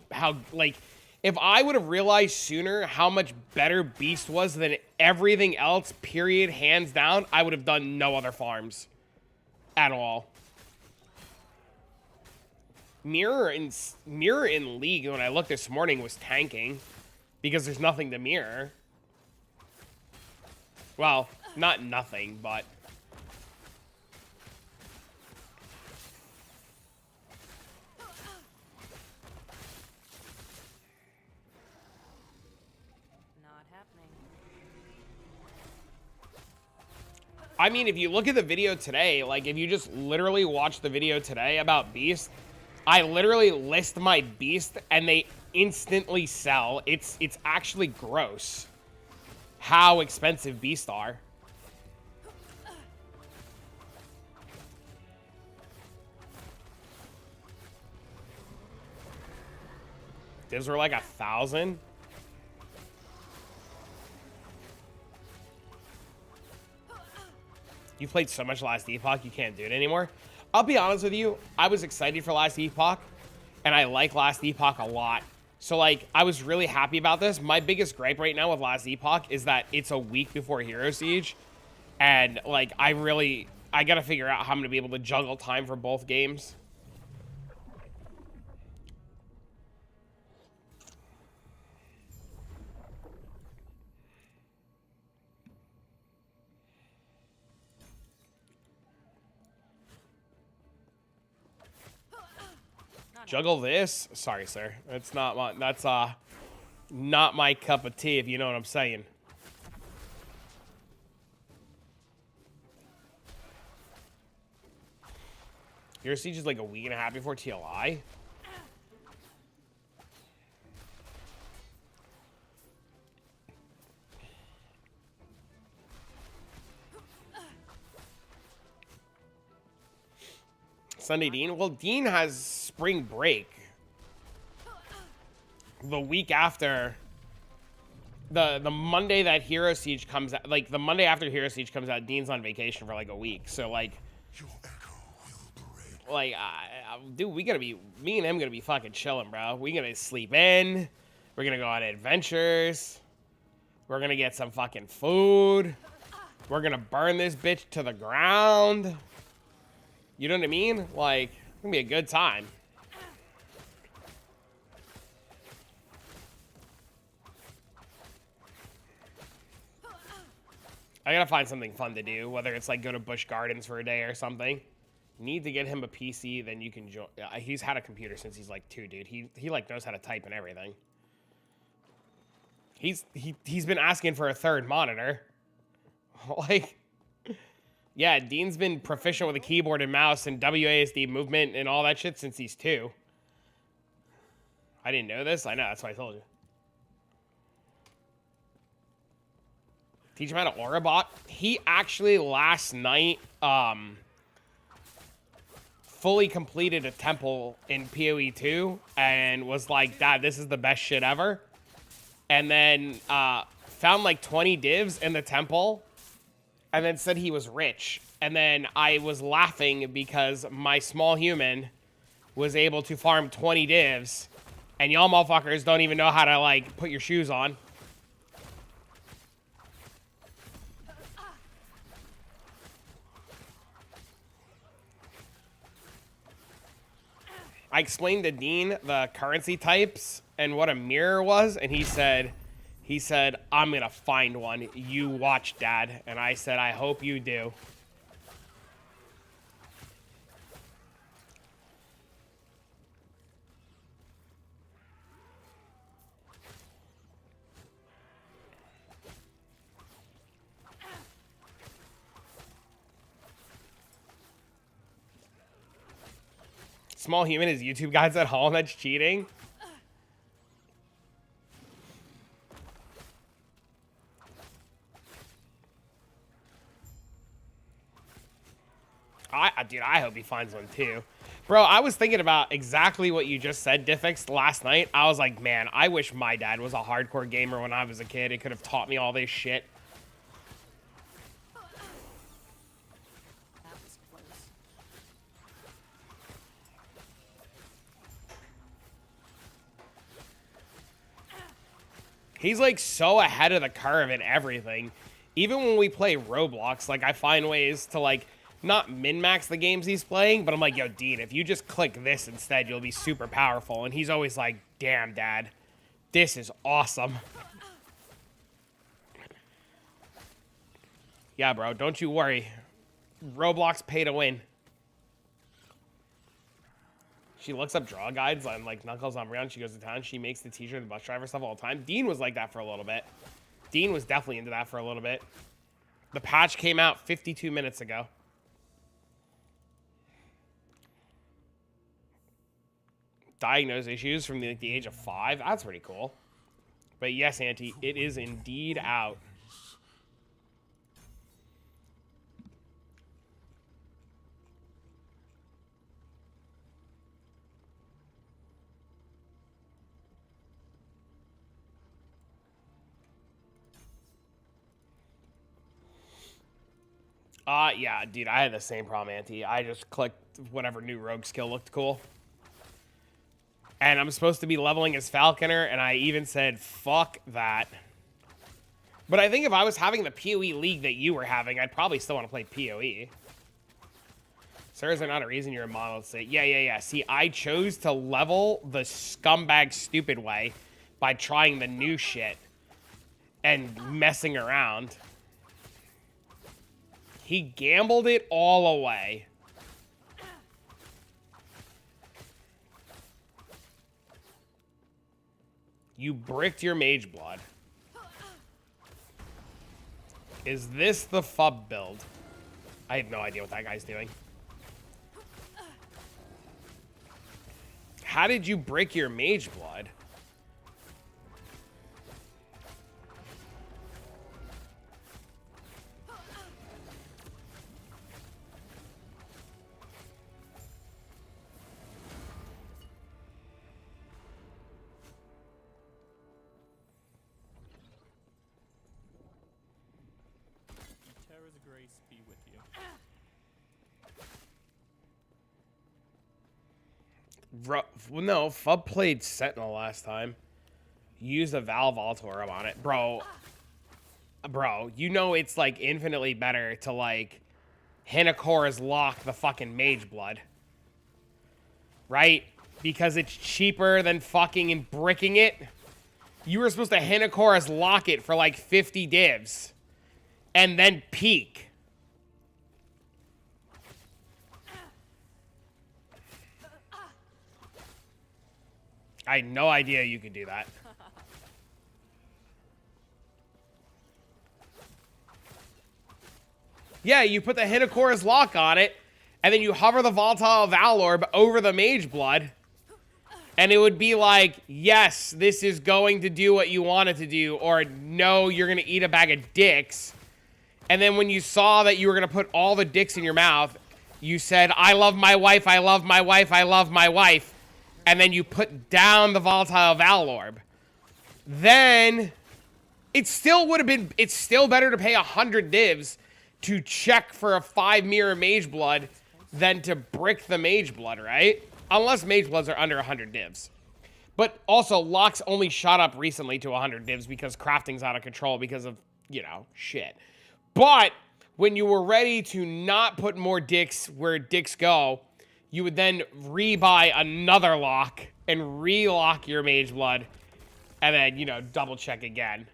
[SPEAKER 1] like, if I would have realized sooner how much better Beast was than everything else, period, hands down, I would have done no other farms at all. Mirror in League, when I looked this morning, was tanking because there's nothing to mirror. Well, not nothing, but
[SPEAKER 6] Not happening.
[SPEAKER 1] I mean, if you look at the video today, like, if you just literally watch the video today about Beast, I literally list my Beast and they instantly sell. It's actually gross how expensive Beasts are. Those were like 1,000. You played so much Last Epoch, you can't do it anymore. I'll be honest with you, I was excited for Last Epoch, and I like Last Epoch a lot. So, like, I was really happy about this. My biggest gripe right now with Last Epoch is that it's a week before Hero Siege, and, like, I gotta figure out how I'm gonna be able to juggle time for both games. Juggle this? Sorry, sir. That's not my cup of tea, if you know what I'm saying. Your Siege is like a week and a half before TLI? Sunday Dean? Well, Dean has spring break. The week after the Monday that Hero Siege comes out, like the Monday after Hero Siege comes out, Dean's on vacation for like a week. So like, dude, me and him gonna be fucking chilling, bro. We gonna sleep in. We're gonna go on adventures. We're gonna get some fucking food. We're gonna burn this bitch to the ground. You know what I mean? Like, it's gonna be a good time. I gotta find something fun to do, whether it's like go to Busch Gardens for a day or something. Need to get him a PC, then you can join. He's had a computer since he's like 2, dude. He like knows how to type and everything. He's been asking for a third monitor. Like, yeah, Dean's been proficient with a keyboard and mouse and WASD movement and all that shit since he's 2. I didn't know this. I know, that's why I told you. Teach him how to aura bot. He actually last night fully completed a temple in PoE 2 and was like, Dad, this is the best shit ever. And then found like 20 divs in the temple and then said he was rich. And then I was laughing because my small human was able to farm 20 divs and y'all motherfuckers don't even know how to like put your shoes on. I explained to Dean the currency types and what a mirror was, and he said, I'm gonna find one. You watch, Dad. And I said, I hope you do. Small human is YouTube guys at home. That's cheating. Dude, I hope he finds one too. Bro, I was thinking about exactly what you just said, Diffix, last night. I was like, man, I wish my dad was a hardcore gamer when I was a kid. It could have taught me all this shit.
[SPEAKER 6] That was close.
[SPEAKER 1] He's like so ahead of the curve in everything. Even when we play Roblox, like I find ways to like not min-max the games he's playing, but I'm like, yo, Dean, if you just click this instead, you'll be super powerful. And he's always like, damn, Dad, this is awesome. Yeah, bro, don't you worry. Roblox pay to win. She looks up draw guides on like Knuckles on Brown. She goes to town. She makes the teacher and the bus driver stuff all the time. Dean was like that for a little bit. Dean was definitely into that for a little bit. The patch came out 52 minutes ago. Diagnose issues from the age of 5. That's pretty cool. But yes, Auntie, it is indeed out. Yeah, dude, I had the same problem, Auntie. I just clicked whatever new rogue skill looked cool. And I'm supposed to be leveling as Falconer, and I even said, fuck that. But I think if I was having the PoE league that you were having, I'd probably still want to play PoE. Sir, is there not a reason you're a monolith state? Yeah. See, I chose to level the scumbag stupid way by trying the new shit and messing around. He gambled it all away. You bricked your mage blood. Is this the FUB build? I have no idea what that guy's doing. How did you brick your mage blood?
[SPEAKER 10] Terra's grace be with you.
[SPEAKER 1] Well, no, FUB played Sentinel last time. Used a Val Voltorum on it. Bro, you know it's like infinitely better to like Hinakora's lock the fucking mage blood. Right? Because it's cheaper than fucking bricking it. You were supposed to Hinakora's lock it for like 50 divs. And then peak. I had no idea you could do that. Yeah, you put the Hinakora's lock on it, and then you hover the Volatile Valorb over the Mage Blood, and it would be like, yes, this is going to do what you want it to do, or no, you're going to eat a bag of dicks. And then when you saw that you were going to put all the dicks in your mouth, you said, I love my wife, I love my wife, I love my wife. And then you put down the Volatile Valorb. Then it still would have been, it's still better to pay 100 divs to check for a 5 mirror Mage Blood than to brick the Mage Blood, right? Unless Mage Bloods are under 100 divs. But also, locks only shot up recently to 100 divs because crafting's out of control because of, you know, shit. But when you were ready to not put more dicks where dicks go, you would then rebuy another lock and relock your Mage Blood and then, you know, double check again.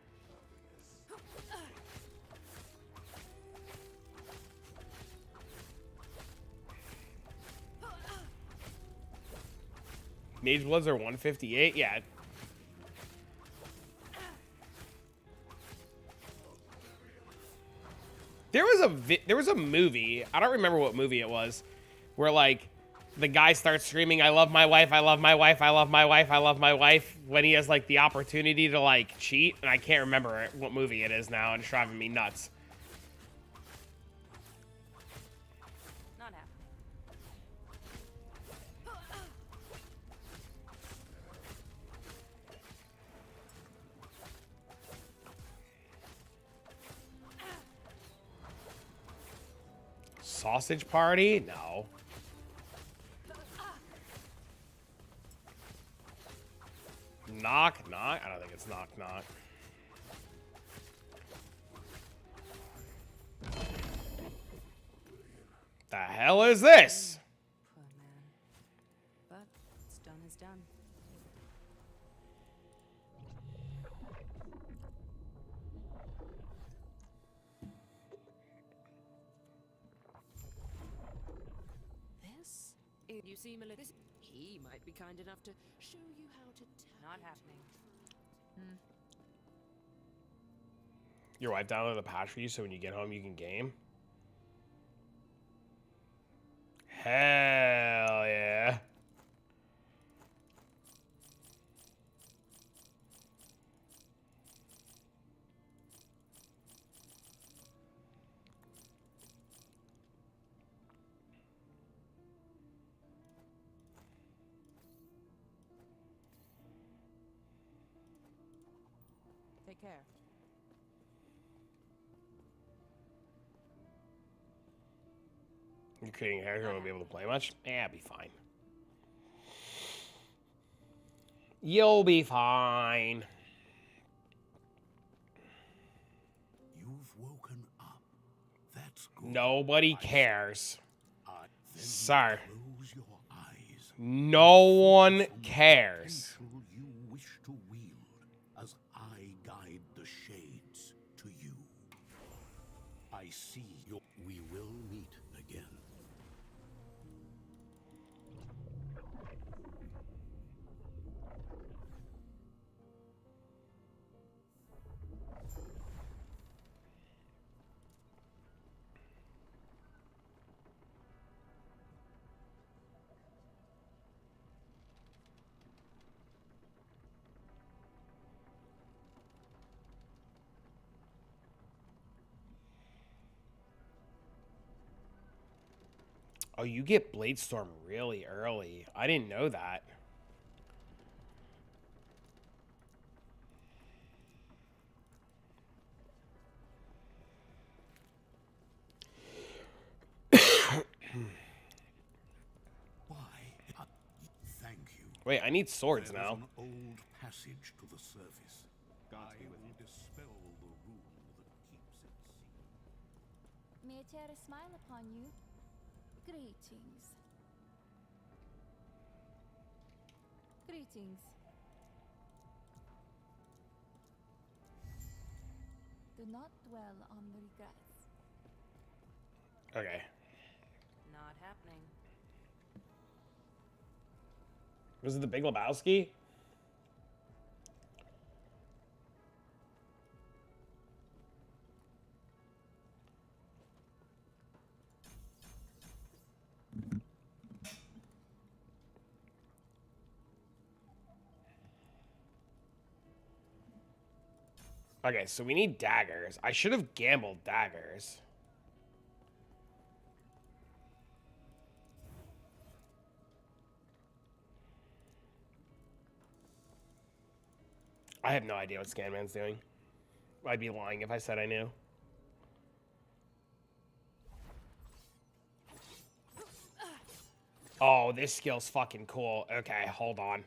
[SPEAKER 1] Mage Bloods are 158? Yeah. There was a movie, I don't remember what movie it was, where like the guy starts screaming, I love my wife, I love my wife, I love my wife, I love my wife, when he has like the opportunity to like cheat, and I can't remember what movie it is now, and it's driving me nuts.
[SPEAKER 6] Not happening.
[SPEAKER 1] Sausage party? No. Knock, knock? I don't think it's knock, knock. The hell is this?
[SPEAKER 6] Poor man. But what's done is done. This? You seem a little... He might be kind enough to show you how to... Not happening.
[SPEAKER 1] Your wife downloaded the patch for you so when you get home you can game? Hell yeah.
[SPEAKER 6] Take care.
[SPEAKER 1] You're creating a character who won't be able to play much? Yeah, it'll be fine. You'll be fine.
[SPEAKER 8] You've woken up. That's good.
[SPEAKER 1] Nobody cares.
[SPEAKER 8] Then
[SPEAKER 1] Sir.
[SPEAKER 8] close your eyes.
[SPEAKER 1] No one cares.
[SPEAKER 8] Potential you wish to wield as I guide the shades to you. I see your. We will meet again.
[SPEAKER 1] Oh, you get Bladestorm really early. I didn't know that.
[SPEAKER 8] Why? Thank you.
[SPEAKER 1] Wait, I need swords
[SPEAKER 8] There is
[SPEAKER 1] now.
[SPEAKER 8] an old passage to the surface. I will dispel the rune that keeps it sealed.
[SPEAKER 11] May I tear a smile upon you? Greetings. Greetings. Do not dwell on the regrets.
[SPEAKER 1] Okay.
[SPEAKER 6] Not happening.
[SPEAKER 1] Was it the Big Lebowski? Okay, so we need daggers. I should have gambled daggers. I have no idea what Scanman's doing. I'd be lying if I said I knew. Oh, this skill's fucking cool. Okay, hold on.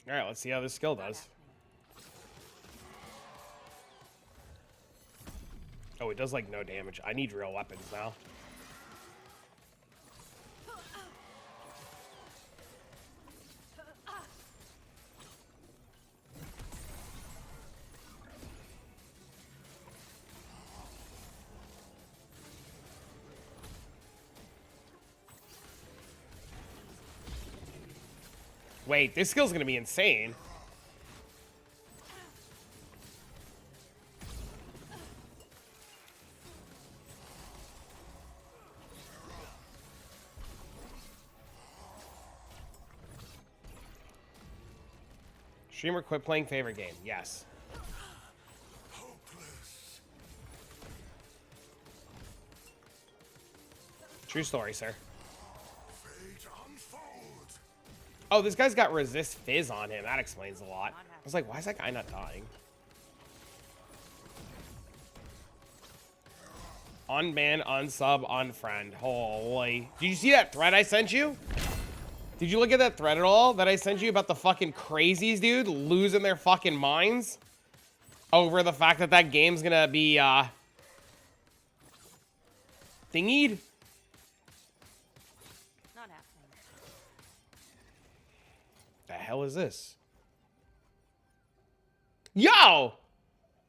[SPEAKER 1] All right, let's see how this skill does. Oh, it does like no damage. I need real weapons now. Wait, this skill's gonna be insane. Streamer quit playing favorite game. Yes. True story, sir. Oh, this guy's got resist fizz on him. That explains a lot. I was like, why is that guy not dying? Unban, unsub, unfriend. Holy. Did you see that thread I sent you? Did you look at that thread at all that I sent you about the fucking crazies, dude, losing their fucking minds over the fact that that game's gonna be, thingied?
[SPEAKER 6] Not happening.
[SPEAKER 1] The hell is this? Yo!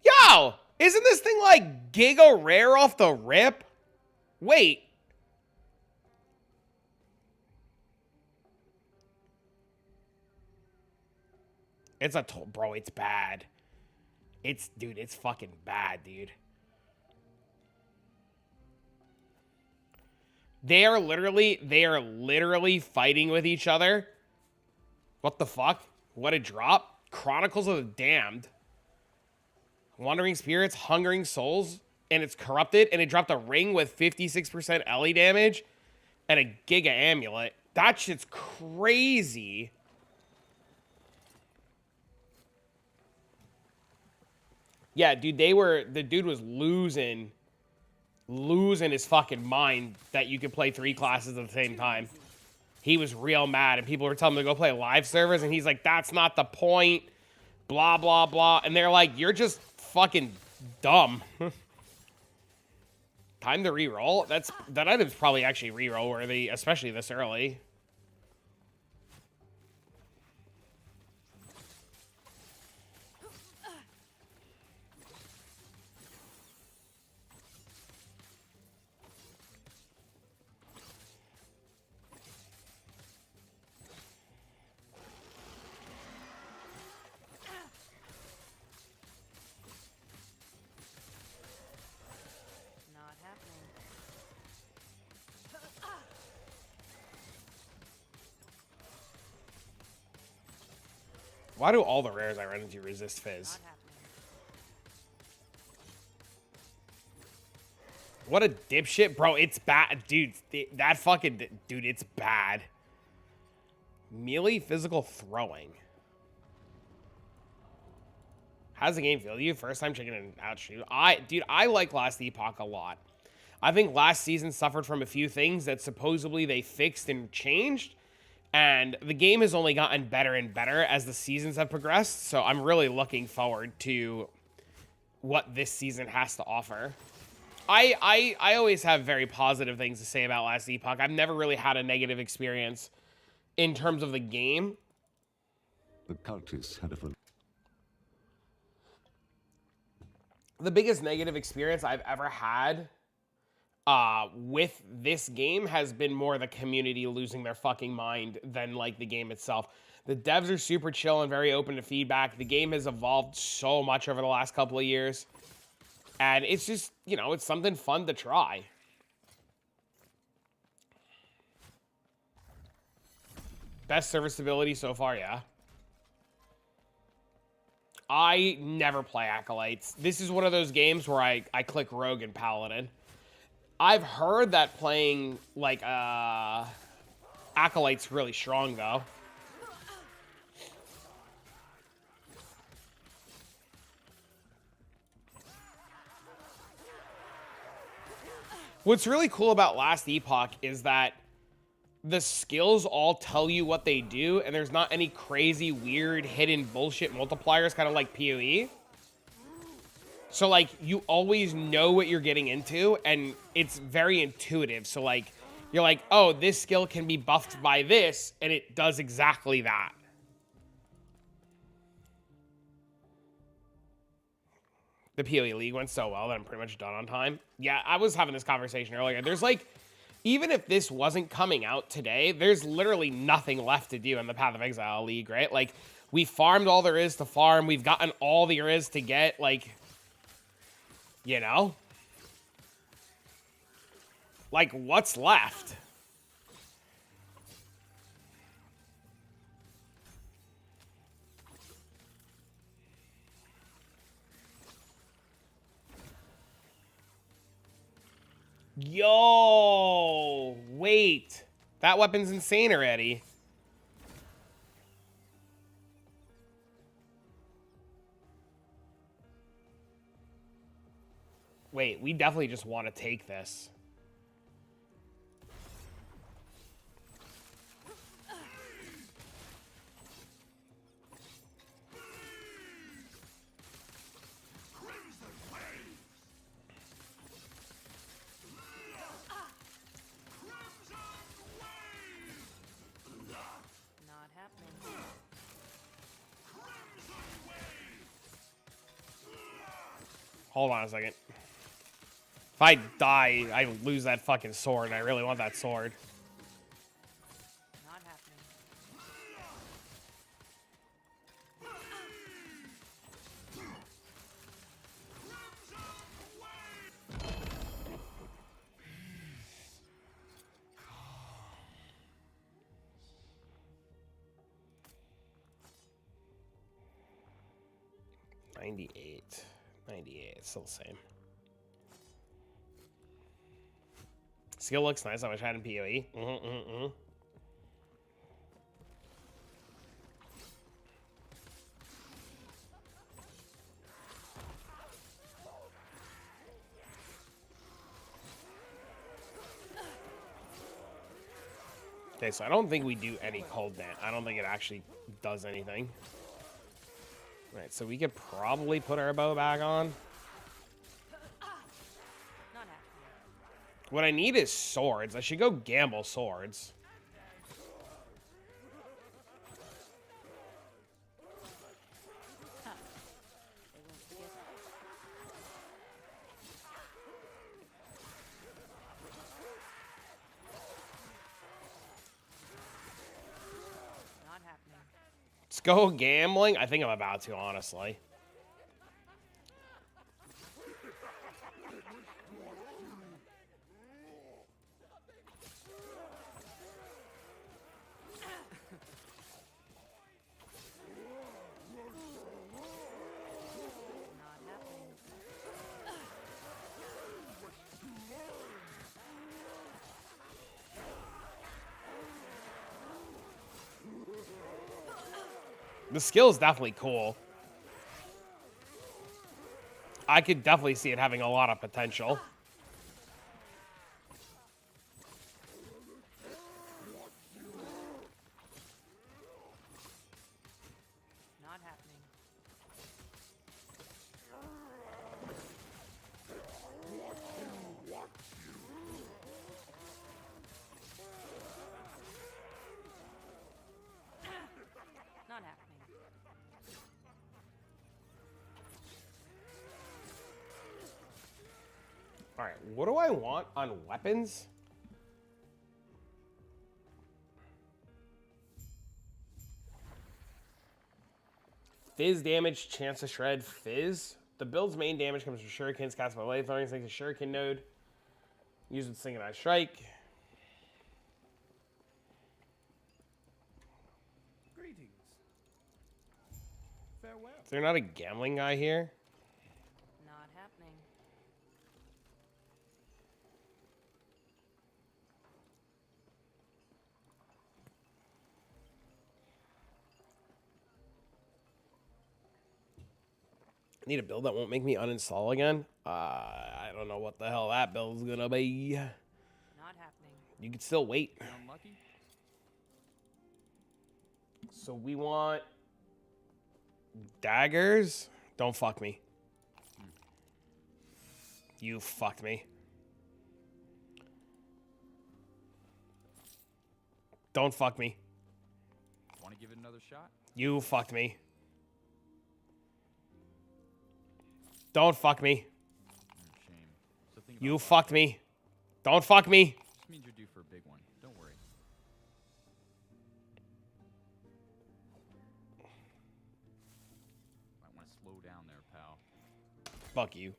[SPEAKER 1] Yo! Isn't this thing like giga rare off the rip? Wait. It's a bro, it's bad. Dude, it's fucking bad, dude. They are literally fighting with each other. What the fuck? What a drop. Chronicles of the Damned. Wandering Spirits, Hungering Souls, and it's corrupted, and it dropped a ring with 56% LE damage and a Giga Amulet. That shit's crazy. Yeah, dude, the dude was losing his fucking mind that you could play 3 classes at the same time. He was real mad, and people were telling him to go play live servers, and he's like, that's not the point, blah, blah, blah. And they're like, you're just fucking dumb. Time to reroll. That item's probably actually reroll worthy, especially this early.
[SPEAKER 6] Not happening.
[SPEAKER 1] Why do all the rares I run into resist fizz?
[SPEAKER 6] Not happening.
[SPEAKER 1] What a dipshit, bro. It's bad, dude. That fucking dude, it's bad. Melee physical throwing. How's the game feel to you? First time chicken and out shoot. Dude, I like Last Epoch a lot. I think last season suffered from a few things that supposedly they fixed and changed. And the game has only gotten better and better as the seasons have progressed. So I'm really looking forward to what this season has to offer. I always have very positive things to say about Last Epoch. I've never really had a negative experience in terms of the game.
[SPEAKER 8] The cultists had a
[SPEAKER 1] The biggest negative experience I've ever had with this game has been more the community losing their fucking mind than like the game itself. The devs are super chill and very open to feedback. The game has evolved so much over the last couple of years. And it's just, you know, it's something fun to try. Best serviceability so far, yeah. I never play Acolytes. This is one of those games where I click Rogue and Paladin. I've heard that playing, like, Acolyte's really strong, though. What's really cool about Last Epoch is that the skills all tell you what they do, and there's not any crazy, weird, hidden bullshit multipliers, kind of like PoE. So, like, you always know what you're getting into, and it's very intuitive. So, like, you're like, oh, this skill can be buffed by this, and it does exactly that. The PoE League went so well that I'm pretty much done on time. Yeah, I was having this conversation earlier. There's, like, even if this wasn't coming out today, there's literally nothing left to do in the Path of Exile League, right? Like, we farmed all there is to farm. We've gotten all there is to get, like, you know? Like, what's left? Yo, wait. That weapon's insane already. Wait, we definitely just want to take this.
[SPEAKER 6] Not happening.
[SPEAKER 1] Hold on a second. If I die, I lose that fucking sword, and I really want that sword.
[SPEAKER 6] Not happening.
[SPEAKER 1] $98. It's still the same. Skill looks nice. I wish I had in PoE. Okay, so I don't think we do any cold dance. I don't think it actually does anything. Right, so we could probably put our bow back on.
[SPEAKER 6] Not happening.
[SPEAKER 1] What I need is swords. I should go gamble swords.
[SPEAKER 6] Huh. They won't forget. Not happening.
[SPEAKER 1] Let's go gambling. I think I'm about to, honestly.
[SPEAKER 6] Not happening.
[SPEAKER 1] The skill is definitely cool. I could definitely see it having a lot of potential.
[SPEAKER 6] Not happening. Not happening.
[SPEAKER 1] All right, what do I want on weapons? Fizz damage, chance to shred, fizz. The build's main damage comes from shurikens cast by blade throwing, thanks to shuriken node. Used with synchronized strike.
[SPEAKER 10] Greetings. Farewell.
[SPEAKER 1] Is there not a gambling guy here?
[SPEAKER 6] Not happening.
[SPEAKER 1] I need a build that won't make me uninstall again. I don't know what the hell that build's gonna be.
[SPEAKER 6] Not happening.
[SPEAKER 1] You can still wait.
[SPEAKER 10] Unlucky?
[SPEAKER 1] So we want daggers. Don't fuck me. You fucked me. Don't fuck me.
[SPEAKER 12] Want to give it another shot?
[SPEAKER 1] You fucked me. Don't fuck me.
[SPEAKER 12] Shame. So think about
[SPEAKER 1] You
[SPEAKER 12] that.
[SPEAKER 1] fucked me. Don't fuck me.
[SPEAKER 12] Just means you're due for a big one. Don't worry. Might want to slow down there, pal.
[SPEAKER 1] Fuck you.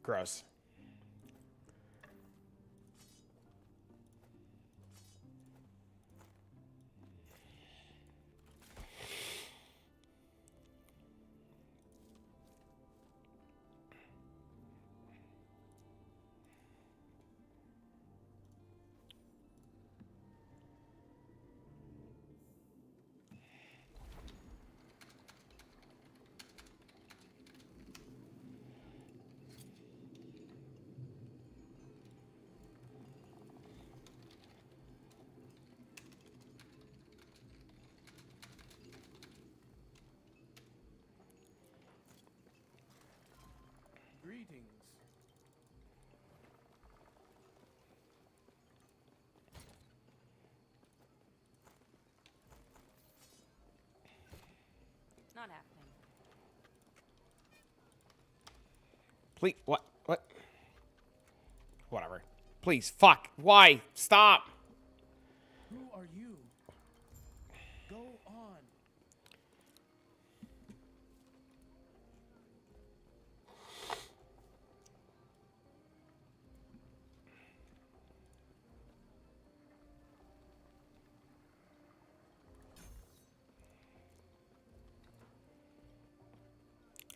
[SPEAKER 1] Gross.
[SPEAKER 9] Greetings.
[SPEAKER 6] Not happening.
[SPEAKER 1] Please, what? What? Whatever. Please, fuck. Why? Stop.
[SPEAKER 9] Who are you? Go on.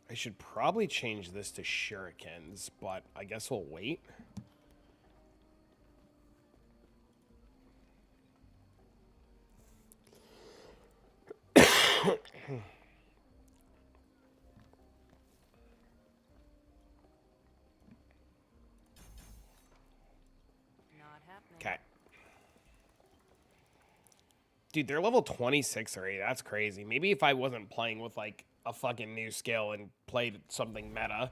[SPEAKER 1] I should probably change this to shurikens, but I guess we'll wait.
[SPEAKER 6] Not happening.
[SPEAKER 1] Okay. Dude, they're level 26 already. That's crazy. Maybe if I wasn't playing with, like, a fucking new skill and played something meta,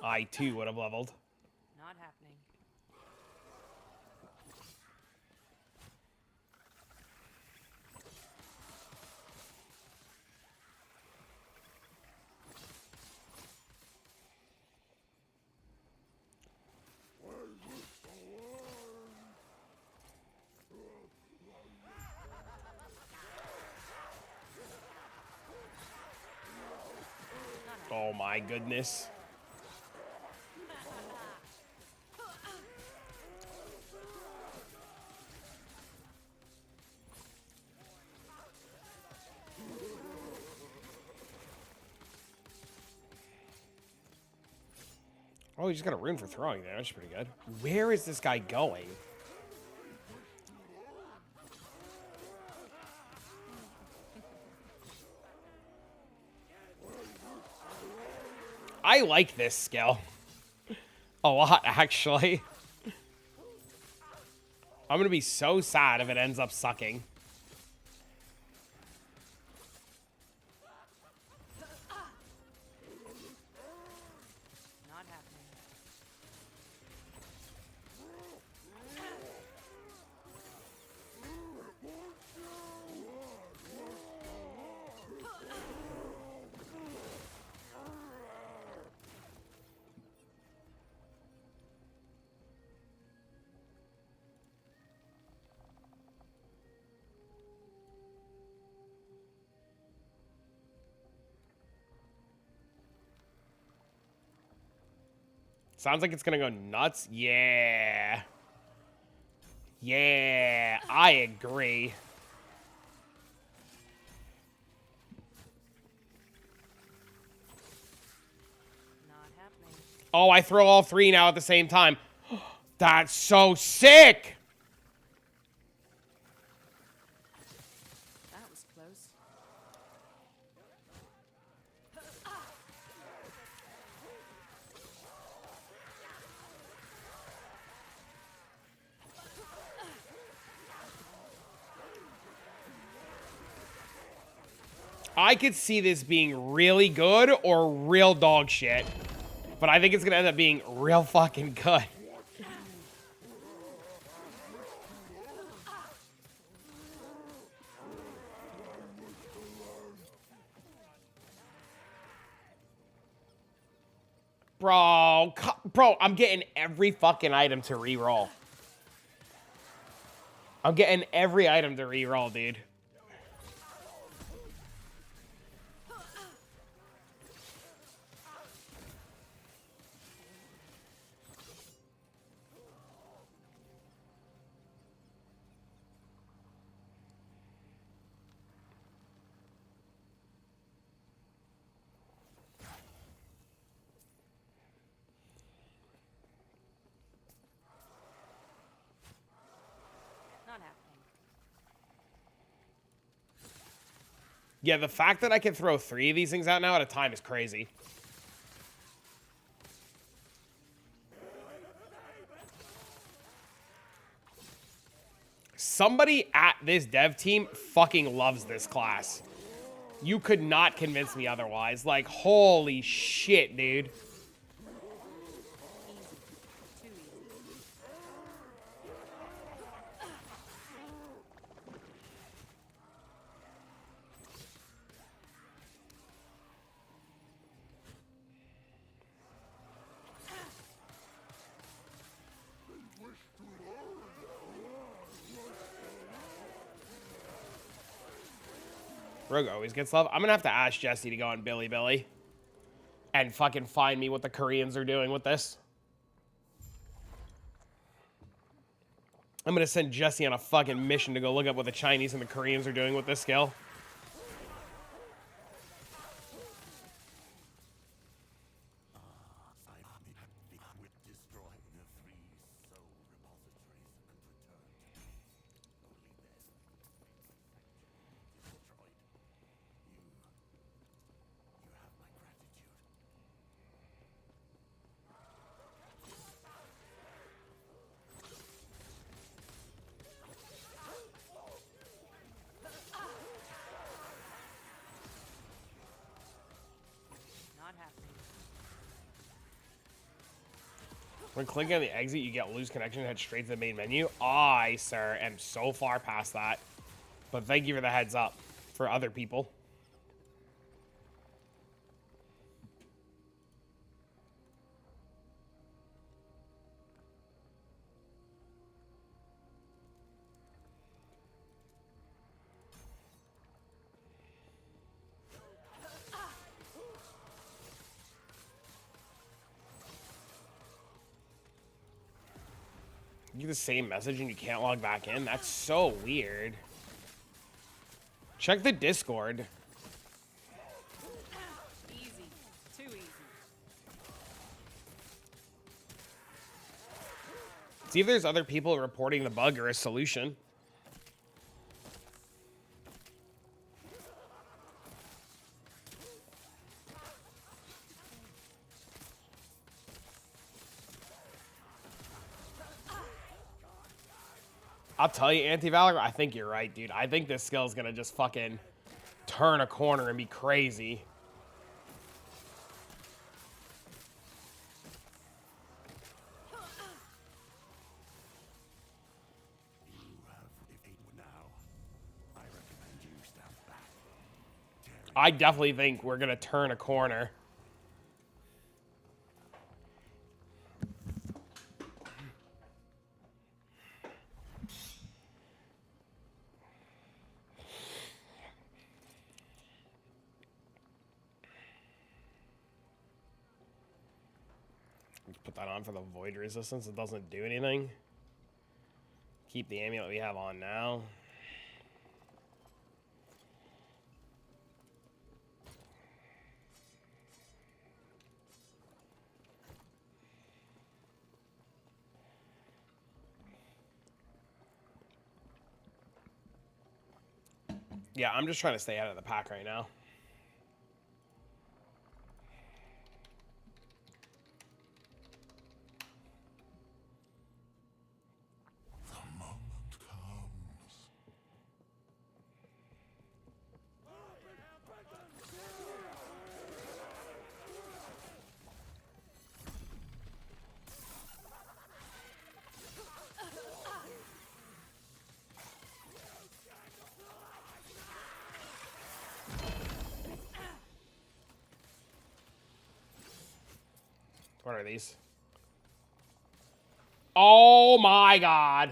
[SPEAKER 1] I, too, would have leveled.
[SPEAKER 6] Not happening.
[SPEAKER 1] Oh, my goodness. Oh, he just got a rune for throwing there. That's pretty good. Where is this guy going? I like this skill a lot, actually. I'm gonna be so sad if it ends up sucking.
[SPEAKER 6] Not happening.
[SPEAKER 1] Sounds like it's gonna go nuts. Yeah. Yeah, I agree.
[SPEAKER 6] Not happening.
[SPEAKER 1] Oh, I throw all three now at the same time. That's so sick.
[SPEAKER 6] That was close.
[SPEAKER 1] I could see this being really good or real dog shit. But I think it's gonna end up being real fucking good. Bro, I'm getting every fucking item to reroll. I'm getting every item to reroll, dude. Yeah, the fact that I can throw 3 of these things out now at a time is crazy. Somebody at this dev team fucking loves this class. You could not convince me otherwise. Like, holy shit, dude. Rogue always gets love. I'm gonna have to ask Jesse to go on Billy Billy and fucking find me what the Koreans are doing with this. I'm gonna send Jesse on a fucking mission to go look up what the Chinese and the Koreans are doing with this skill. When clicking on the exit, you get lose connection and head straight to the main menu. I, sir, am so far past that. But thank you for the heads up for other people. You get the same message and you can't log back in? That's so weird. Check the Discord.
[SPEAKER 6] Easy. Too easy.
[SPEAKER 1] See if there's other people reporting the bug or a solution. I'll tell you, Anti-Valor, I think you're right, dude. I think this skill is going to just fucking turn a corner and be crazy. I definitely think we're going to turn a corner. Let's put that on for the void resistance. It doesn't do anything. Keep the amulet we have on now. Yeah, I'm just trying to stay out of the pack right now. What are these? Oh my god.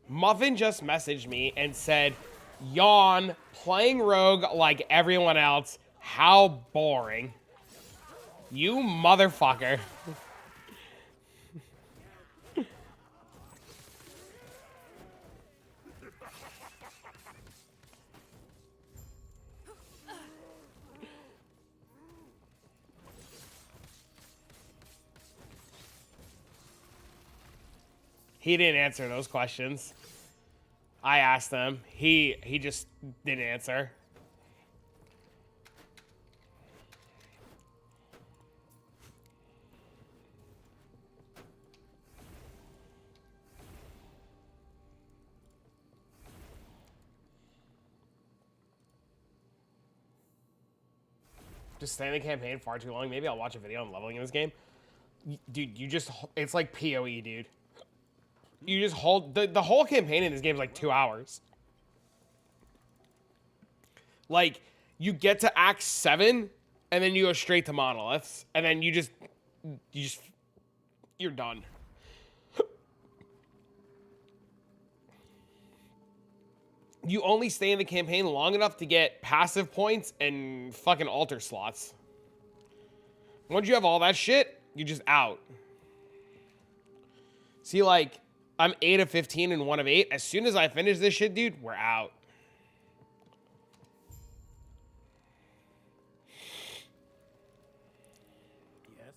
[SPEAKER 1] Muffin just messaged me and said, yawn, playing Rogue like everyone else. How boring. You motherfucker. He didn't answer those questions. I asked him. He just didn't answer. Just stay in the campaign far too long. Maybe I'll watch a video on leveling in this game. Dude, you just... It's like PoE, dude. You just hold... The whole campaign in this game is like 2 hours. Like, you get to Act 7, and then you go straight to monoliths. And then you just... You're done. You only stay in the campaign long enough to get passive points and fucking altar slots. Once you have all that shit, you're just out. See, like, I'm 8 of 15 and 1 of 8. As soon as I finish this shit, dude, we're out.
[SPEAKER 10] Yes.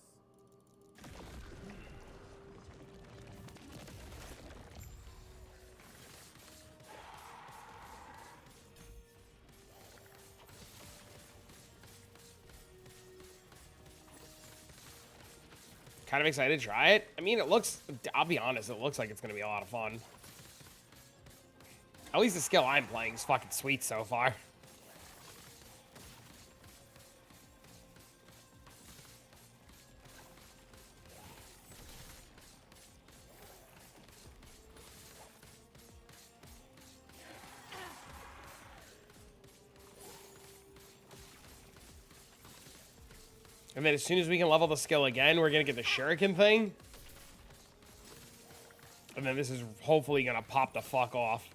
[SPEAKER 1] Kind of excited to try it. I mean, it looks... I'll be honest, it looks like it's going to be a lot of fun. At least the skill I'm playing is fucking sweet so far. And then as soon as we can level the skill again, we're going to get the shuriken thing. And then this is hopefully going to pop the fuck off.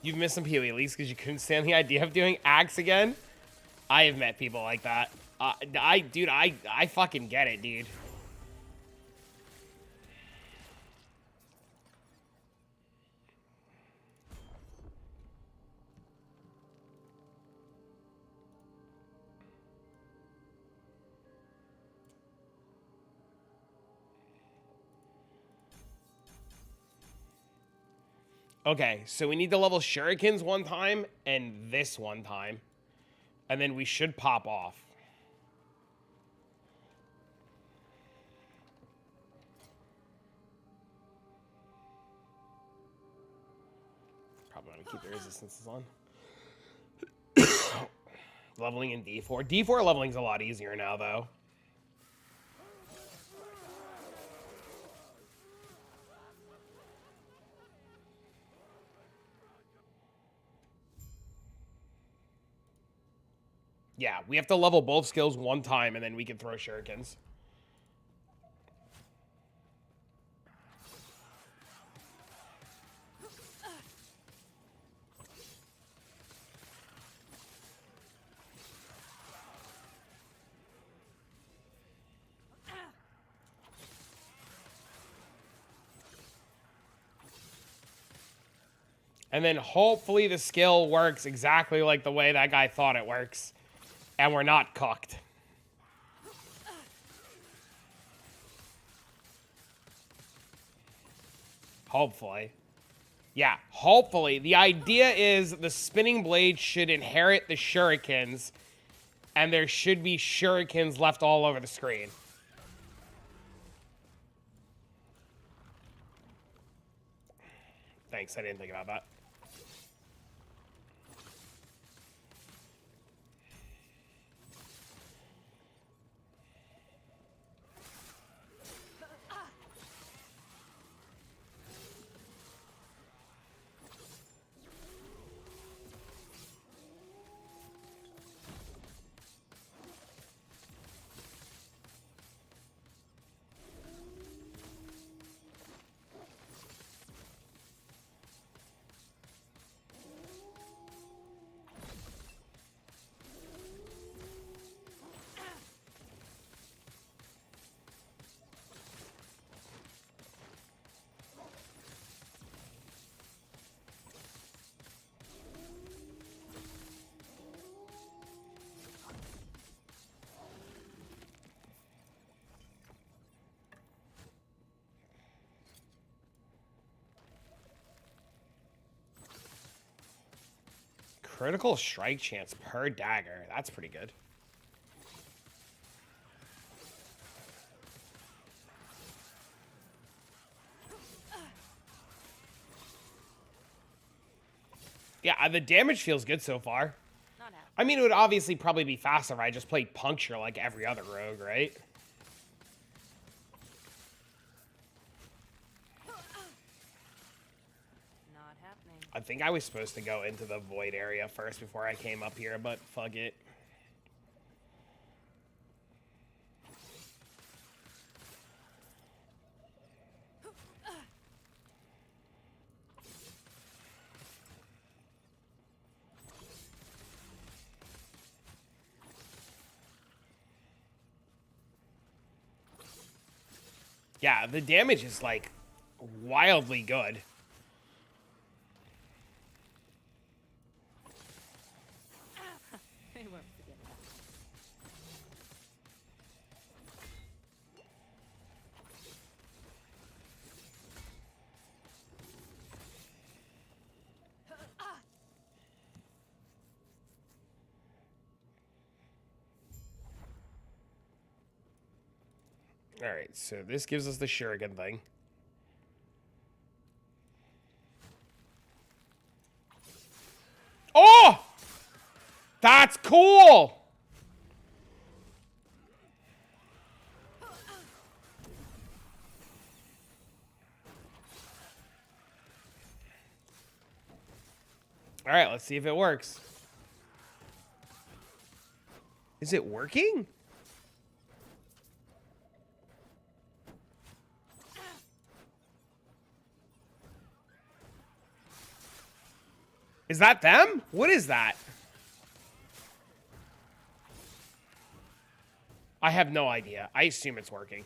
[SPEAKER 1] You've missed some PoE leaks because you couldn't stand the idea of doing axe again? I have met people like that. Dude, I fucking get it, dude. Okay, so we need to level shurikens one time and this one time. And then we should pop off. Probably want to keep the resistances on. Leveling in D4. D4 leveling's a lot easier now, though. Yeah, we have to level both skills one time, and then we can throw shurikens. And then hopefully the skill works exactly like the way that guy thought it works. And we're not cooked. Hopefully. Yeah, hopefully. The idea is the spinning blade should inherit the shurikens, and there should be shurikens left all over the screen. Thanks, I didn't think about that. Critical strike chance per dagger. That's pretty good. Yeah, the damage feels good so far. I mean, it would obviously probably be faster if I just played Puncture like every other rogue, right?
[SPEAKER 6] Not happening.
[SPEAKER 1] I think I was supposed to go into the void area first before I came up here, but fuck it. Yeah, the damage is, like, wildly good.
[SPEAKER 6] They won't forget that.
[SPEAKER 1] Alright, so this gives us the Shuriken thing. Oh! That's cool! Alright, let's see if it works. Is it working? Is that them? What is that? I have no idea. I assume it's working.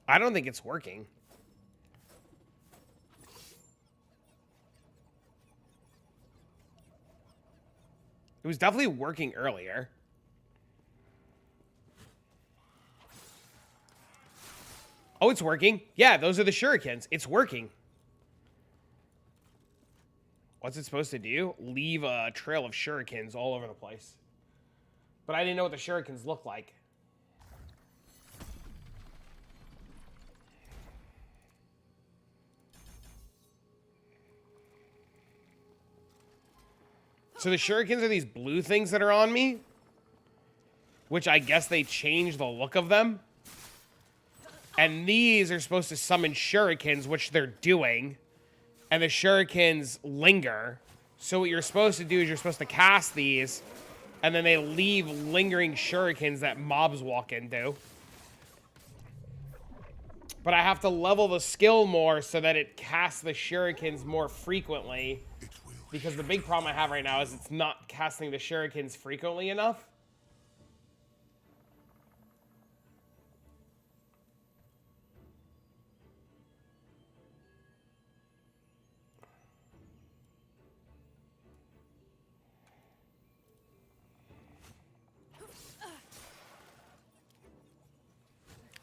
[SPEAKER 1] I don't think it's working. It was definitely working earlier. Oh, it's working. Yeah, those are the shurikens. It's working. What's it supposed to do? Leave a trail of shurikens all over the place. But I didn't know what the shurikens looked like. So the shurikens are these blue things that are on me, which I guess they change the look of them. And these are supposed to summon shurikens, which they're doing. And the shurikens linger. So what you're supposed to do is you're supposed to cast these, and then they leave lingering shurikens that mobs walk into. But I have to level the skill more so that it casts the shurikens more frequently. Because the big problem I have right now is it's not casting the shurikens frequently enough.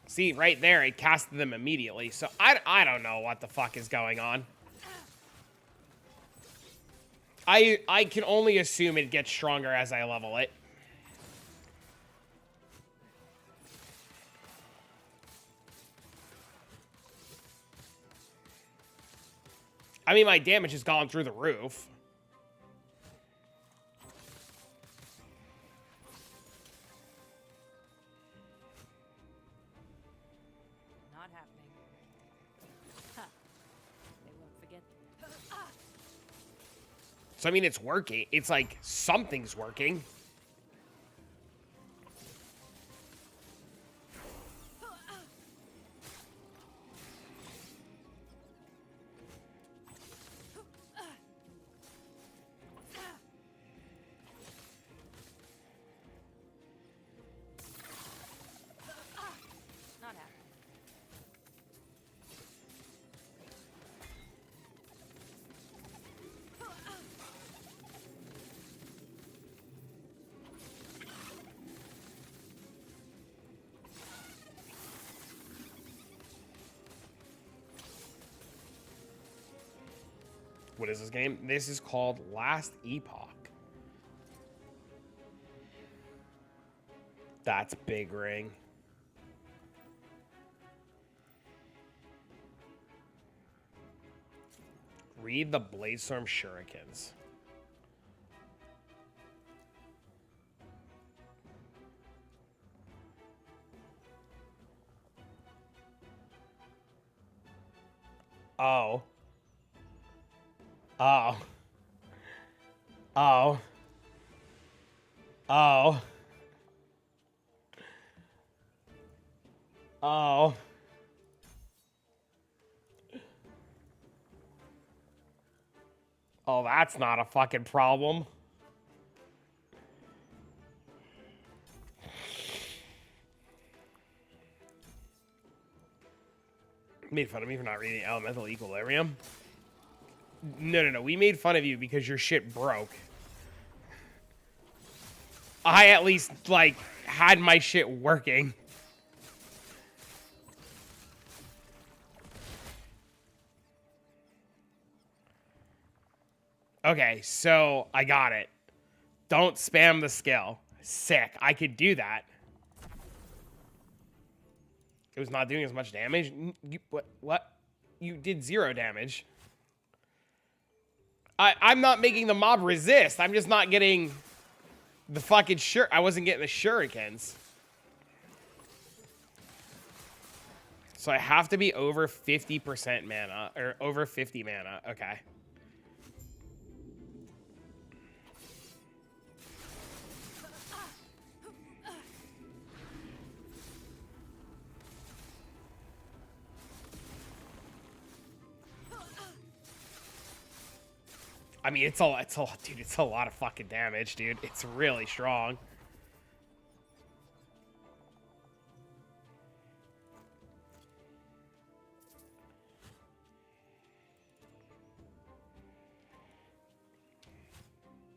[SPEAKER 1] See, right there, it casted them immediately. So I don't know what the fuck is going on. I can only assume it gets stronger as I level it. I mean, my damage has gone through the roof.
[SPEAKER 6] Not happening. Ha. They won't forget.
[SPEAKER 1] So, I mean, it's working. It's like something's working. What is this game? This is called Last Epoch. That's big ring. Read the Bladestorm Shurikens. Oh. Oh. Oh. Oh. Oh. Oh, that's not a fucking problem. Made fun of me for not reading Elemental Equilibrium. No. We made fun of you because your shit broke. I at least, like, had my shit working. Okay, so I got it. Don't spam the skill. Sick. I could do that. It was not doing as much damage. What? You did 0 damage. I'm not making the mob resist. I'm just not getting the fucking I wasn't getting the shurikens. So I have to be over 50% mana, or over 50 mana. Okay. I mean, it's a lot of fucking damage, dude. It's really strong.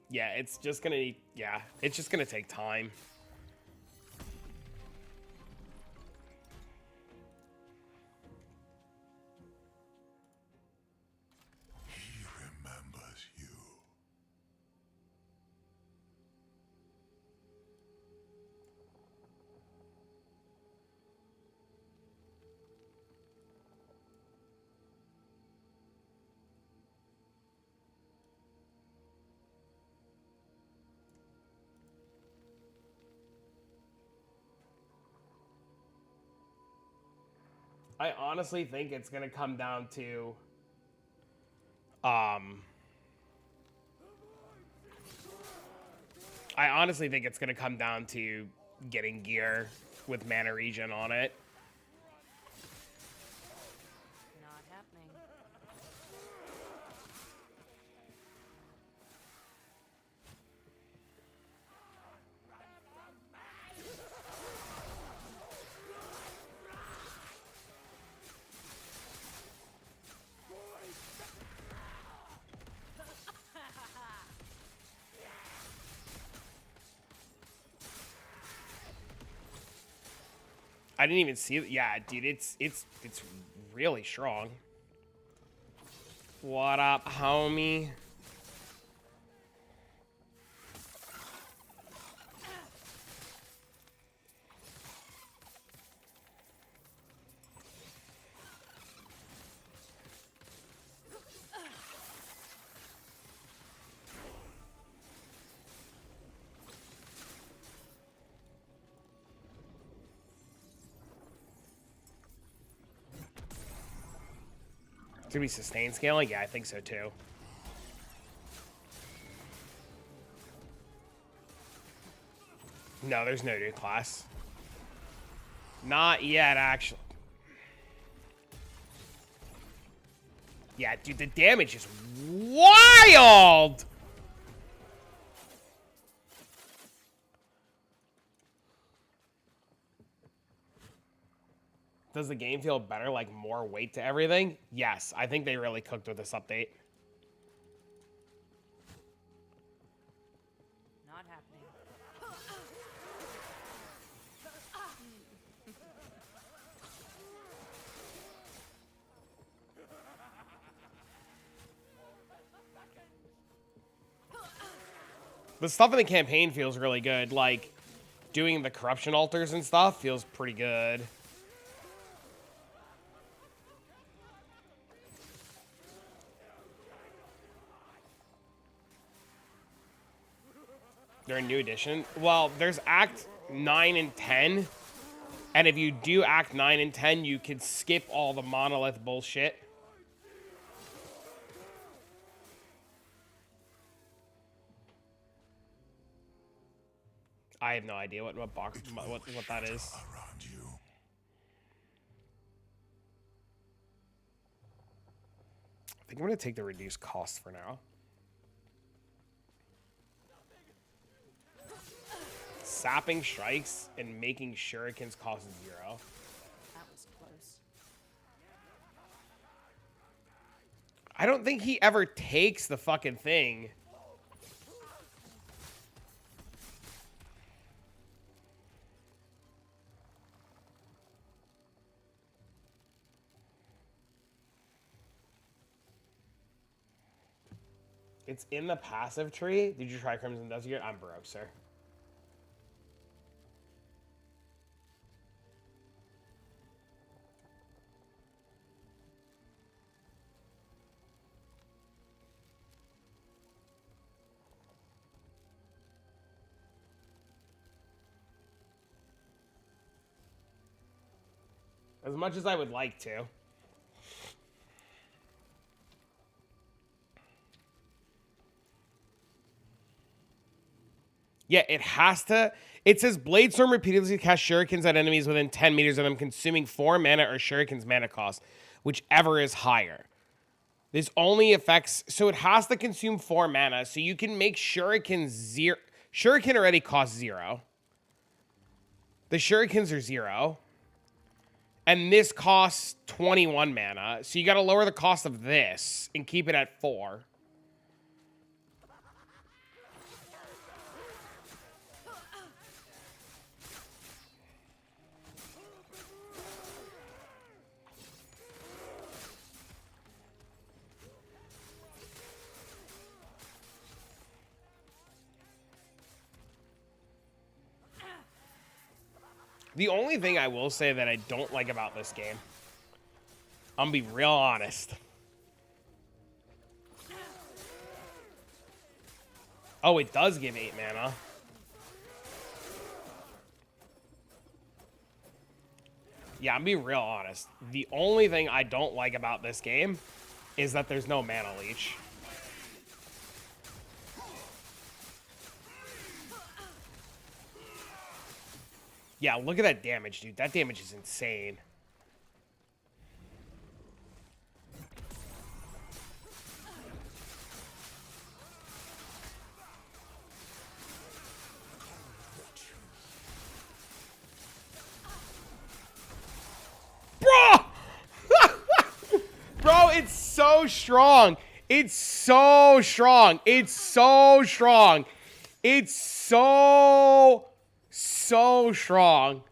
[SPEAKER 1] Yeah, it's just gonna take time. I honestly think it's gonna come down to I honestly think it's gonna come down to getting gear with mana regen on it.
[SPEAKER 6] Not happening.
[SPEAKER 1] I didn't even see it. Yeah, dude, it's really strong. What up, homie? It's gonna be sustained scaling? Yeah, I think so too. No, there's no new class. Not yet, actually. Yeah, dude, the damage is wild! Does the game feel better, like more weight to everything? Yes, I think they really cooked with this update.
[SPEAKER 6] Not happening.
[SPEAKER 1] The stuff in the campaign feels really good. Like, doing the corruption altars and stuff feels pretty good. They're a new edition. Well, there's Act 9 and 10. And if you do Act 9 and 10, you can skip all the monolith bullshit. I have no idea what box what that is. I think I'm gonna take the reduced cost for now. Sapping strikes and making shurikens cost 0.
[SPEAKER 6] That was close.
[SPEAKER 1] I don't think he ever takes the fucking thing. It's in the passive tree. Did you try Crimson Desert? I'm broke, sir. As much as I would like to. Yeah, it has to. It says Blade Storm repeatedly casts shurikens at enemies within 10 meters of them, consuming 4 mana or shuriken's mana cost, whichever is higher. This only affects, so it has to consume 4 mana, so you can make shuriken 0. Shuriken already costs 0. The shurikens are 0. And this costs 21 mana, so you gotta lower the cost of this and keep it at 4. The only thing I will say that I don't like about this game, I'm gonna be real honest. Oh, it does give 8 mana. Yeah, I'm being real honest. The only thing I don't like about this game is that there's no mana leech. Yeah, look at that damage, dude. That damage is insane. Bro! Bro, it's so strong. It's so strong. It's so strong. It's so strong.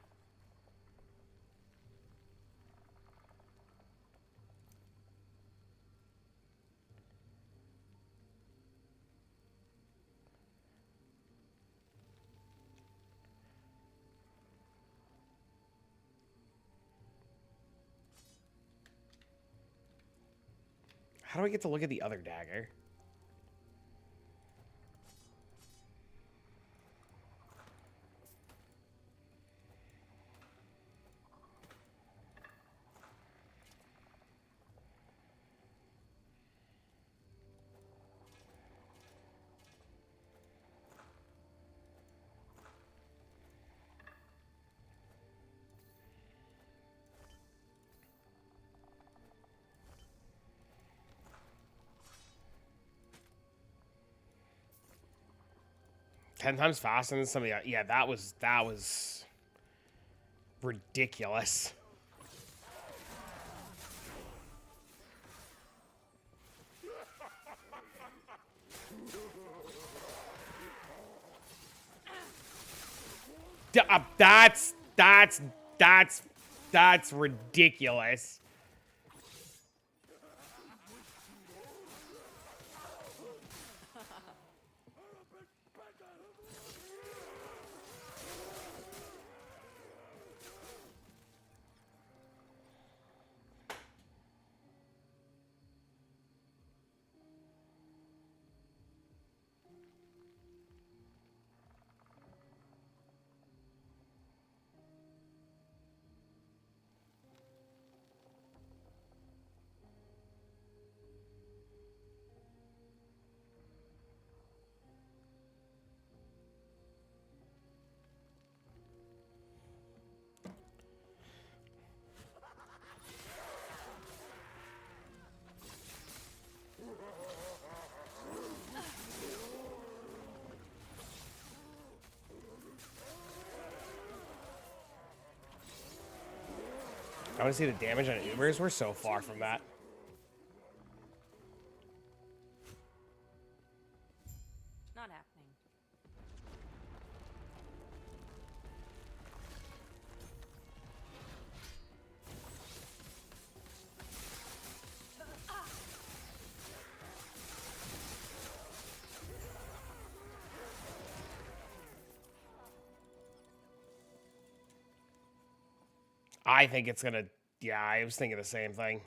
[SPEAKER 1] How do I get to look at the other dagger? Ten times faster than some of the... Yeah, that was ridiculous. That's ridiculous. I want to see the damage on Ubers. We're so far from that.
[SPEAKER 6] Not happening.
[SPEAKER 1] I think it's gonna. Yeah, I was thinking the same thing.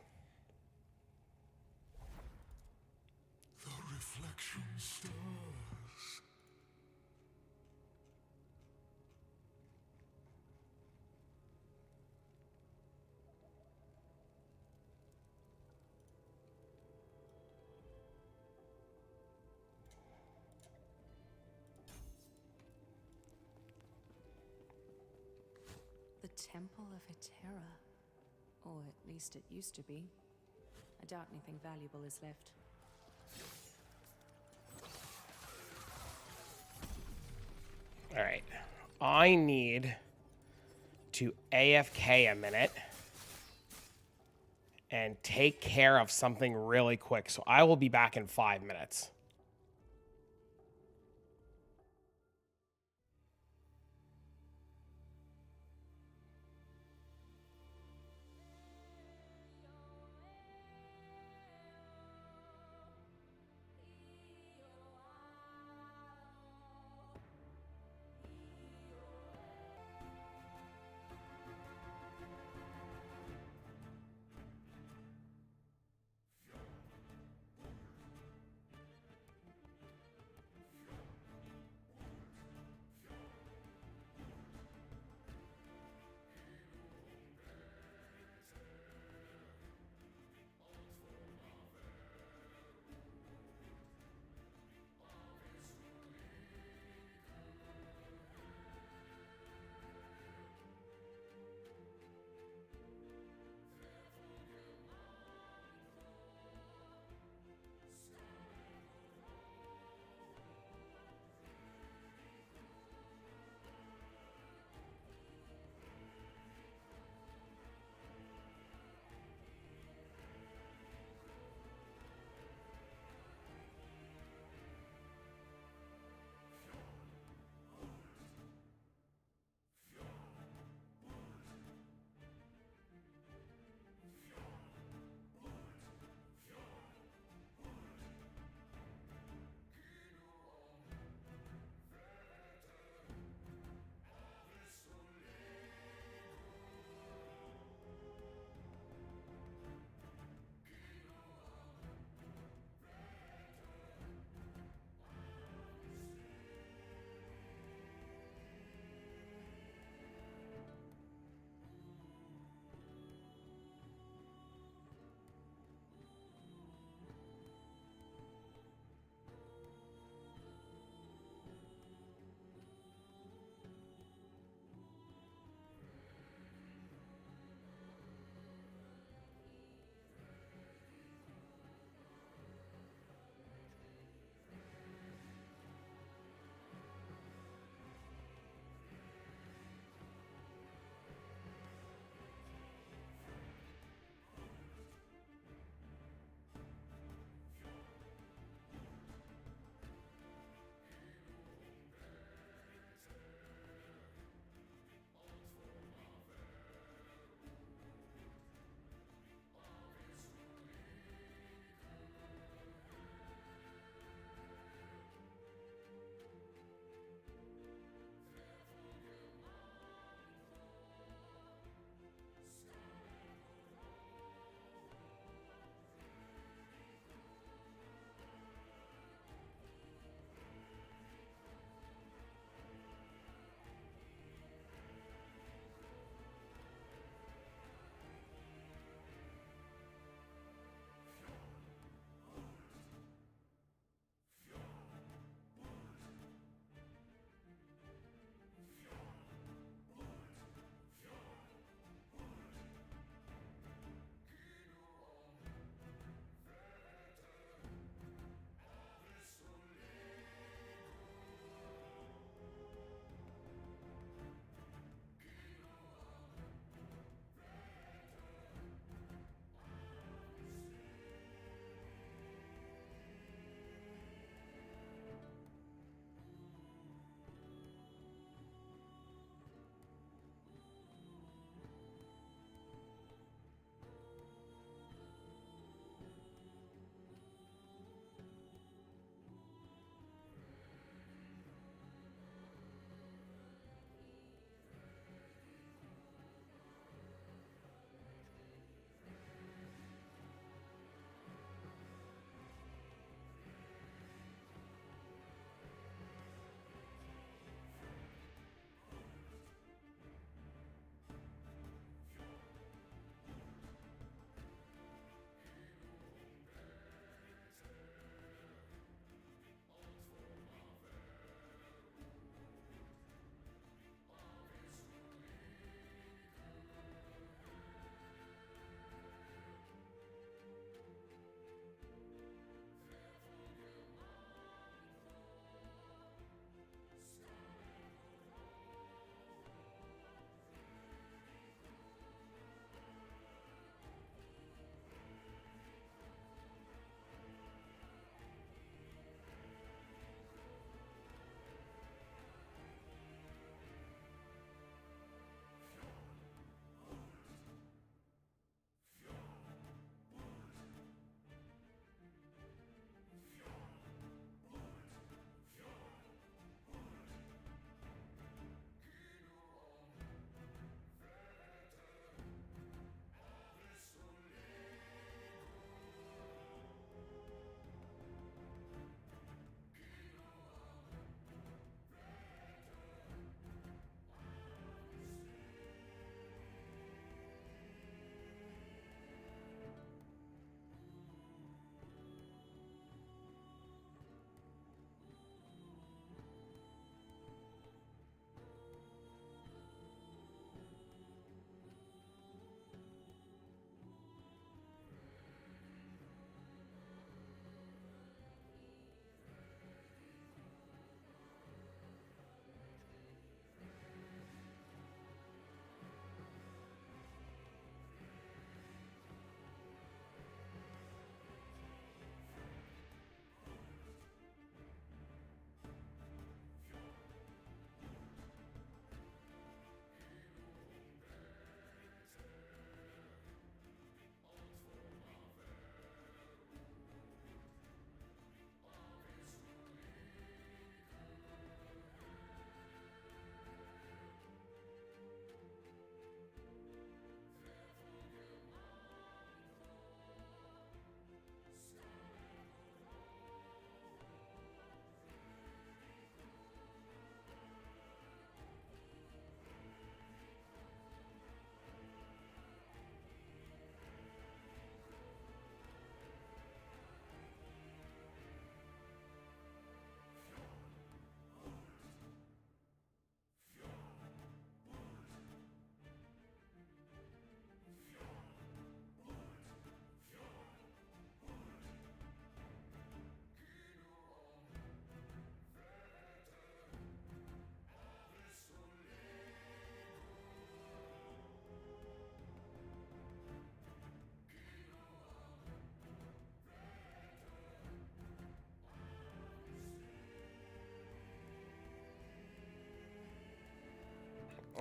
[SPEAKER 8] The reflection stirs.
[SPEAKER 6] The Temple of Hetera. Or at least it used to be. I doubt anything valuable is left.
[SPEAKER 1] All right. I need to AFK a minute and take care of something really quick. So I will be back in 5 minutes.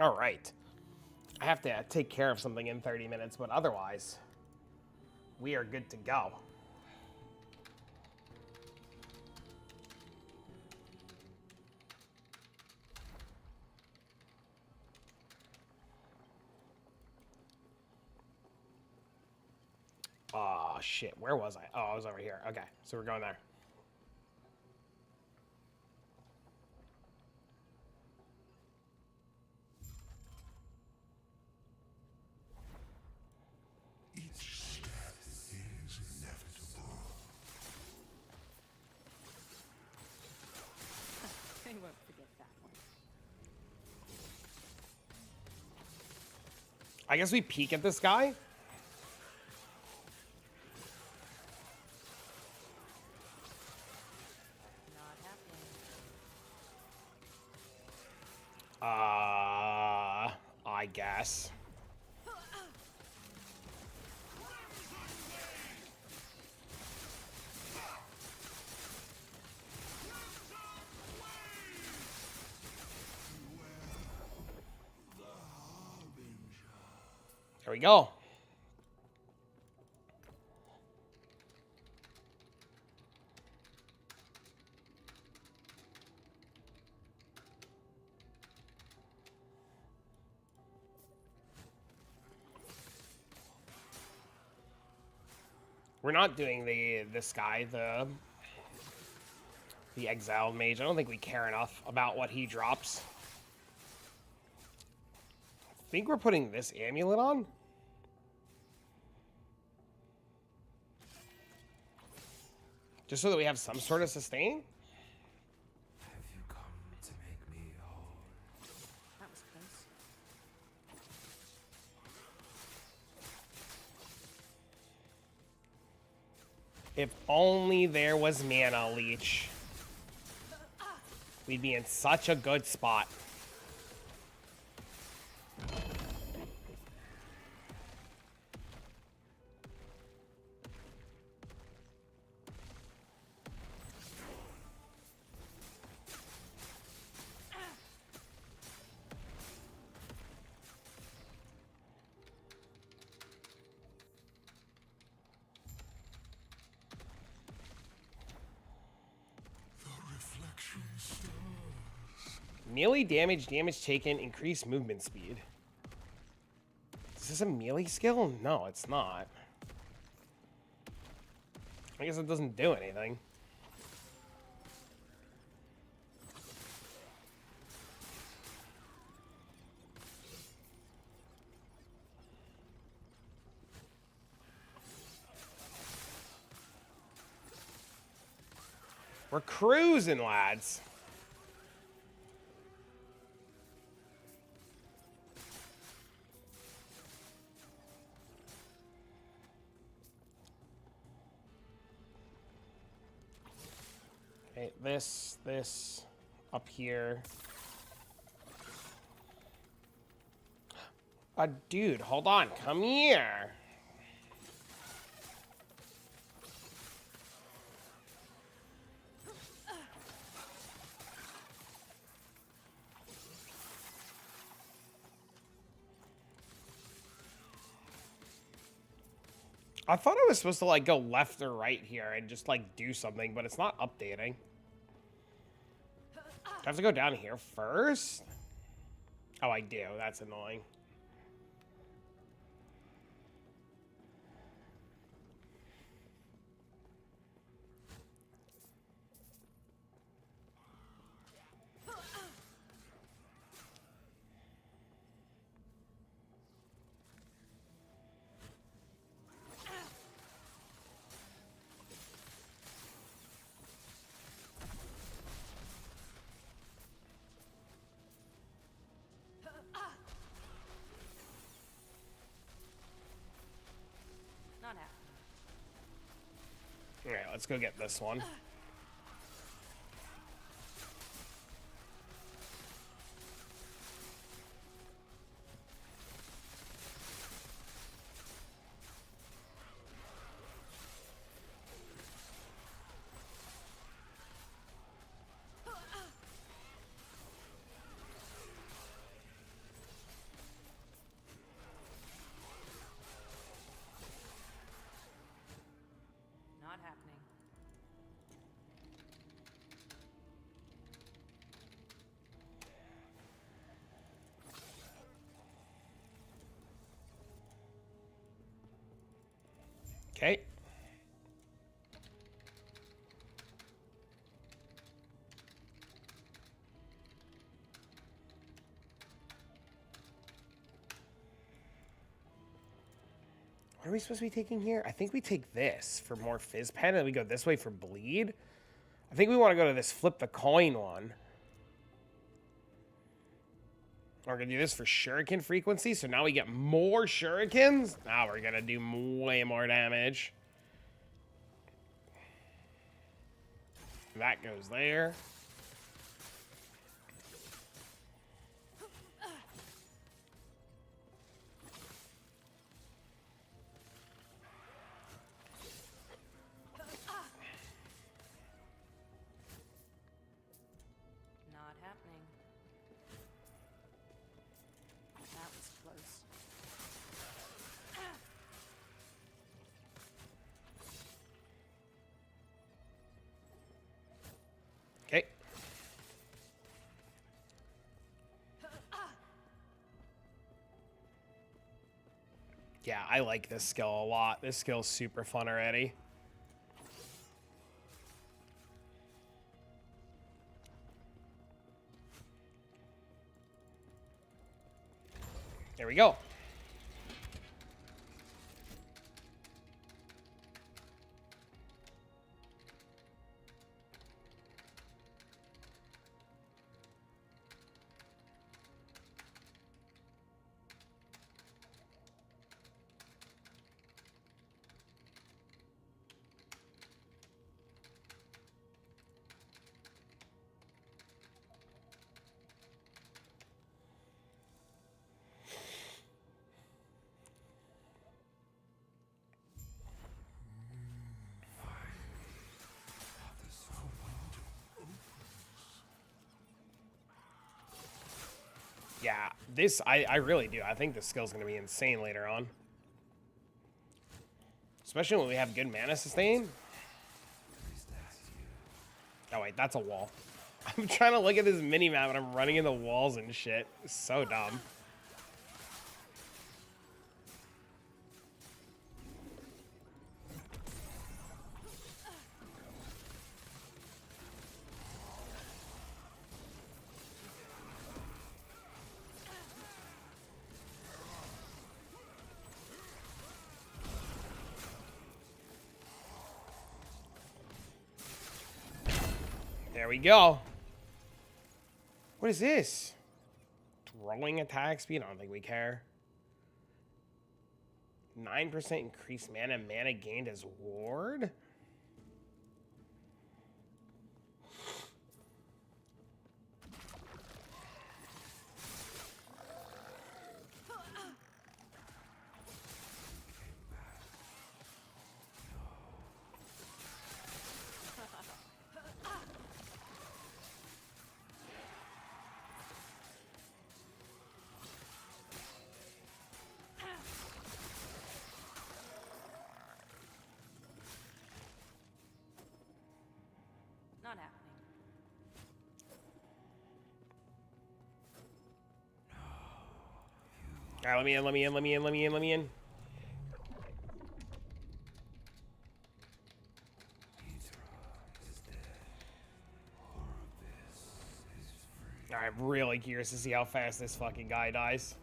[SPEAKER 1] All right. I have to take care of something in 30 minutes, but otherwise, we are good to go. Oh, shit. Where was I? Oh, I was over here. Okay, so we're going there.
[SPEAKER 6] They won't forget that one.
[SPEAKER 1] I guess we peek at this guy.
[SPEAKER 6] Not happening.
[SPEAKER 1] I guess. There we go. We're not doing this guy, the exiled mage. I don't think we care enough about what he drops. I think we're putting this amulet on. Just so that we have some sort of sustain.
[SPEAKER 13] Have you come to make me whole?
[SPEAKER 6] That was close.
[SPEAKER 1] If only there was mana leech. We'd be in such a good spot. Melee damage, damage taken, increased movement speed. Is this a melee skill? No, it's not. I guess it doesn't do anything. We're cruising, lads. Okay, this up here. Dude, hold on. Come here. I thought I was supposed to like go left or right here and just like do something, but it's not updating. Do I have to go down here first? Oh, I do. That's annoying.
[SPEAKER 6] Not happening.
[SPEAKER 1] All right, let's go get this one. Okay. What are we supposed to be taking here? I think we take this for more fizz pen, and we go this way for bleed. I think we want to go to this flip the coin one. We're going to do this for shuriken frequency, so now we get more shurikens. Now we're going to do way more damage. That goes there.
[SPEAKER 6] Not happening. That was close.
[SPEAKER 1] Okay. Yeah, I like this skill a lot. This skill's super fun already. There we go. Yeah, this, I really do. I think this skill's going to be insane later on. Especially when we have good mana sustain. Oh, wait, that's a wall. I'm trying to look at this mini-map and I'm running into walls and shit. It's so dumb. There we go. What is this? Throwing attack speed? I don't think we care. 9% increased mana. Mana gained as ward?
[SPEAKER 6] Not happening.
[SPEAKER 1] All right, let me in, let me in, let me in, let me in, let me in. I'm really curious to see how fast this fucking guy dies.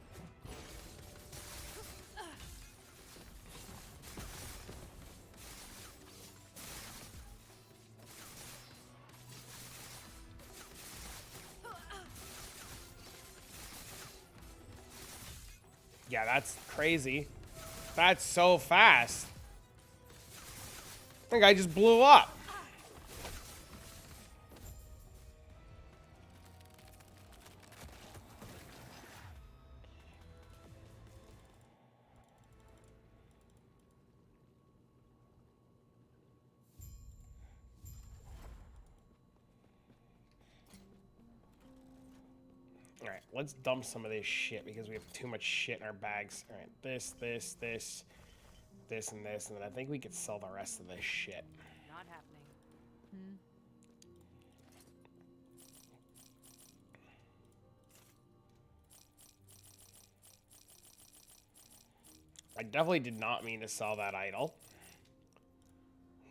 [SPEAKER 1] Yeah, that's crazy. That's so fast. That guy just blew up. Alright, let's dump some of this shit because we have too much shit in our bags. Alright, this, and this, and then I think we could sell the rest of this shit.
[SPEAKER 6] Not happening.
[SPEAKER 1] I definitely did not mean to sell that idol.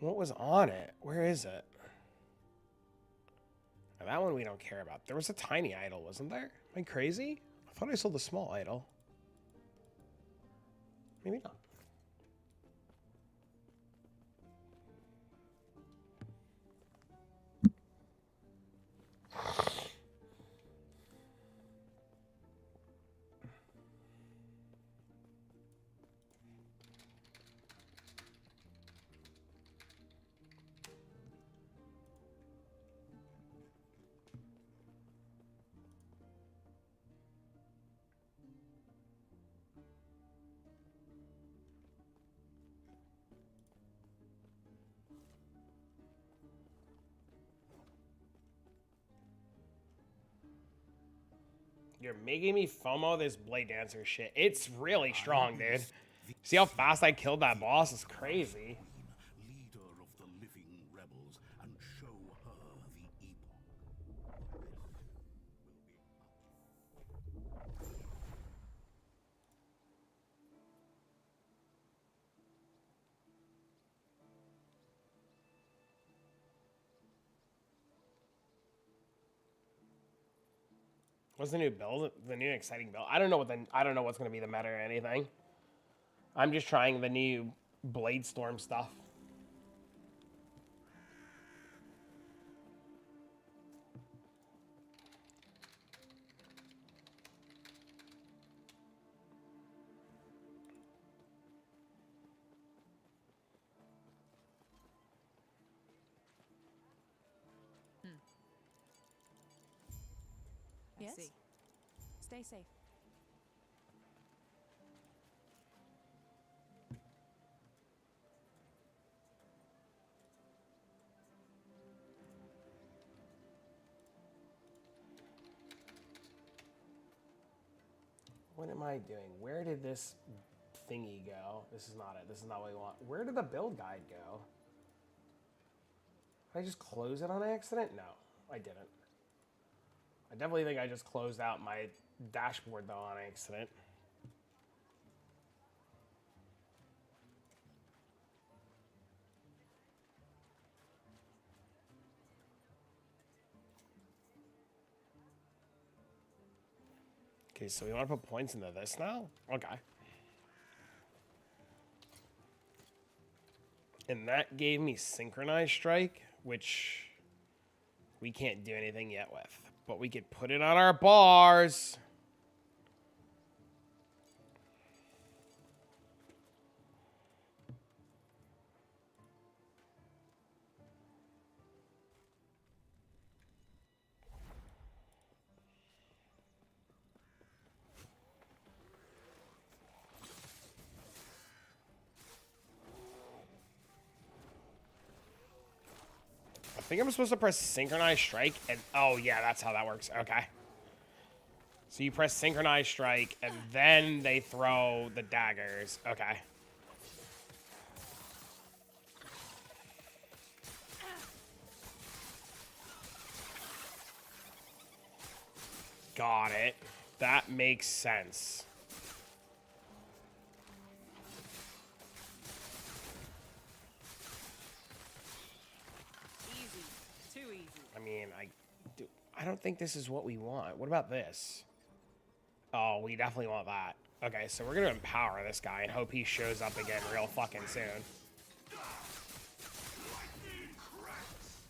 [SPEAKER 1] What was on it? Where is it? Now, that one we don't care about. There was a tiny idol, wasn't there? Am I crazy? I thought I sold the small idol. Maybe not. You're making me FOMO this Blade Dancer shit. It's really strong, dude. See how fast I killed that boss? It's crazy.
[SPEAKER 8] Leader of the living rebels, and show her the epoch.
[SPEAKER 1] What's the new build? The new exciting build? I don't know what's gonna be the meta or anything. I'm just trying the new Blade Storm stuff.
[SPEAKER 6] Yes? Stay safe.
[SPEAKER 1] What am I doing? Where did this thingy go? This is not it. This is not what we want. Where did the build guide go? Did I just close it on accident? No, I didn't. I definitely think I just closed out my dashboard though on accident. Okay, so we want to put points into this now? Okay. And that gave me Synchronized Strike, which we can't do anything yet with. But we could put it on our bars. I think I'm supposed to press Synchronized Strike and... Oh, yeah, that's how that works. Okay. So you press Synchronized Strike and then they throw the daggers. Okay. Got it. That makes sense. I mean, I don't think this is what we want. What about this? Oh, we definitely want that. Okay, so we're gonna empower this guy and hope he shows up again real fucking soon.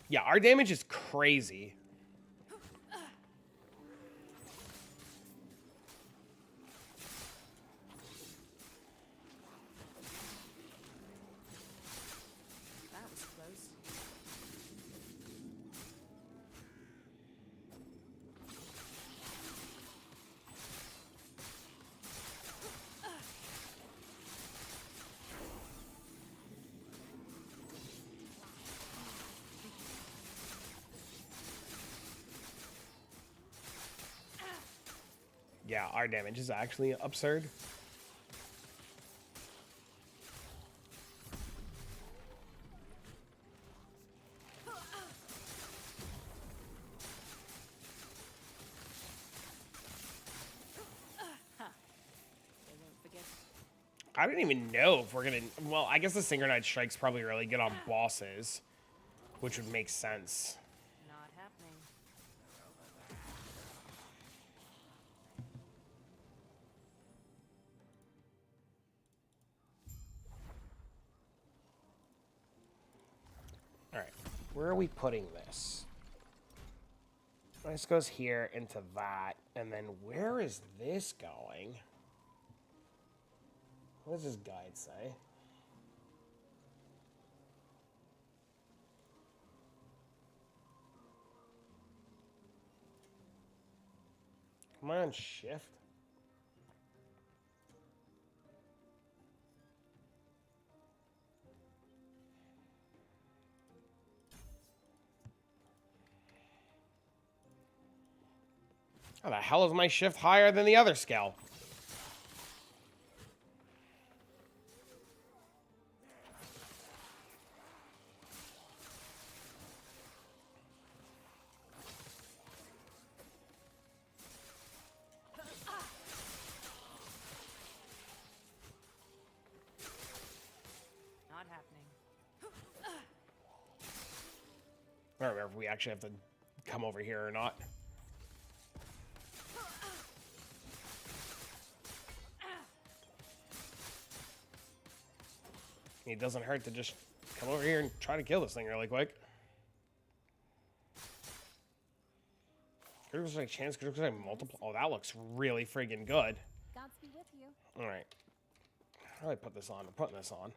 [SPEAKER 1] Yeah, our damage is crazy.
[SPEAKER 6] That was close.
[SPEAKER 1] Yeah, our damage is actually absurd. I don't even know if we're gonna. Well, I guess the synchronized strike's probably really good on bosses, which would make sense.
[SPEAKER 6] Not happening.
[SPEAKER 1] All right, where are we putting this? This goes here into that, and then where is this going? What does this guide say? Am I on shift? How the hell is my shift higher than the other skill?
[SPEAKER 6] Not happening.
[SPEAKER 1] I don't remember if we actually have to come over here or not. It doesn't hurt to just come over here and try to kill this thing really quick. Critical strike chance, critical strike multiple. Oh, that looks really friggin' good.
[SPEAKER 11] Gods be with you.
[SPEAKER 1] All right. How do I put this on? I'm putting this on.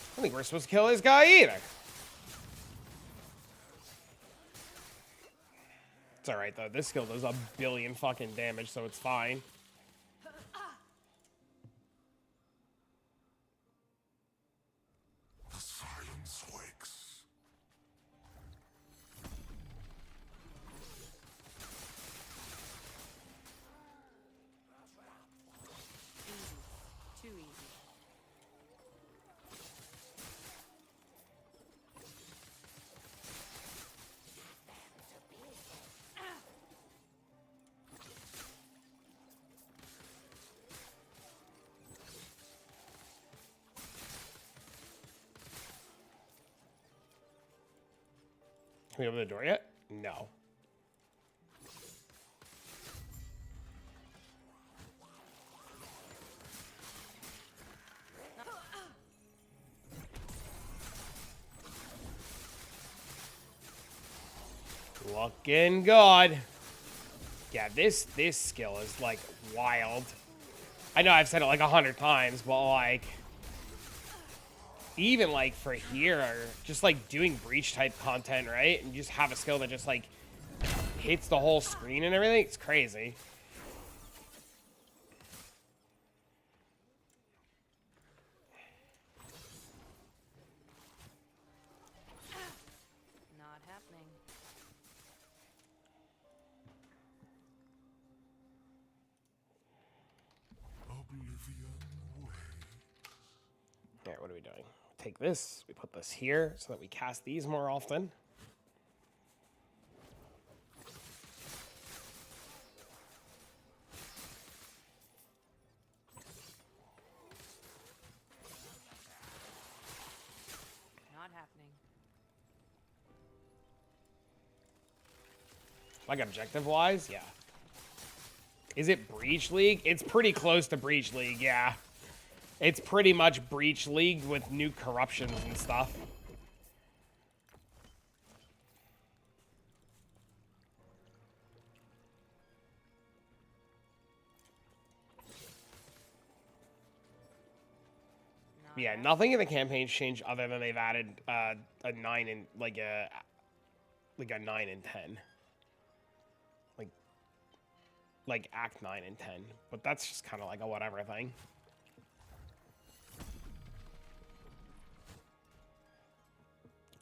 [SPEAKER 1] I don't think we're supposed to kill this guy either. It's alright though. This skill does a billion fucking damage, so it's fine.
[SPEAKER 8] The silence wakes.
[SPEAKER 6] Easy. Too easy.
[SPEAKER 1] Can we open the door yet? No. Looking good. Yeah, this skill is like wild. I know I've said it like 100 times, but like even like for here, just like doing breach type content, right? And you just have a skill that just like hits the whole screen and everything. It's crazy.
[SPEAKER 6] Not happening.
[SPEAKER 8] Oblivion way.
[SPEAKER 1] All right, what are we doing? Take this, we put this here so that we cast these more often.
[SPEAKER 6] Not happening.
[SPEAKER 1] Like objective-wise, yeah. Is it Breach League? It's pretty close to Breach League, yeah. It's pretty much Breach League with new corruptions and stuff. Yeah, nothing in the campaign's changed other than they've added a 9 and like a 9 and 10. Like Act 9 and 10. But that's just kind of like a whatever thing.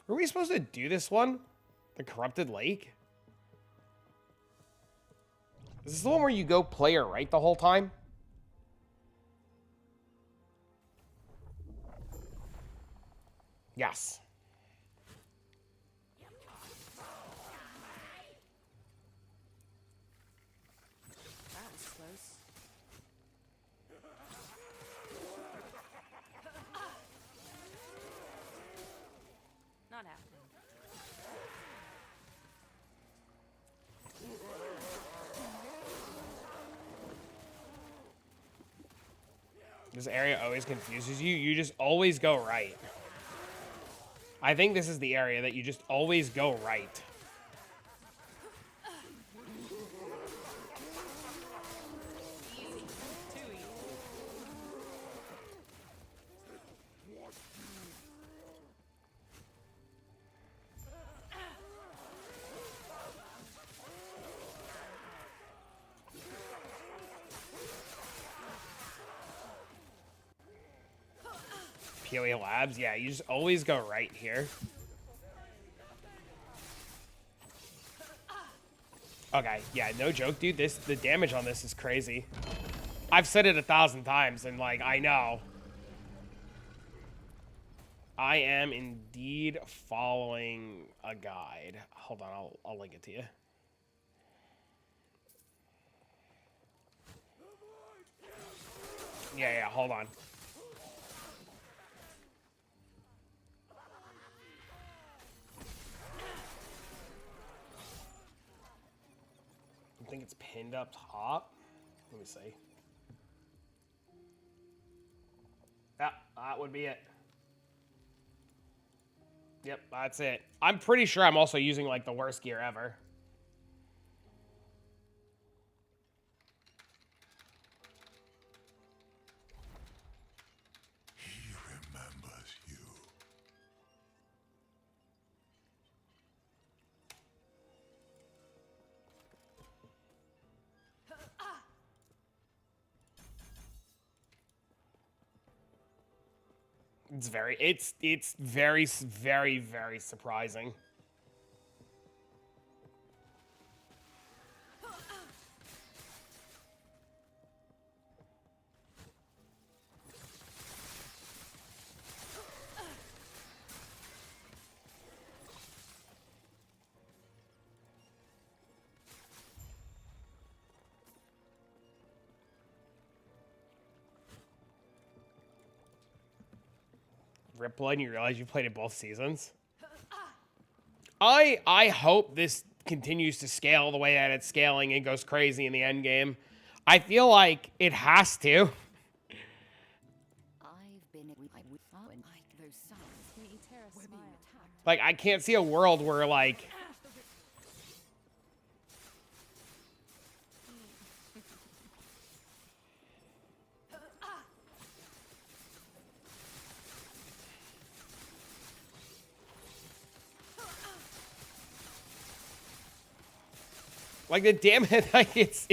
[SPEAKER 1] Were we supposed to do this one? The Corrupted Lake? Is this the one where you go player right the whole time? Yes.
[SPEAKER 6] That was close. Not happening.
[SPEAKER 1] This area always confuses you. You just always go right. I think this is the area that you just always go right. PoE Labs, yeah, you just always go right here. Okay, yeah, no joke, dude. The damage on this is crazy. I've said it 1,000 times, and like I know. I am indeed following a guide. Hold on, I'll link it to you. Yeah, hold on. I think it's pinned up top. Let me see. Yeah, that would be it. Yep, that's it. I'm pretty sure I'm also using like the worst gear ever.
[SPEAKER 8] He remembers you.
[SPEAKER 1] It's very surprising. Rip Blood and you realize you played it both seasons? I hope this continues to scale the way that it's scaling and goes crazy in the end game. I feel like it has to. Like, I can't see a world where, like... Like, the damage, like, it's,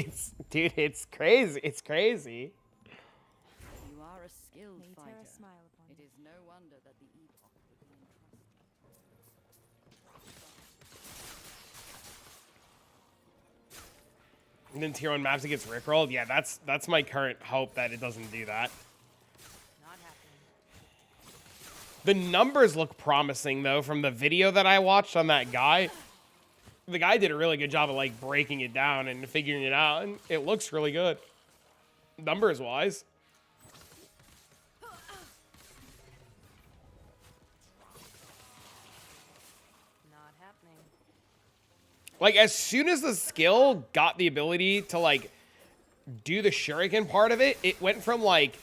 [SPEAKER 1] dude, it's crazy. It's crazy.
[SPEAKER 14] You are a skilled
[SPEAKER 6] May
[SPEAKER 14] fighter.
[SPEAKER 6] Terra smile upon
[SPEAKER 14] It
[SPEAKER 6] you.
[SPEAKER 14] is no wonder that the epoch would be entrusted.
[SPEAKER 1] And then Tier 1 maps against Rickrolled. Yeah, that's my current hope that it doesn't do that.
[SPEAKER 6] Not happening.
[SPEAKER 1] The numbers look promising, though, from the video that I watched on that guy. The guy did a really good job of, like, breaking it down and figuring it out, and it looks really good. Numbers-wise.
[SPEAKER 6] Not happening.
[SPEAKER 1] Like, as soon as the skill got the ability to, like, do the shuriken part of it, it went from, like,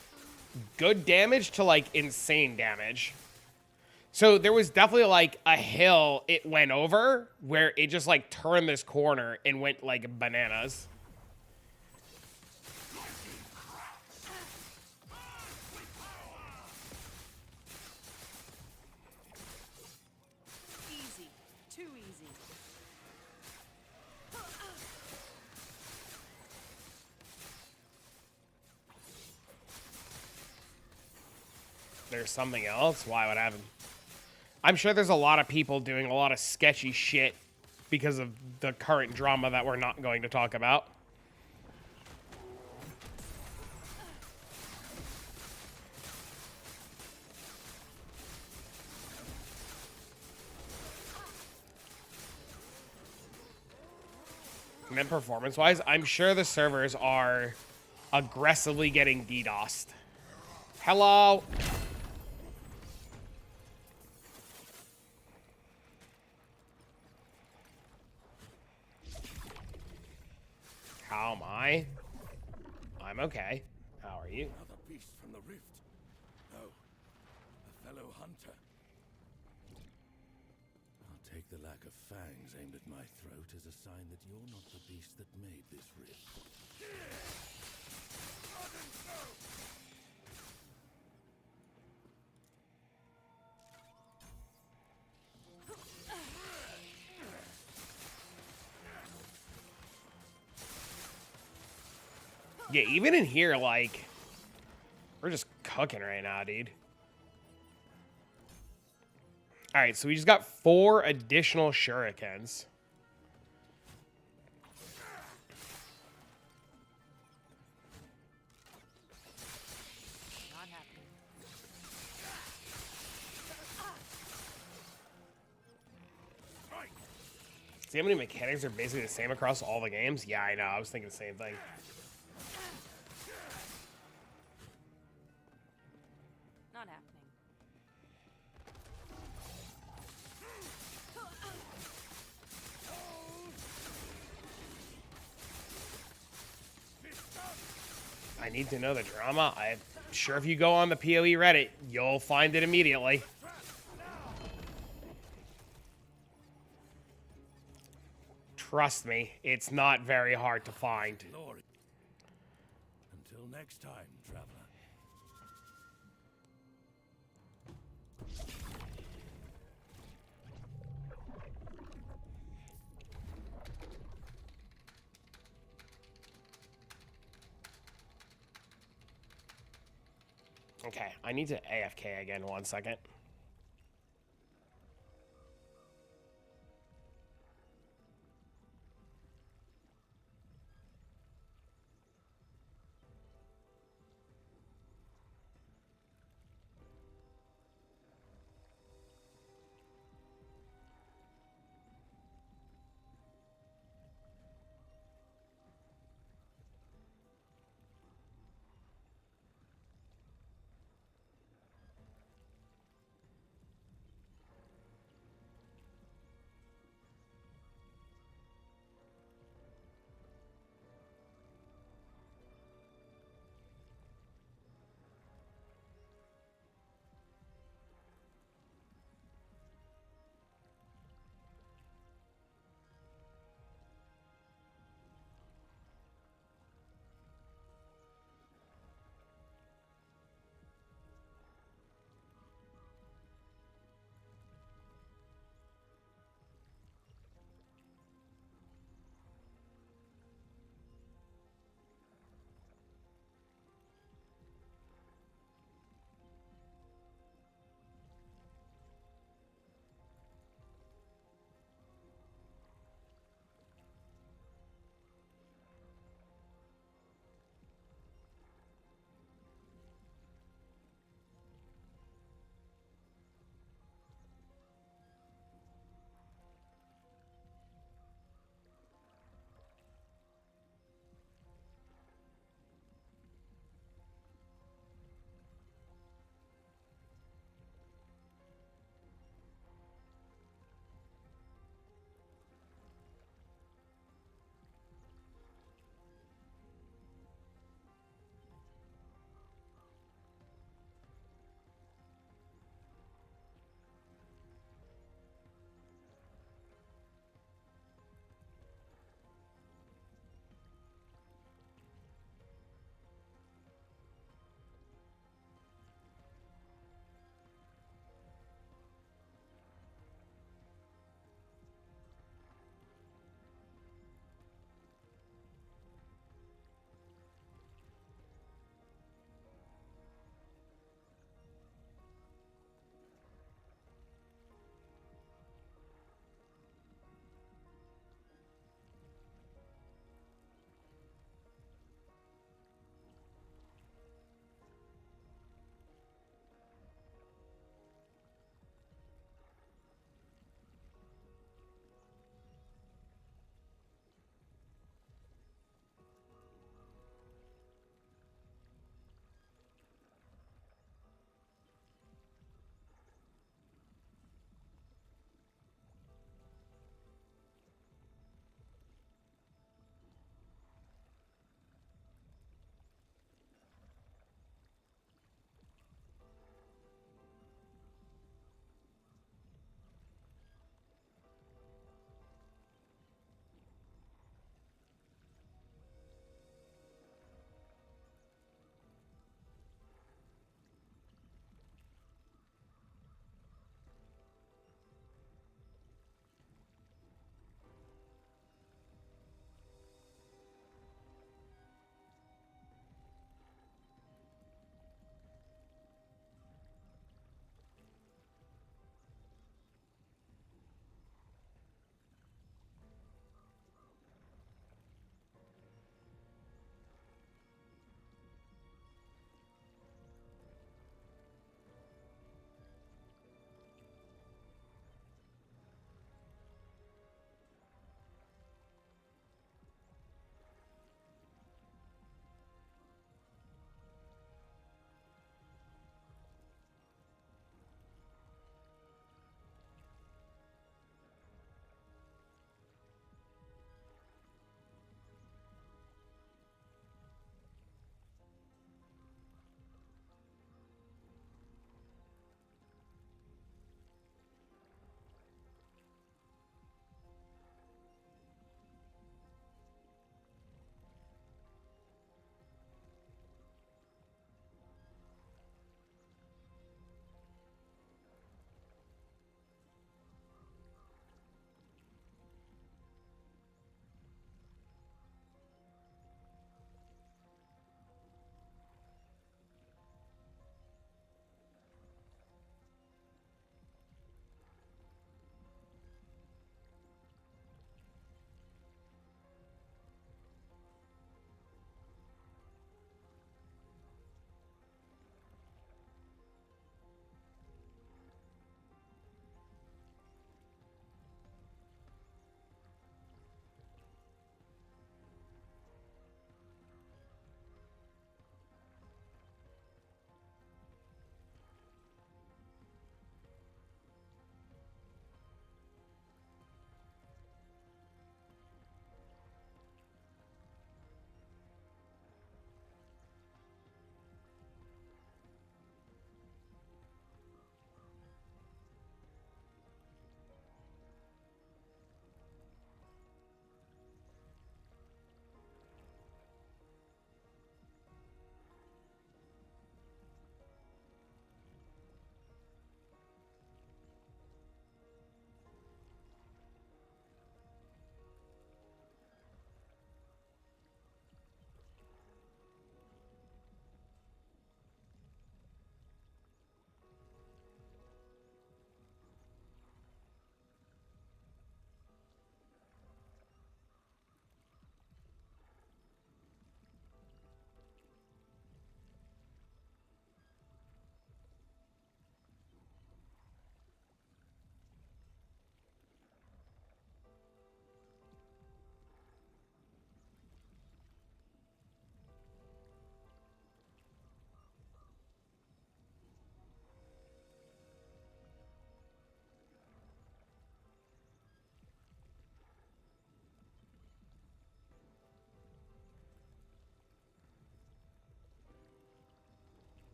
[SPEAKER 1] good damage to, like, insane damage. So there was definitely, like, a hill it went over where it just, like, turned this corner and went, like, bananas.
[SPEAKER 6] Easy. Too easy.
[SPEAKER 1] There's something else? Why? What happened? I'm sure there's a lot of people doing a lot of sketchy shit because of the current drama that we're not going to talk about. And then performance-wise, I'm sure the servers are aggressively getting DDoSed. Hello? How am I? I'm okay. How are you?
[SPEAKER 8] Another beast from the rift. No, a fellow hunter. I'll take the lack of fangs aimed at my throat as a sign that you're not the beast that made this rift.
[SPEAKER 1] Yeah, even in here, like, we're just cooking right now, dude. All right, so we just got 4 additional shurikens.
[SPEAKER 6] Not happening.
[SPEAKER 1] See how many mechanics are basically the same across all the games? Yeah, I know. I was thinking the same thing.
[SPEAKER 6] Not happening.
[SPEAKER 1] I need to know the drama. I'm sure if you go on the PoE Reddit, you'll find it immediately. Trust me, it's not very hard to find.
[SPEAKER 8] Glory. Until next time, traveler.
[SPEAKER 1] Okay, I need to AFK again 1 second.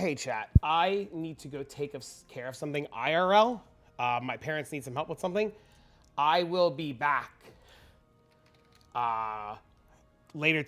[SPEAKER 1] Hey, chat. I need to go take care of something IRL. My parents need some help with something. I will be back later